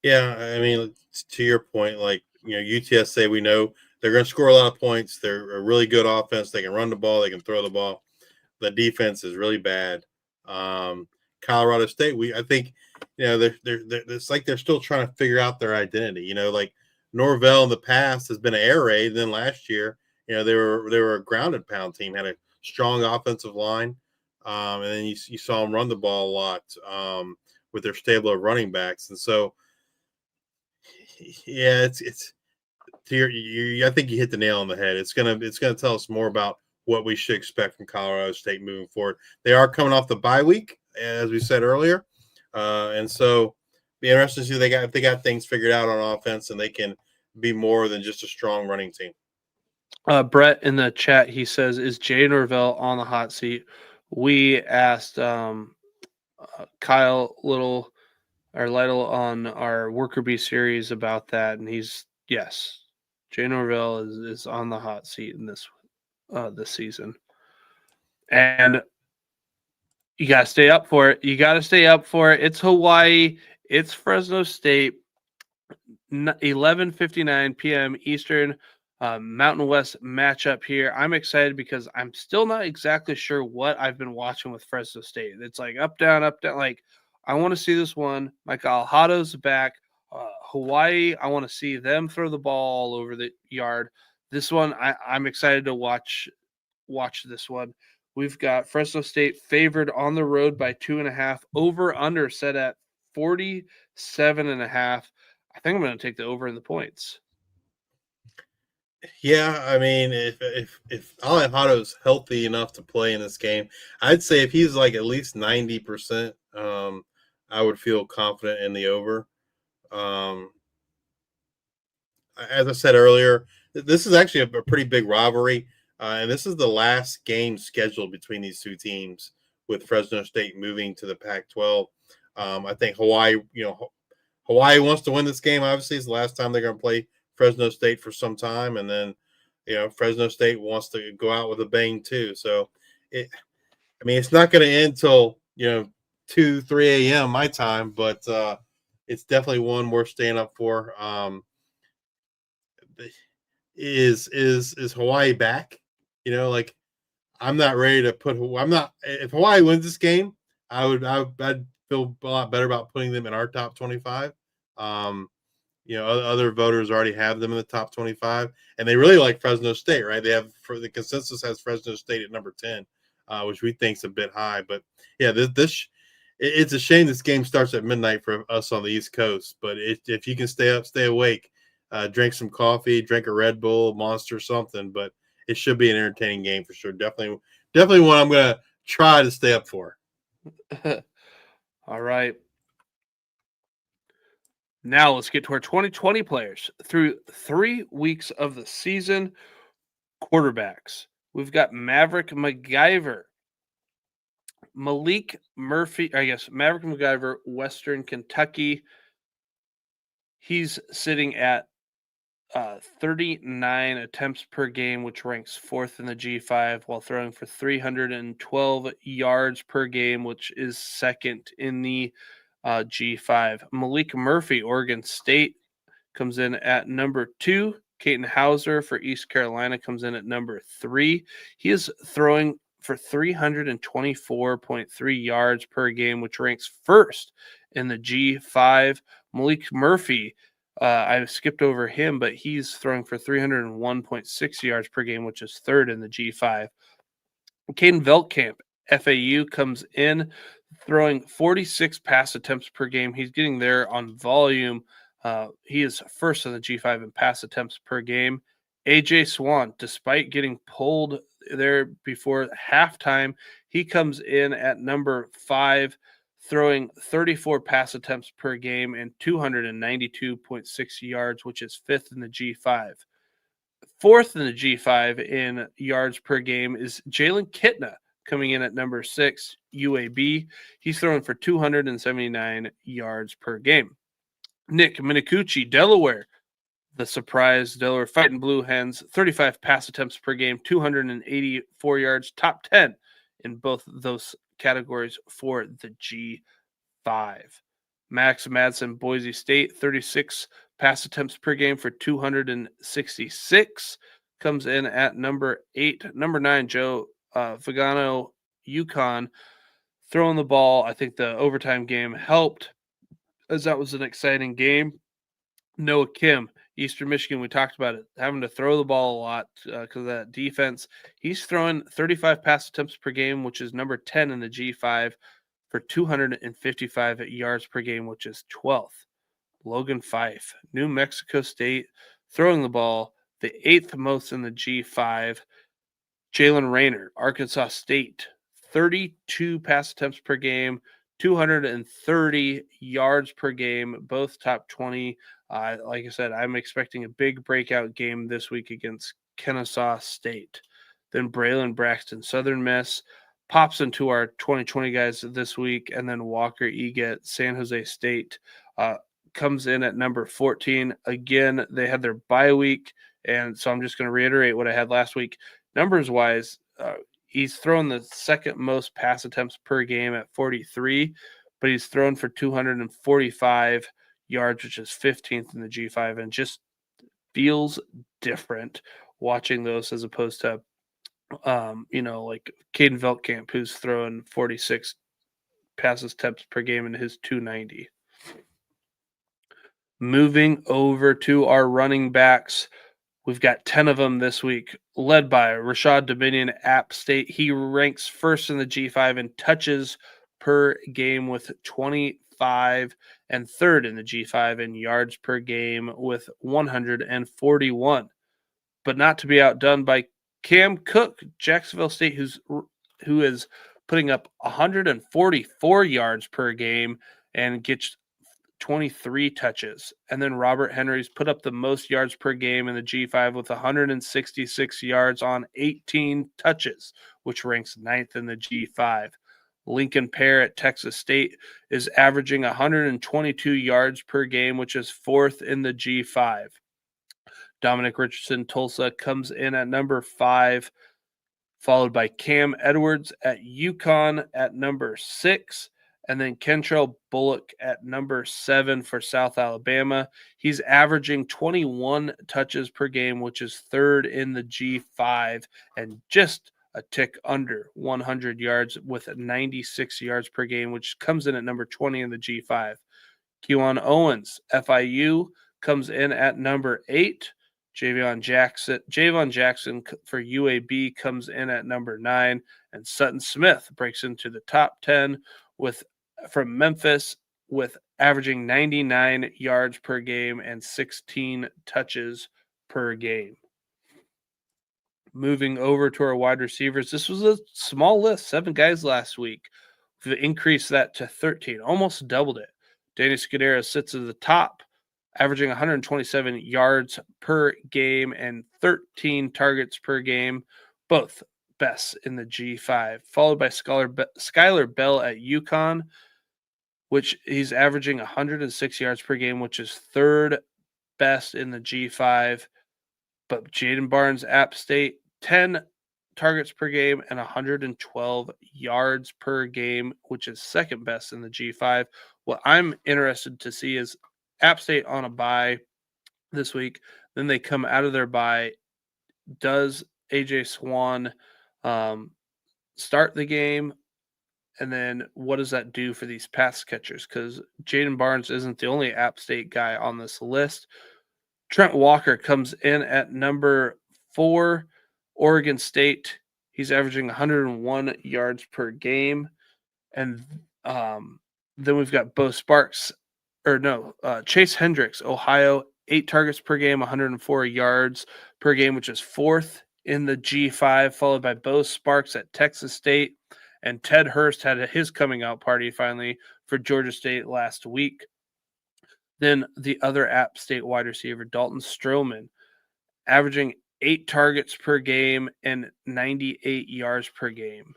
Yeah, I mean, to your point, UTSA, we know they're going to score a lot of points. They're a really good offense. They can run the ball. They can throw the ball. The defense is really bad. Colorado State, I think, it's like they're still trying to figure out their identity. Norvell in the past has been an air raid. Then last year, they were a grounded pound team, had a strong offensive line, and then you saw them run the ball a lot with their stable of running backs, and so yeah, it's I think you hit the nail on the head. It's gonna tell us more about what we should expect from Colorado State moving forward. They are coming off the bye week, as we said earlier, and so be interesting to see if they got things figured out on offense and they can be more than just a strong running team. Brett in the chat, he says, "Is Jay Norvell on the hot seat?" We asked Kyle Lytle on our Worker Bee series about that, and he's yes, Jay Norvell is on the hot seat in this season, and you gotta stay up for it. It's Hawaii. It's Fresno State. 11:59 p.m. Eastern. Mountain West matchup here. I'm excited because I'm still not exactly sure what I've been watching with Fresno State. It's like up, down, up, down. Like, I want to see this one. Mike Alhado's back. Hawaii, I want to see them throw the ball all over the yard. This one, I'm excited to watch this one. We've got Fresno State favored on the road by 2.5. Over under set at 47.5. I think I'm going to take the over in the points. Yeah, I mean, if Alejado's healthy enough to play in this game, I'd say if he's like at least 90%, I would feel confident in the over. As I said earlier, this is actually a pretty big rivalry, and this is the last game scheduled between these two teams, with Fresno State moving to the Pac-12. I think Hawaii wants to win this game. Obviously, it's the last time they're going to play Fresno State for some time, and then Fresno State wants to go out with a bang too. So it's not going to end till 2-3 a.m. my time, but it's definitely one worth staying up for. Is Hawaii back? I'm not ready to put. If Hawaii wins this game, I'd feel a lot better about putting them in our top 25. Other voters already have them in the top 25, and they really like Fresno State, right? They have, for the consensus, has Fresno State at number 10, which we think is a bit high. But yeah, it's a shame this game starts at midnight for us on the East Coast. But if you can stay up, stay awake, drink some coffee, drink a Red Bull, Monster, something. But it should be an entertaining game for sure. Definitely one I'm going to try to stay up for. All right. Now let's get to our 2020 players through 3 weeks of the season. Quarterbacks. We've got Maverick MacGyver, Malik Murphy, Maverick MacGyver, Western Kentucky. He's sitting at 39 attempts per game, which ranks 4th in the G5, while throwing for 312 yards per game, which is 2nd in the G5. Malik Murphy, Oregon State, comes in at number 2. Caton Hauser for East Carolina comes in at number 3. He is throwing for 324.3 yards per game, which ranks 1st in the G5. Malik Murphy, I skipped over him, but he's throwing for 301.6 yards per game, which is 3rd in the G5. Caden Veltkamp, FAU, comes in throwing 46 pass attempts per game. He's getting there on volume. He is 1st in the G5 in pass attempts per game. AJ Swan, despite getting pulled there before halftime, he comes in at number 5, throwing 34 pass attempts per game and 292.6 yards, which is 5th in the G5. 4th in the G5 in yards per game is Jalen Kitna, coming in at number 6, UAB. He's throwing for 279 yards per game. Nick Minicucci, Delaware, the surprise Delaware Fighting Blue Hens, 35 pass attempts per game, 284 yards, top 10 in both those categories for the G5. Max Madsen, Boise State, 36 pass attempts per game for 266, comes in at number 8. Number 9, Joe Fagano, UConn, throwing the ball. I think the overtime game helped, as that was an exciting game. Noah Kim, Eastern Michigan, we talked about it, having to throw the ball a lot because of that defense. He's throwing 35 pass attempts per game, which is number 10 in the G5 for 255 yards per game, which is 12th. Logan Fife, New Mexico State, throwing the ball the 8th most in the G5. Jalen Rayner, Arkansas State, 32 pass attempts per game, 230 yards per game, both top 20. Like I said, I'm expecting a big breakout game this week against Kennesaw State. Then Braylon Braxton, Southern Miss, pops into our 2020 guys this week, and then Walker Eget, San Jose State, comes in at number 14. Again, they had their bye week, and so I'm just going to reiterate what I had last week. Numbers-wise, he's thrown the second most pass attempts per game at 43, but he's thrown for 245 yards, which is 15th in the G5, and just feels different watching those as opposed to, like Caden Veltkamp, who's throwing 46 pass attempts per game in his 290. Moving over to our running backs, we've got 10 of them this week, led by Rashad Dominion, App State. He ranks first in the G5 in touches per game with 25 and third in the G5 in yards per game with 141. But not to be outdone by Cam Cook, Jacksonville State, who is putting up 144 yards per game and gets 23 touches. And then Robert Henry's put up the most yards per game in the G5 with 166 yards on 18 touches, which ranks 9th in the G5. Lincoln Pear at Texas State is averaging 122 yards per game, which is 4th in the G5. Dominic Richardson, Tulsa, comes in at number 5, followed by Cam Edwards at UConn at number 6. And then Kentrell Bullock at number 7 for South Alabama. He's averaging 21 touches per game, which is 3rd in the G5, and just a tick under 100 yards with 96 yards per game, which comes in at number 20 in the G5. Kewan Owens, FIU, comes in at number 8. Javon Jackson for UAB comes in at number 9. And Sutton Smith breaks into the top 10 from Memphis with averaging 99 yards per game and 16 touches per game. Moving over to our wide receivers, this was a small list, 7 guys last week. We've increased that to 13, almost doubled it. Danny Scudero sits at the top, averaging 127 yards per game and 13 targets per game, both best in the G5, followed by Skylar Bell at UConn, which he's averaging 106 yards per game, which is 3rd best in the G5. But Jaden Barnes, App State, 10 targets per game and 112 yards per game, which is 2nd best in the G5. What I'm interested to see is App State on a bye this week. Then they come out of their bye. Does AJ Swan start the game? And then what does that do for these pass catchers? Because Jaden Barnes isn't the only App State guy on this list. Trent Walker comes in at number 4, Oregon State. He's averaging 101 yards per game. And then we've got Chase Hendricks, Ohio, 8 targets per game, 104 yards per game, which is 4th in the G5, followed by Bo Sparks at Texas State. And Ted Hurst had his coming out party finally for Georgia State last week. Then the other App State wide receiver, Dalton Stroman, averaging 8 targets per game and 98 yards per game.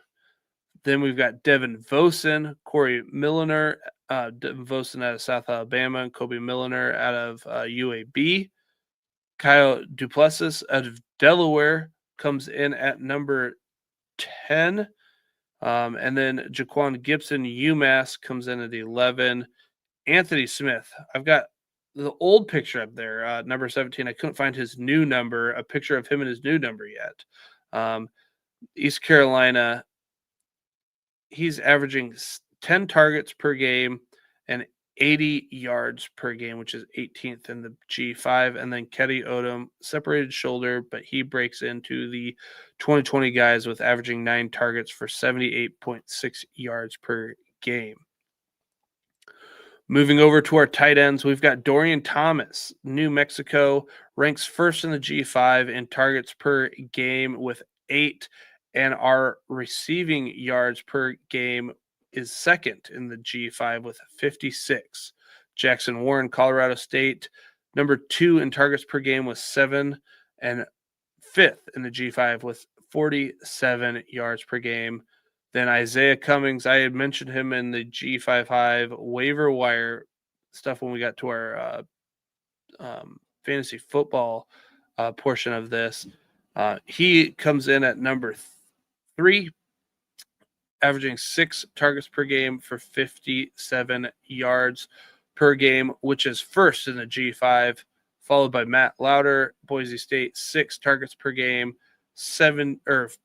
Then we've got Devin Vosen, Corey Milliner, Devin Vosen out of South Alabama, and Kobe Milliner out of UAB. Kyle Duplessis out of Delaware comes in at number 10. And then Jaquan Gibson, UMass, comes in at 11. Anthony Smith, I've got the old picture up there, number 17. I couldn't find his new number, a picture of him and his new number yet. East Carolina, he's averaging 10 targets per game and 80 yards per game, which is 18th in the G5. And then Ketty Odom, separated shoulder, but he breaks into the 2020 guys with averaging 9 targets for 78.6 yards per game. Moving over to our tight ends, we've got Dorian Thomas, New Mexico, ranks first in the G5 in targets per game with 8, and our receiving yards per game is second in the G5 with 56. Jackson Warren, Colorado State, number 2 in targets per game with 7, and 5th in the G5 with 47 yards per game. Then Isaiah Cummings, I had mentioned him in the G5 Hive waiver wire stuff when we got to our fantasy football portion of this. He comes in at number 3, averaging 6 targets per game for 57 yards per game, which is first in the G5, followed by Matt Lauder, Boise State, 6 targets per game,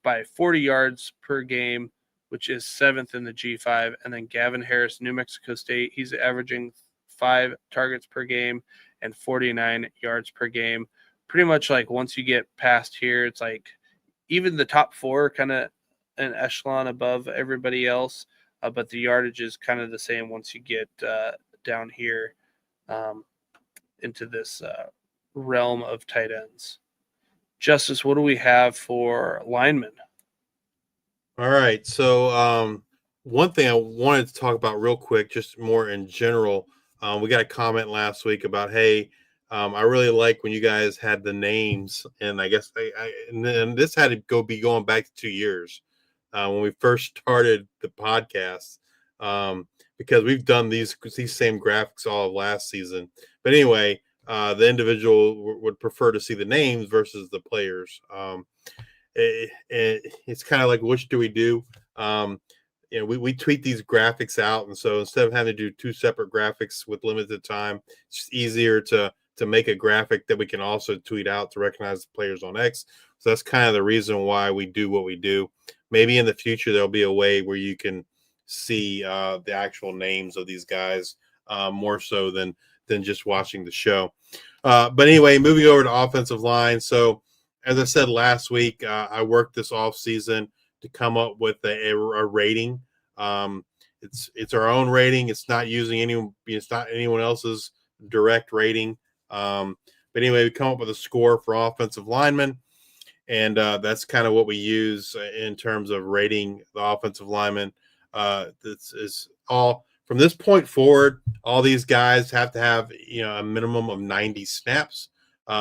by 40 yards per game, which is 7th in the G5. And then Gavin Harris, New Mexico State, he's averaging 5 targets per game and 49 yards per game. Pretty much like once you get past here, it's like even the top 4 kind of an echelon above everybody else, but the yardage is kind of the same once you get down here into this realm of tight ends. Justice, what do we have for linemen? All right. So one thing I wanted to talk about real quick, just more in general, we got a comment last week about, hey, I really like when you guys had the names, and I guess and this had to be going back to 2 years when we first started the podcast, because we've done these same graphics all of last season. But anyway, the individual would prefer to see the names versus the players. It's kind of like, which do we do? We tweet these graphics out, and so instead of having to do 2 separate graphics with limited time, it's just easier to make a graphic that we can also tweet out to recognize the players on X. So that's kind of the reason why we do what we do. Maybe in the future there'll be a way where you can see the actual names of these guys more so than just watching the show. But anyway, moving over to offensive line. So as I said last week, I worked this off season to come up with a rating. It's our own rating. It's not using it's not anyone else's direct rating. But anyway, we come up with a score for offensive linemen, and that's kind of what we use in terms of rating the offensive linemen. This is all from this point forward. All these guys have to have a minimum of 90 snaps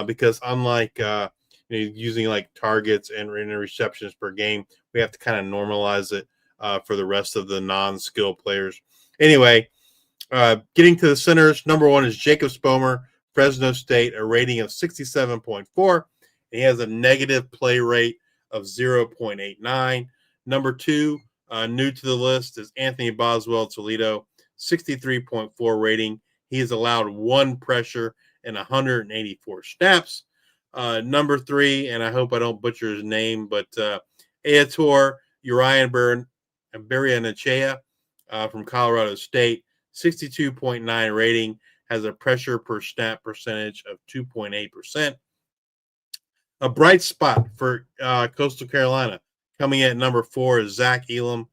because unlike using like targets and receptions per game, we have to kind of normalize it for the rest of the non-skill players. Anyway, getting to the centers, number 1 is Jacob Spomer, Fresno State, a rating of 67.4. He has a negative play rate of 0.89. Number 2, new to the list, is Anthony Boswell, Toledo, 63.4 rating. He has allowed 1 pressure and 184 snaps. Number 3, and I hope I don't butcher his name, but Ayator Urian Barianachea from Colorado State, 62.9 rating, has a pressure per snap percentage of 2.8%. A bright spot for Coastal Carolina coming in at number 4 is Zach Elam,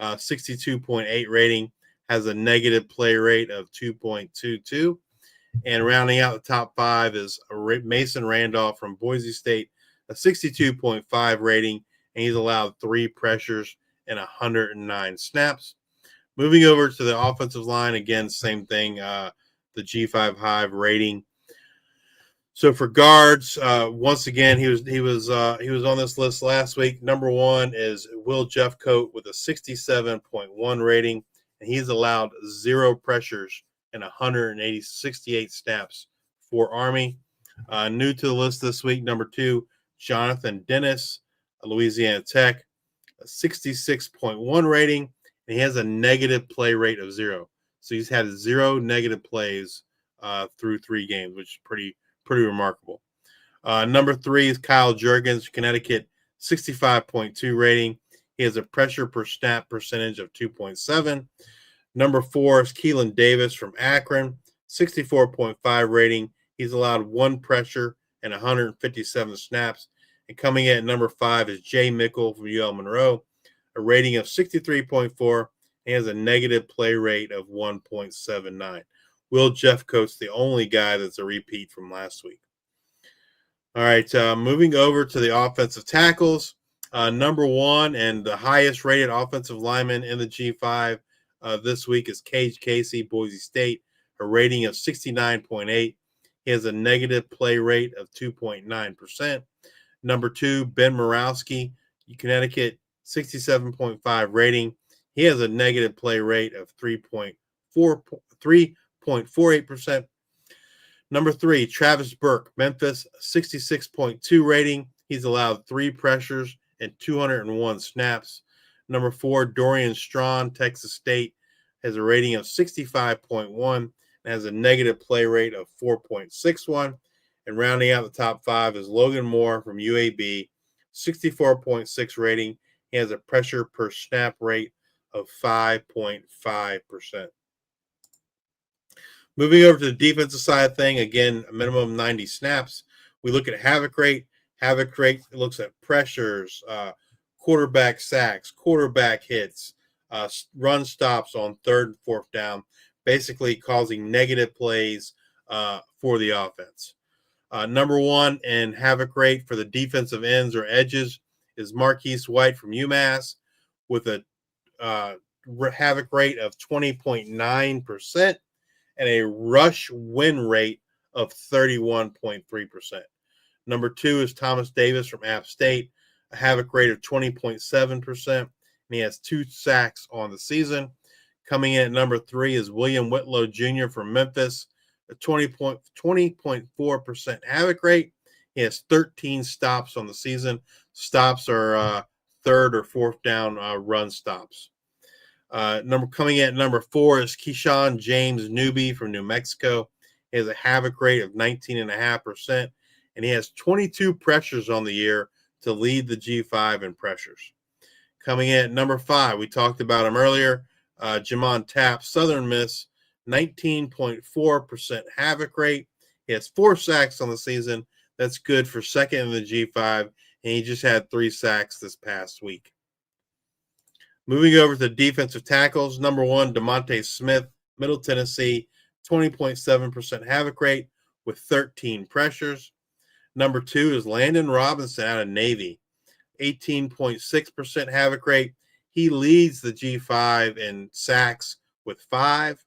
62.8 rating, has a negative play rate of 2.22. And rounding out the top 5 is Mason Randolph from Boise State, a 62.5 rating, and he's allowed 3 pressures and 109 snaps. Moving over to the offensive line, again, same thing, the G5 Hive rating. So for guards, once again, he was on this list last week. Number 1 is Will Jeffcoat with a 67.1 rating, and he's allowed 0 pressures and 168 snaps for Army. New to the list this week, number 2, Jonathan Dennis, Louisiana Tech, a 66.1 rating, and he has a negative play rate of 0. So he's had 0 negative plays through 3 games, which is pretty remarkable. Number 3 is Kyle Juergens, Connecticut, 65.2 rating. He has a pressure per snap percentage of 2.7. Number 4 is Keelan Davis from Akron, 64.5 rating. He's allowed 1 pressure and 157 snaps. And coming in at number 5 is Jay Mickle from UL Monroe, a rating of 63.4. He has a negative play rate of 1.79. Will Jeffcoat's the only guy that's a repeat from last week. All right, moving over to the offensive tackles. Number 1 and the highest rated offensive lineman in the G5 this week is Cage Casey, Boise State, a rating of 69.8. He has a negative play rate of 2.9%. Number 2, Ben Morawski, Connecticut, 67.5 rating. He has a negative play rate of 3.48%. Number 3, Travis Burke, Memphis, 66.2 rating. He's allowed 3 pressures and 201 snaps. Number 4, Dorian Strawn, Texas State, has a rating of 65.1 and has a negative play rate of 4.61. And rounding out the top 5 is Logan Moore from UAB, 64.6 rating. He has a pressure per snap rate of 5.5%. Moving over to the defensive side of thing, again, a minimum of 90 snaps. We look at havoc rate. Havoc rate looks at pressures, quarterback sacks, quarterback hits, run stops on 3rd and 4th down, basically causing negative plays for the offense. Number 1 in havoc rate for the defensive ends or edges is Marquise White from UMass with a havoc rate of 20.9%. and a rush win rate of 31.3%. Number 2 is Thomas Davis from App State, a havoc rate of 20.7%, and he has 2 sacks on the season. Coming in at number 3 is William Whitlow Jr. from Memphis, a 20.4% havoc rate. He has 13 stops on the season. Stops are 3rd or 4th down run stops. Coming in at number 4 is Keyshawn James Newby from New Mexico. He has a havoc rate of 19.5%, and he has 22 pressures on the year to lead the G5 in pressures. Coming in at number 5, we talked about him earlier, Jamon Tapp, Southern Miss, 19.4% havoc rate. He has 4 sacks on the season. That's good for 2nd in the G5, and he just had 3 sacks this past week. Moving over to defensive tackles, number 1, DeMonte Smith, Middle Tennessee, 20.7% havoc rate with 13 pressures. Number 2 is Landon Robinson out of Navy, 18.6% havoc rate. He leads the G5 in sacks with 5.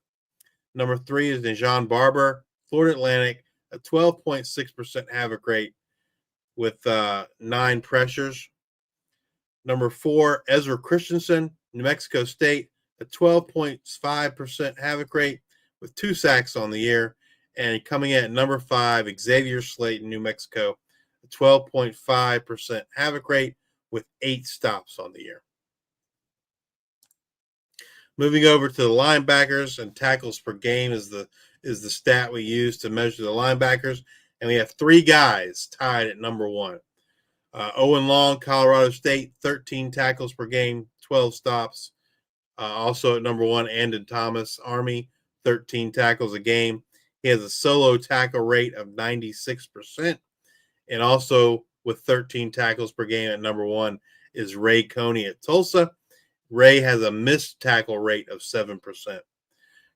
Number 3 is Dejan Barber, Florida Atlantic, a 12.6% havoc rate with 9 pressures. Number 4, Ezra Christensen, New Mexico State, a 12.5% havoc rate with 2 sacks on the year. And coming in at number 5, Xavier Slayton, New Mexico, a 12.5% havoc rate with 8 stops on the year. Moving over to the linebackers, and tackles per game is the stat we use to measure the linebackers. And we have 3 guys tied at number 1. Owen Long, Colorado State, 13 tackles per game, 12 stops. Also at number 1, Andon Thomas, Army, 13 tackles a game. He has a solo tackle rate of 96%. And also with 13 tackles per game at number 1 is Ray Coney at Tulsa. Ray has a missed tackle rate of 7%.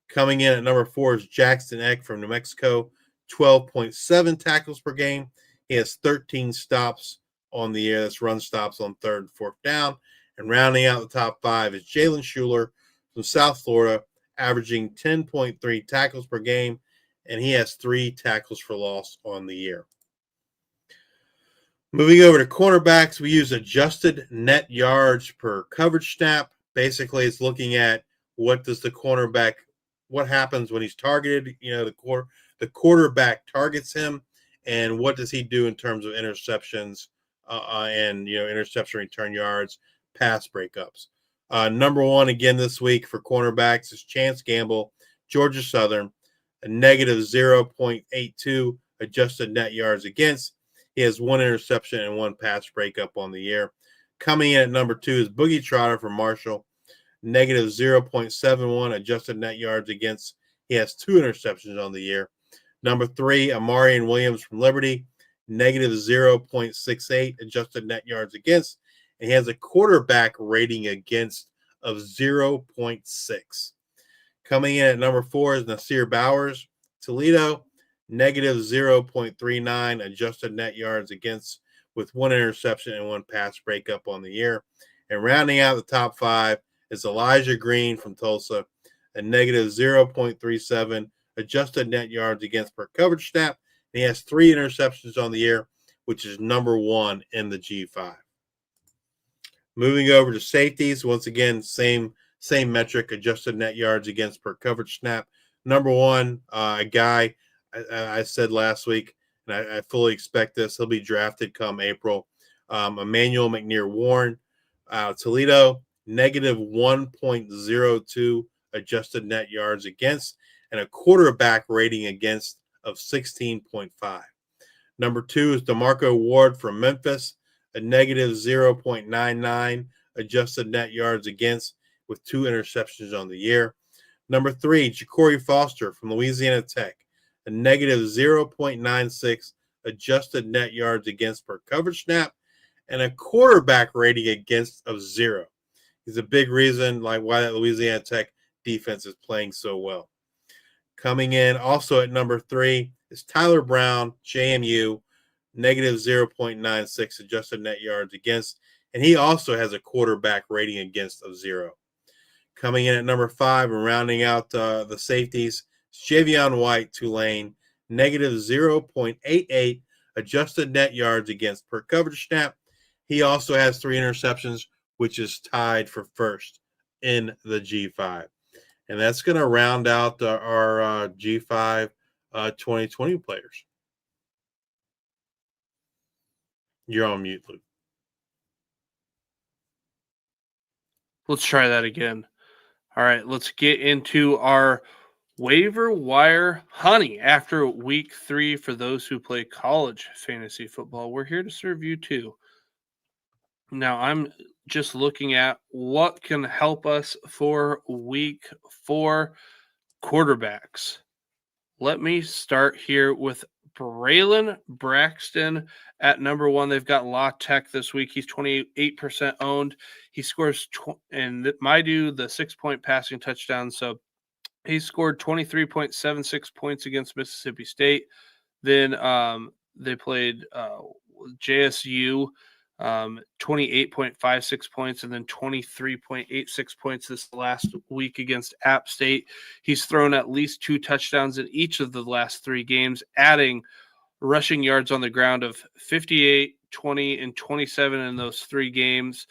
Coming in at number 4 is Jackson Eck from New Mexico, 12.7 tackles per game. He has 13 stops on the year. That's run stops on 3rd and 4th down. And rounding out the top 5 is Jalen Schuler from South Florida, averaging 10.3 tackles per game, and he has 3 tackles for loss on the year. Moving over to cornerbacks, we use adjusted net yards per coverage snap. Basically, it's looking at what happens when he's targeted. The quarterback targets him, and what does he do in terms of interceptions and interception return yards, pass breakups. Number 1 again this week for cornerbacks is Chance Gamble, Georgia Southern, a negative 0.82 adjusted net yards against. He has 1 interception and 1 pass breakup on the year. Coming in at number 2 is Boogie Trotter from Marshall, negative 0.71 adjusted net yards against. He has 2 interceptions on the year. Number 3, Amarian Williams from Liberty, negative 0.68 adjusted net yards against. And he has a quarterback rating against of 0.6. Coming in at number 4 is Nasir Bowers, Toledo, negative 0.39 adjusted net yards against, with 1 interception and 1 pass breakup on the year. And rounding out the top 5 is Elijah Green from Tulsa, a negative 0.37 adjusted net yards against per coverage snap. And he has 3 interceptions on the year, which is number 1 in the G5. Moving over to safeties, once again, same metric, adjusted net yards against per coverage snap. Number 1, a guy I said last week, and I fully expect this. He'll be drafted come April. Emmanuel McNear-Warren, Toledo, negative 1.02 adjusted net yards against, and a quarterback rating against of 16.5. Number 2 is DeMarco Ward from Memphis, a negative 0.99 adjusted net yards against, with 2 interceptions on the year. Number 3, Ja'Cory Foster from Louisiana Tech, a negative 0.96 adjusted net yards against per coverage snap, and a quarterback rating against of 0. He's a big reason why that Louisiana Tech defense is playing so well. Coming in also at number 3 is Tyler Brown, JMU, negative 0.96 adjusted net yards against, and he also has a quarterback rating against of 0. Coming in at number 5 and rounding out the safeties, Javion White, Tulane, negative 0.88 adjusted net yards against per coverage snap. He also has 3 interceptions, which is tied for first in the G5. And that's going to round out our G5 2020 players. You're on mute, Luke. Let's try that again. All right, let's get into our waiver wire honey after week 3 for those who play college fantasy football. We're here to serve you too. Now, I'm just looking at what can help us for week 4 quarterbacks. Let me start here with Braylon Braxton at number 1. They've got La Tech this week. He's 28% owned. He scores, and might do the 6-point passing touchdown. So he scored 23.76 points against Mississippi State. Then they played JSU, 28.56 points, and then 23.86 points this last week against App State. He's thrown at least 2 touchdowns in each of the last 3 games, adding rushing yards on the ground of 58, 20, and 27 in those 3 games.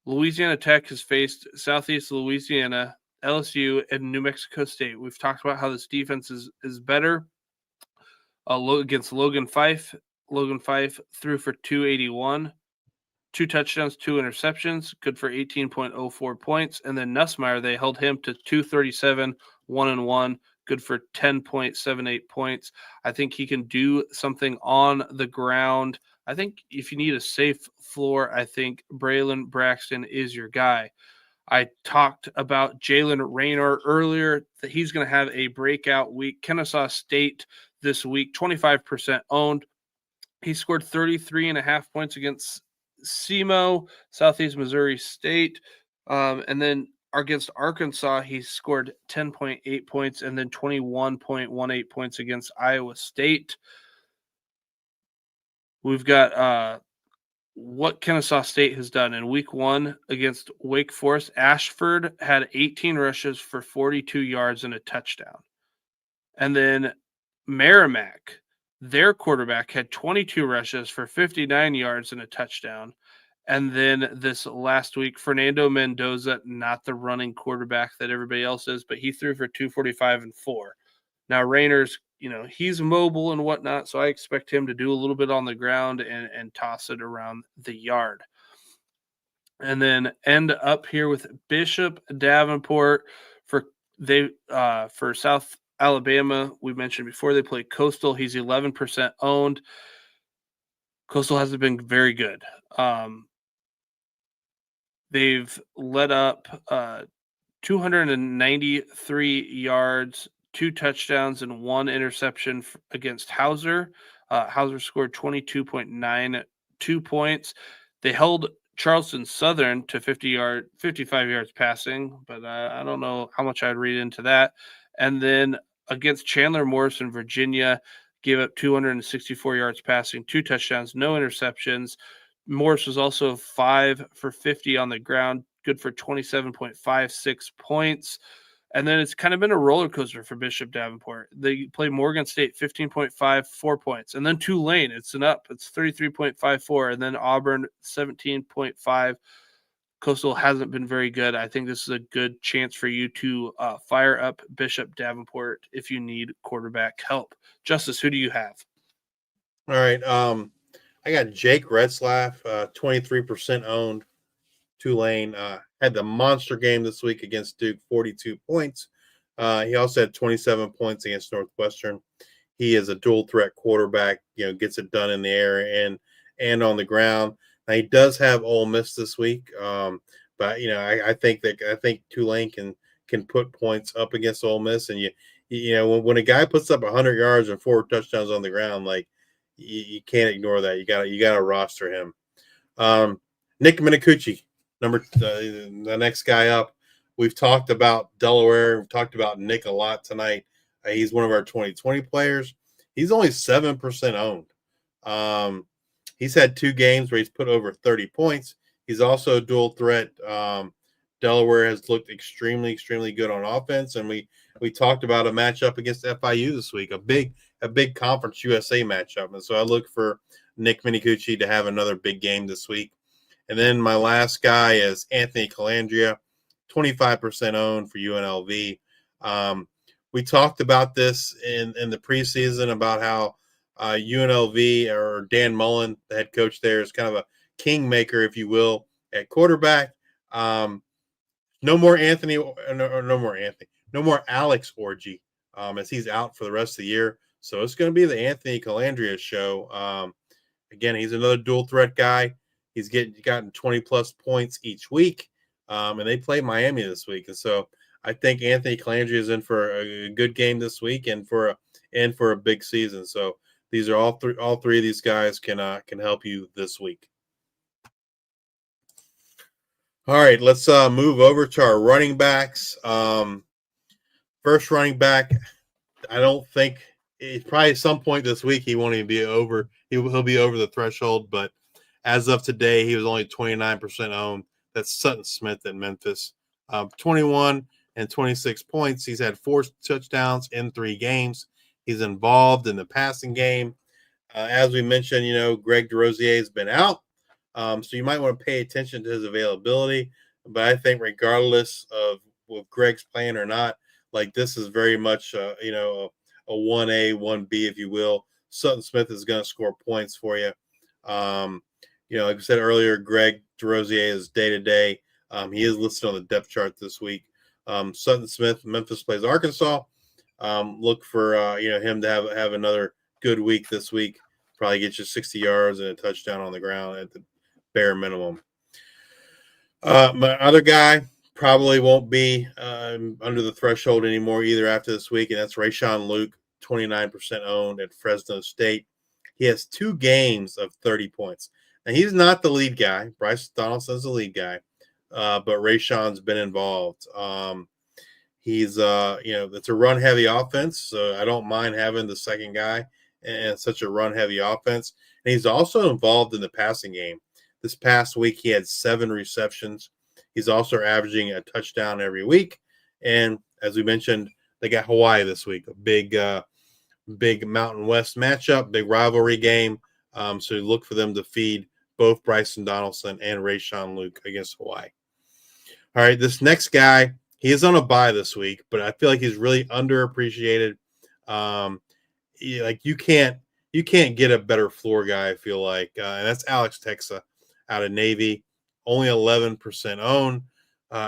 Louisiana Tech has faced Southeast Louisiana, LSU, and New Mexico State. We've talked about how this defense is better against Logan Fife. Logan Fife threw for 281, 2 touchdowns, 2 interceptions, good for 18.04 points. And then Nussmeier, they held him to 237, 1-1, good for 10.78 points. I think he can do something on the ground. I think if you need a safe floor, I think Braylon Braxton is your guy. I talked about Jalen Raynor earlier, that he's going to have a breakout week. Kennesaw State this week, 25% owned. He scored 33.5 points against SEMO, Southeast Missouri State. And then against Arkansas, he scored 10.8 points and then 21.18 points against Iowa State. We've got what Kennesaw State has done in week 1 against Wake Forest. Ashford had 18 rushes for 42 yards and a touchdown. And then Merrimack, their quarterback, had 22 rushes for 59 yards and a touchdown. And then this last week, Fernando Mendoza, not the running quarterback that everybody else is, but he threw for 245 and 4. Now, Raynor's, he's mobile and whatnot, so I expect him to do a little bit on the ground and toss it around the yard. And then end up here with Bishop Davenport for South Alabama. We mentioned before they play Coastal. He's 11% owned. Coastal hasn't been very good. They've let up 293 yards, 2 touchdowns, and 1 interception against Hauser. Hauser scored 22.92 points. They held Charleston Southern to 55 yards passing, but I don't know how much I'd read into that. And then against Chandler Morris in Virginia, gave up 264 yards passing, 2 touchdowns, no interceptions. Morris was also 5 for 50 on the ground, good for 27.56 points. And then it's kind of been a roller coaster for Bishop Davenport. They play Morgan State 15.54 points. And then Tulane, it's an up. It's 33.54. And then Auburn 17.5. Coastal hasn't been very good. I think this is a good chance for you to fire up Bishop Davenport if you need quarterback help. Justice, who do you have? All right. I got Jake Retzlaff, 23% owned. Tulane had the monster game this week against Duke, 42 points. He also had 27 points against Northwestern. He is a dual threat quarterback, gets it done in the air and on the ground. Now, he does have Ole Miss this week, but I think Tulane can put points up against Ole Miss, and when a guy puts up 100 yards and 4 touchdowns on the ground, like you can't ignore that. You got to roster him. Nick Minicucci, the next guy up. We've talked about Delaware. We've talked about Nick a lot tonight. He's one of our 2020 players. He's only 7% owned. He's had 2 games where he's put over 30 points. He's also a dual threat. Delaware has looked extremely, extremely good on offense, and we talked about a matchup against FIU this week, a big Conference USA matchup. And so I look for Nick Minicucci to have another big game this week. And then my last guy is Anthony Calandria, 25% owned for UNLV. We talked about this in the preseason about how UNLV, or Dan Mullen, the head coach there, is kind of a kingmaker, if you will, at quarterback. No more Alex Orji, as he's out for the rest of the year. So it's going to be the Anthony Calandria show. Again, he's another dual threat guy. He's gotten 20-plus points each week, and they play Miami this week. And so I think Anthony Calandria is in for a good game this week and for a big season. So these are all three of these guys can help you this week. All right, let's move over to our running backs. First running back, I don't think it's probably at some point this week he won't even be over. He'll be over the threshold, but as of today, he was only 29% owned. That's Sutton Smith at Memphis. 21 and 26 points. He's had 4 touchdowns in 3 games. He's involved in the passing game. As we mentioned, Greg DeRosier has been out. So you might want to pay attention to his availability. But I think regardless of if Greg's playing or not, like this is very much, a 1A, 1B, if you will. Sutton Smith is going to score points for you. Like I said earlier, Greg DeRosier is day-to-day. He is listed on the depth chart this week. Sutton Smith, Memphis plays Arkansas. Look for him to have another good week this week. Probably get you 60 yards and a touchdown on the ground at the bare minimum. My other guy probably won't be under the threshold anymore either after this week, and that's Rayshawn Luke, 29% owned at Fresno State. He has 2 games of 30 points. Now, he's not the lead guy. Bryce Donaldson's the lead guy, but Rayshawn's been involved. He's it's a run-heavy offense, so I don't mind having the second guy and such a run-heavy offense. And he's also involved in the passing game. This past week, he had 7 receptions. He's also averaging a touchdown every week. And as we mentioned, they got Hawaii this week, a big Mountain West matchup, big rivalry game. So look for them to feed both Bryson Donaldson and Rayshawn Luke against Hawaii. All right, this next guy, he is on a bye this week, but I feel like he's really underappreciated. You can't get a better floor guy, I feel like, and that's Alex Texa out of Navy, only 11% owned.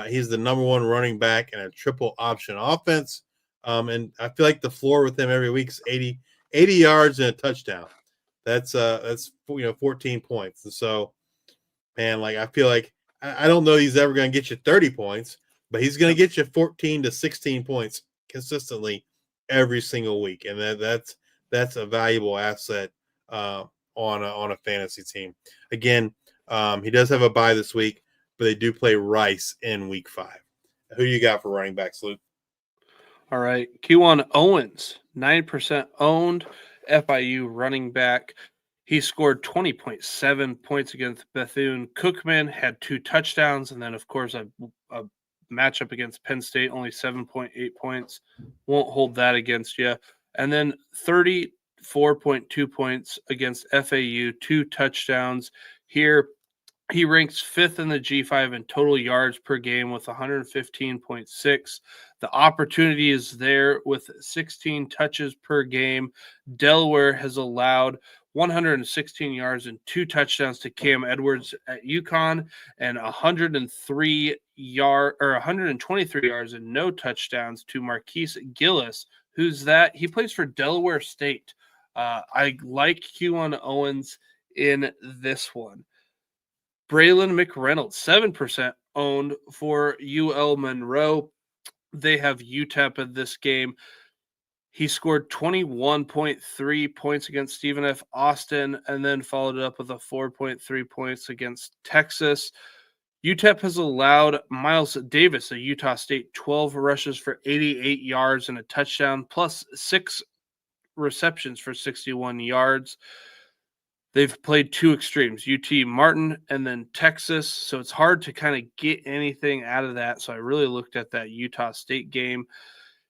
He's the number 1 running back in a triple option offense, and I feel like the floor with him every week is 80 yards and a touchdown. That's 14 points, and so, man, like I feel like I don't know he's ever going to get you 30 points, but he's going to get you 14 to 16 points consistently every single week, and that's a valuable asset on a fantasy team. Again, he does have a bye this week, but they do play Rice in week 5. Who you got for running backs, Luke? All right. Q1 Owens, 9% owned, FIU running back. He scored 20.7 points against Bethune-Cookman, had 2 touchdowns, and then, of course, a matchup against Penn State, only 7.8 points. Won't hold that against you. And then 34.2 points against FAU, 2 touchdowns. Here, he ranks 5th in the G5 in total yards per game with 115.6. The opportunity is there with 16 touches per game. Delaware has allowed 116 yards and 2 touchdowns to Cam Edwards at UConn, and 123 yards and no touchdowns to Marquise Gillis. Who's that? He plays for Delaware State. I like Q1 Owens in this one. Braylon McReynolds, 7% owned for UL Monroe. They have UTEP in this game. He scored 21.3 points against Stephen F. Austin and then followed it up with a 4.3 points against Texas. UTEP has allowed Miles Davis of Utah State 12 rushes for 88 yards and a touchdown, plus 6 receptions for 61 yards. They've played 2 extremes, UT Martin and then Texas, so it's hard to kind of get anything out of that. So I really looked at that Utah State game.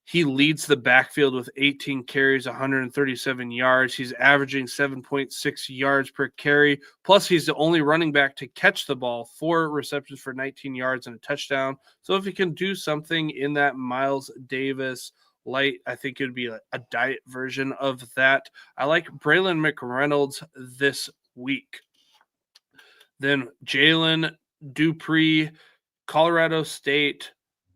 He leads the backfield with 18 carries, 137 yards. He's averaging 7.6 yards per carry. Plus, he's the only running back to catch the ball, 4 receptions for 19 yards and a touchdown. So if he can do something in that Miles Davis light, I think it would be a diet version of that. I like Braylon McReynolds this week. Then Jalen Dupree, Colorado State,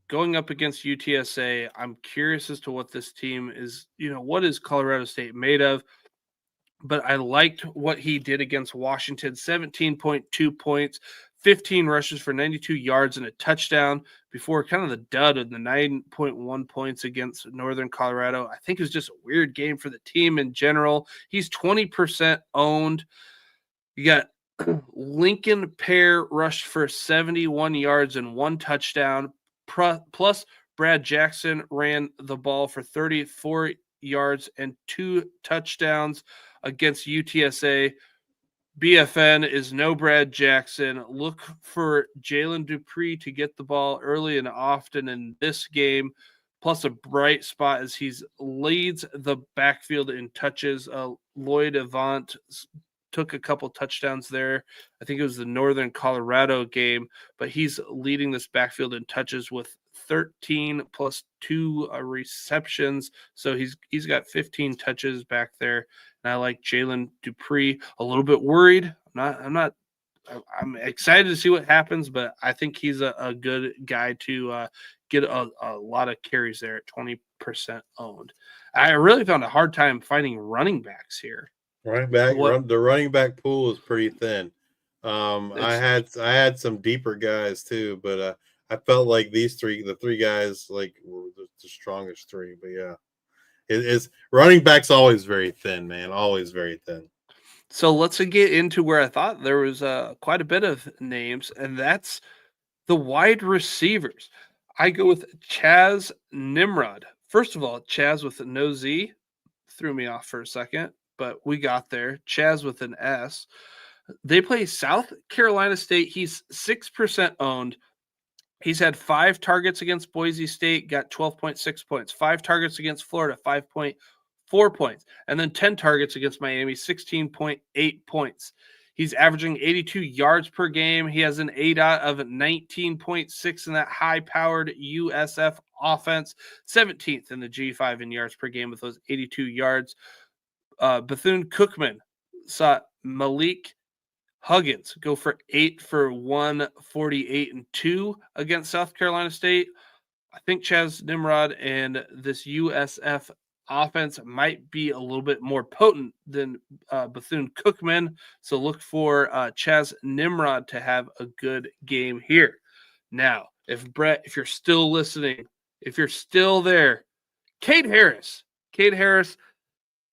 going up against UTSA. I'm curious as to what this team is, what is Colorado State made of? But I liked what he did against Washington, 17.2 points, 15 rushes for 92 yards and a touchdown before kind of the dud of the 9.1 points against Northern Colorado. I think it was just a weird game for the team in general. He's 20% owned. You got Lincoln Pear rushed for 71 yards and 1 touchdown. Plus, Brad Jackson ran the ball for 34 yards and 2 touchdowns against UTSA. BFN is no Brad Jackson. Look for Jalen Dupree to get the ball early and often in this game. Plus, a bright spot as he leads the backfield in touches. Lloyd Avant took a couple touchdowns there. I think it was the Northern Colorado game, but he's leading this backfield in touches with 13 plus 2 receptions. So he's got 15 touches back there. And I like Jalen Dupree. A little bit worried. I'm excited to see what happens, but I think he's a good guy to get a lot of carries there at 20% owned. I really found a hard time finding running backs here. The running back pool is pretty thin. I had some deeper guys too, but I felt like the 3 guys were the strongest 3. But yeah, it's running backs always very thin, man, always very thin. So let's get into where I thought there was quite a bit of names, and that's the wide receivers. I go with Chaz Nimrod. First of all, Chaz with no Z threw me off for a second, but we got there. Chaz with an S. They play South Carolina State. He's 6% owned. He's had 5 targets against Boise State, got 12.6 points. 5 targets against Florida, 5.4 points. And then 10 targets against Miami, 16.8 points. He's averaging 82 yards per game. He has an ADOT of 19.6 in that high-powered USF offense, 17th in the G5 in yards per game with those 82 yards. Bethune-Cookman saw Malik Huggins go for 8 for 148 and 2 against South Carolina State. I think Chaz Nimrod and this USF offense might be a little bit more potent than Bethune-Cookman. So look for Chaz Nimrod to have a good game here. Now, If you're still listening, if you're still there, Cade Harris,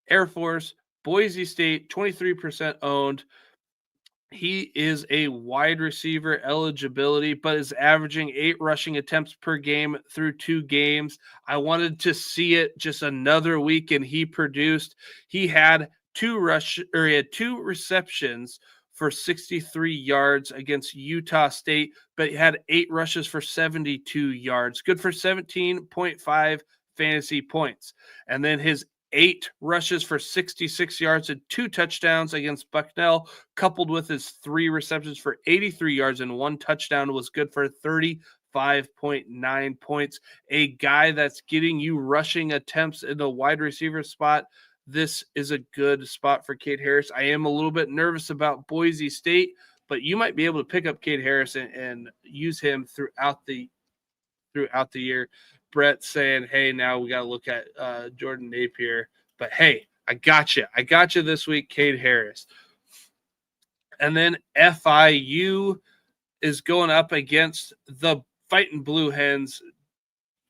Air Force, Boise State, 23% owned. He is a wide receiver eligibility, but is averaging 8 rushing attempts per game through 2 games. I wanted to see it just another week, and he produced. He had 2 receptions for 63 yards against Utah State, but he had 8 rushes for 72 yards. Good for 17.5 fantasy points. And then his 8 rushes for 66 yards and 2 touchdowns against Bucknell, coupled with his 3 receptions for 83 yards and 1 touchdown, was good for 35.9 points. A guy that's getting you rushing attempts in the wide receiver spot. This is a good spot for Cade Harris. I am a little bit nervous about Boise State, but you might be able to pick up Cade Harris and use him throughout the year. Brett saying, hey, now we got to look at Jordan Napier. But, hey, I got you. I got you this week, Cade Harris. And then FIU is going up against the Fighting Blue Hens.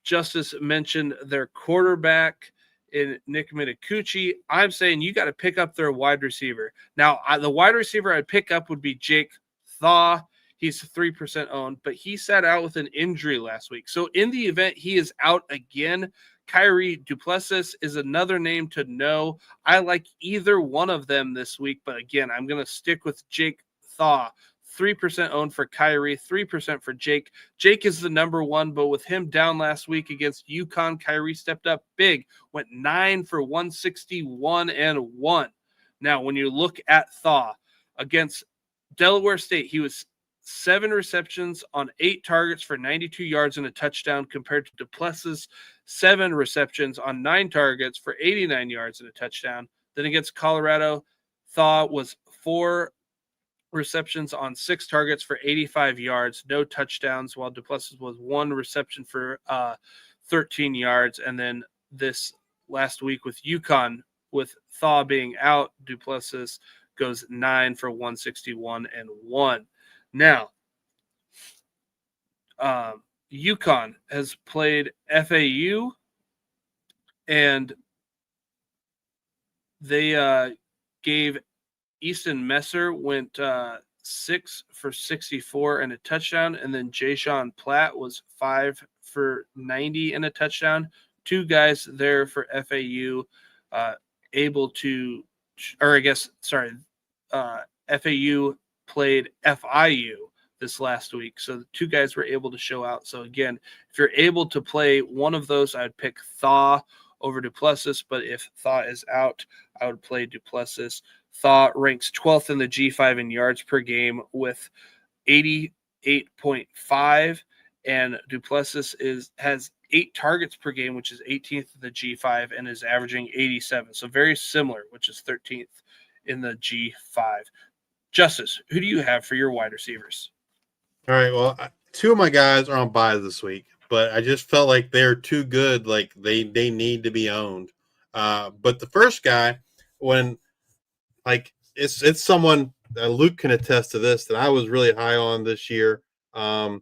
Justice mentioned their quarterback in Nick Mitakuchi. I'm saying you got to pick up their wide receiver. Now, the wide receiver I'd pick up would be Jake Thaw. He's 3% owned, but he sat out with an injury last week. So in the event he is out again, Kyrie Duplessis is another name to know. I like either one of them this week, but again, I'm going to stick with Jake Thaw. 3% owned for Kyrie, 3% for Jake. Jake is the number 1, but with him down last week against UConn, Kyrie stepped up big, went 9 for 161 and 1. Now, when you look at Thaw against Delaware State, he was 7 receptions on 8 targets for 92 yards and a touchdown, compared to Duplessis 7 receptions on 9 targets for 89 yards and a touchdown. Then against Colorado, Thaw was 4 receptions on 6 targets for 85 yards, no touchdowns, while Duplessis was 1 reception for 13 yards. And then this last week with UConn, with Thaw being out, Duplessis goes 9 for 161 and 1. Now, UConn has played FAU, and they gave Easton Messer went 6 for 64 and a touchdown, and then Jayshon Platt was 5 for 90 and a touchdown. 2 guys there for FAU FAU played FIU this last week. So the 2 guys were able to show out. So again, if you're able to play one of those, I'd pick Thaw over Duplessis. But if Thaw is out, I would play Duplessis. Thaw ranks 12th in the G5 in yards per game with 88.5. And Duplessis has 8 targets per game, which is 18th in the G5, and is averaging 87. So very similar, which is 13th in the G5. Justice, who do you have for your wide receivers? All right. Well, 2 of my guys are on bye this week, but I just felt like they're too good. Like they need to be owned. But the first guy, it's someone Luke can attest to this, that I was really high on this year. I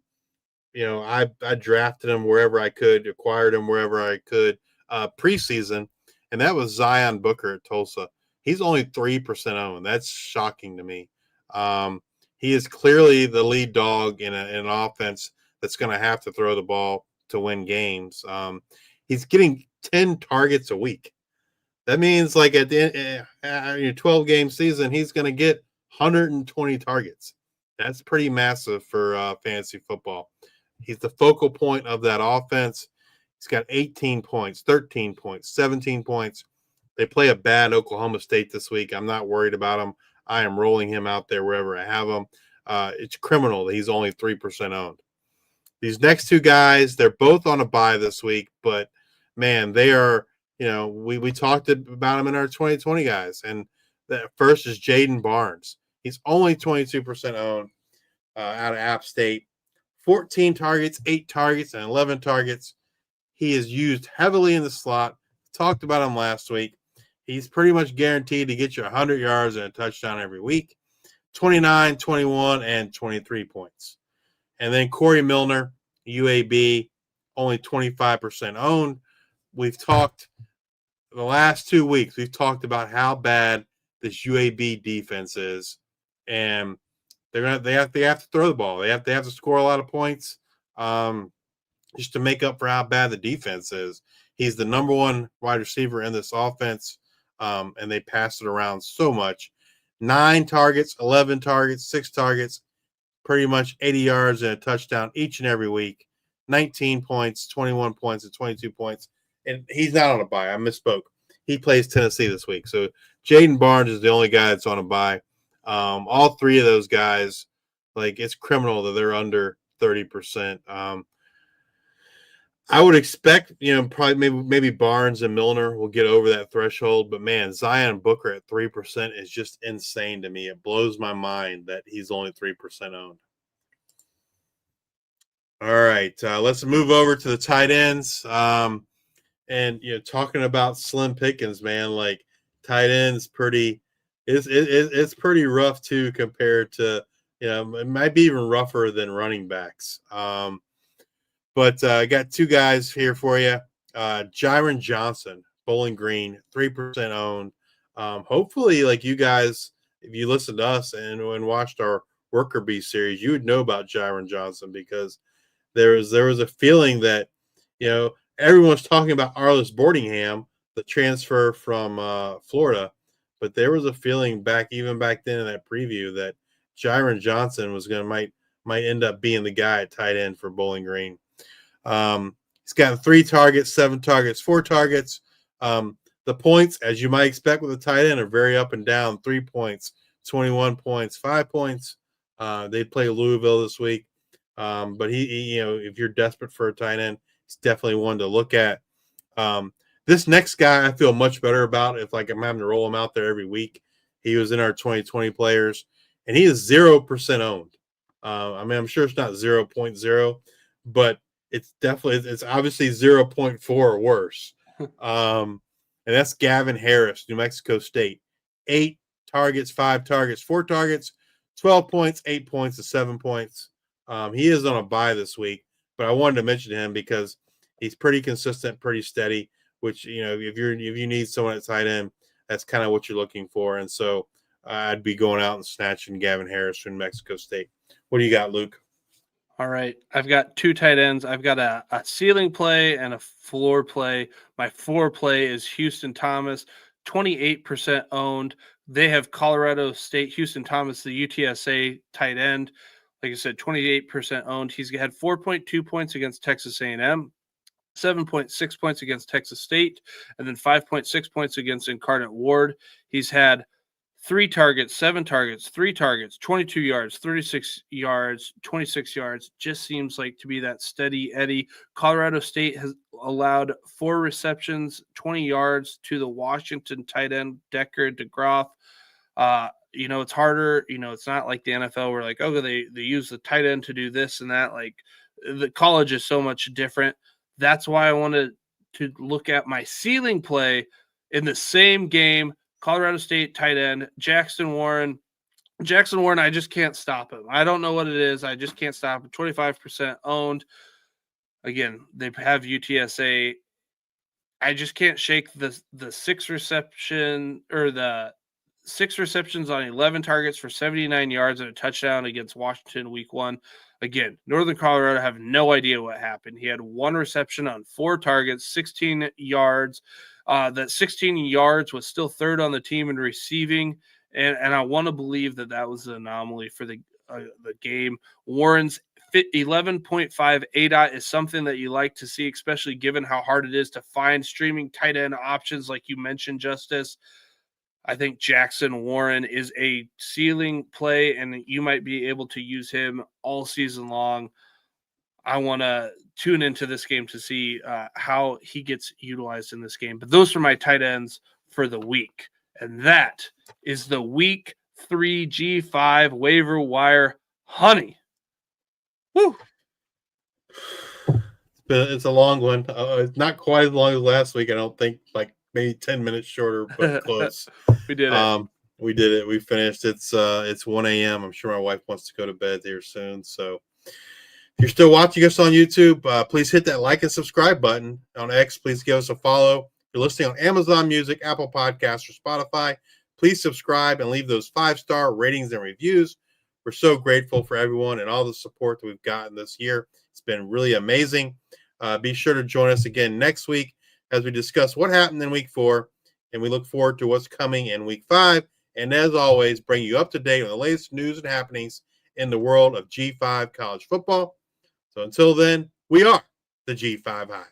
drafted him wherever I could, acquired him wherever I could preseason, and that was Zion Booker at Tulsa. He's only 3% owned. That's shocking to me. He is clearly the lead dog in an offense that's going to have to throw the ball to win games. He's getting 10 targets a week. That means like at the end, 12-game season, he's going to get 120 targets. That's pretty massive for fantasy football. He's the focal point of that offense. He's got 18 points, 13 points, 17 points. They play a bad Oklahoma State this week. I'm not worried about him. I am rolling him out there wherever I have him. It's criminal that he's only 3% owned. These next 2 guys, they're both on a bye this week, but man, they are, we talked about them in our 2020 guys. And the first is Jaden Barnes. He's only 22% owned out of App State. 14 targets, 8 targets, and 11 targets. He is used heavily in the slot. Talked about him last week. He's pretty much guaranteed to get you 100 yards and a touchdown every week. 29, 21, and 23 points. And then Corey Milner, UAB only 25% owned. We've talked the last 2 weeks. We've talked about how bad this UAB defense is, and they have to throw the ball. They have to score a lot of points, just to make up for how bad the defense is. He's the number one wide receiver in this offense, and they pass it around so much. 9 targets, 11 targets, 6 targets, pretty much 80 yards and a touchdown each and every week. 19 points, 21 points, and 22 points. And he's not on a bye. I misspoke. He plays Tennessee this week. So Jaden Barnes is the only guy that's on a bye. All 3 of those guys, like, it's criminal that they're under 30%. I would expect, probably maybe Barnes and Milner will get over that threshold. But, man, Zion Booker at 3% is just insane to me. It blows my mind that he's only 3% owned. All right, let's move over to the tight ends. And, talking about slim pickings, man, like, tight ends it's pretty rough, too, compared to, it might be even rougher than running backs. But I got 2 guys here for you. Jiron Johnson, Bowling Green, 3% owned. Hopefully, like, you guys, if you listened to us and watched our Worker Bee series, you would know about Jiron Johnson, because there was a feeling that, everyone's talking about Arliss Boardingham, the transfer from Florida, but there was a feeling back then in that preview that Jiron Johnson was might end up being the guy at tight end for Bowling Green. He's got 3 targets, 7 targets, 4 targets. The points, as you might expect with a tight end, are very up and down. 3 points, 21 points, 5 points. They play Louisville this week. But he, if you're desperate for a tight end, he's definitely one to look at. This next guy I feel much better about if, like, I'm having to roll him out there every week. He was in our 2020 players, and he is 0% owned. I'm sure it's not 0.0, but it's obviously 0.4 or worse. And that's Gavin Harris, New Mexico State. 8 targets, 5 targets, 4 targets, 12 points, 8 points, and 7 points. He is on a bye this week, but I wanted to mention him because he's pretty consistent, pretty steady, which, if you need someone at tight end, that's kind of what you're looking for. And so I'd be going out and snatching Gavin Harris from New Mexico State. What do you got, Luke? All right. I've got 2 tight ends. I've got a ceiling play and a floor play. My floor play is Houston Thomas, 28% owned. They have Colorado State, Houston Thomas, the UTSA tight end. Like I said, 28% owned. He's had 4.2 points against Texas A&M, 7.6 points against Texas State, and then 5.6 points against Incarnate Ward. He's had 3 targets, 7 targets, 3 targets, 22 yards, 36 yards, 26 yards. Just seems like to be that steady Eddie. Colorado State has allowed 4 receptions, 20 yards to the Washington tight end, Decker DeGroff. It's harder. It's not like the NFL where, like, oh, they use the tight end to do this and that. Like, the college is so much different. That's why I wanted to look at my ceiling play in the same game. Colorado State tight end, Jackson Warren. Jackson Warren, I just can't stop him. I don't know what it is. I just can't stop him. 25% owned. Again, they have UTSA. I just can't shake the 6 reception or the 6 receptions on 11 targets for 79 yards and a touchdown against Washington week 1. Again, Northern Colorado have no idea what happened. He had 1 reception on 4 targets, 16 yards. That 16 yards was still 3rd on the team in receiving, and I want to believe that was an anomaly for the game. Warren's 11.5 ADOT is something that you like to see, especially given how hard it is to find streaming tight end options like you mentioned, Justice. I think Jackson Warren is a ceiling play, and you might be able to use him all season long. I want to tune into this game to see how he gets utilized in this game. But those are my tight ends for the week. And that is the week 3 G5 waiver wire honey. Woo! It's a long one. It's not quite as long as last week, I don't think, like maybe 10 minutes shorter, but close. We did it. We did it. We finished. It's 1 a.m. I'm sure my wife wants to go to bed here soon. So If you're still watching us on YouTube, please hit that like and subscribe button. On X, please give us a follow. If you're listening on Amazon Music, Apple Podcasts, or Spotify, please subscribe and leave those 5-star ratings and reviews. We're so grateful for everyone and all the support that we've gotten this year. It's been really amazing. Be sure to join us again next week as we discuss what happened in week 4, and we look forward to what's coming in week 5. And as always, bring you up to date on the latest news and happenings in the world of G5 college football. So until then, we are the G5 Hive.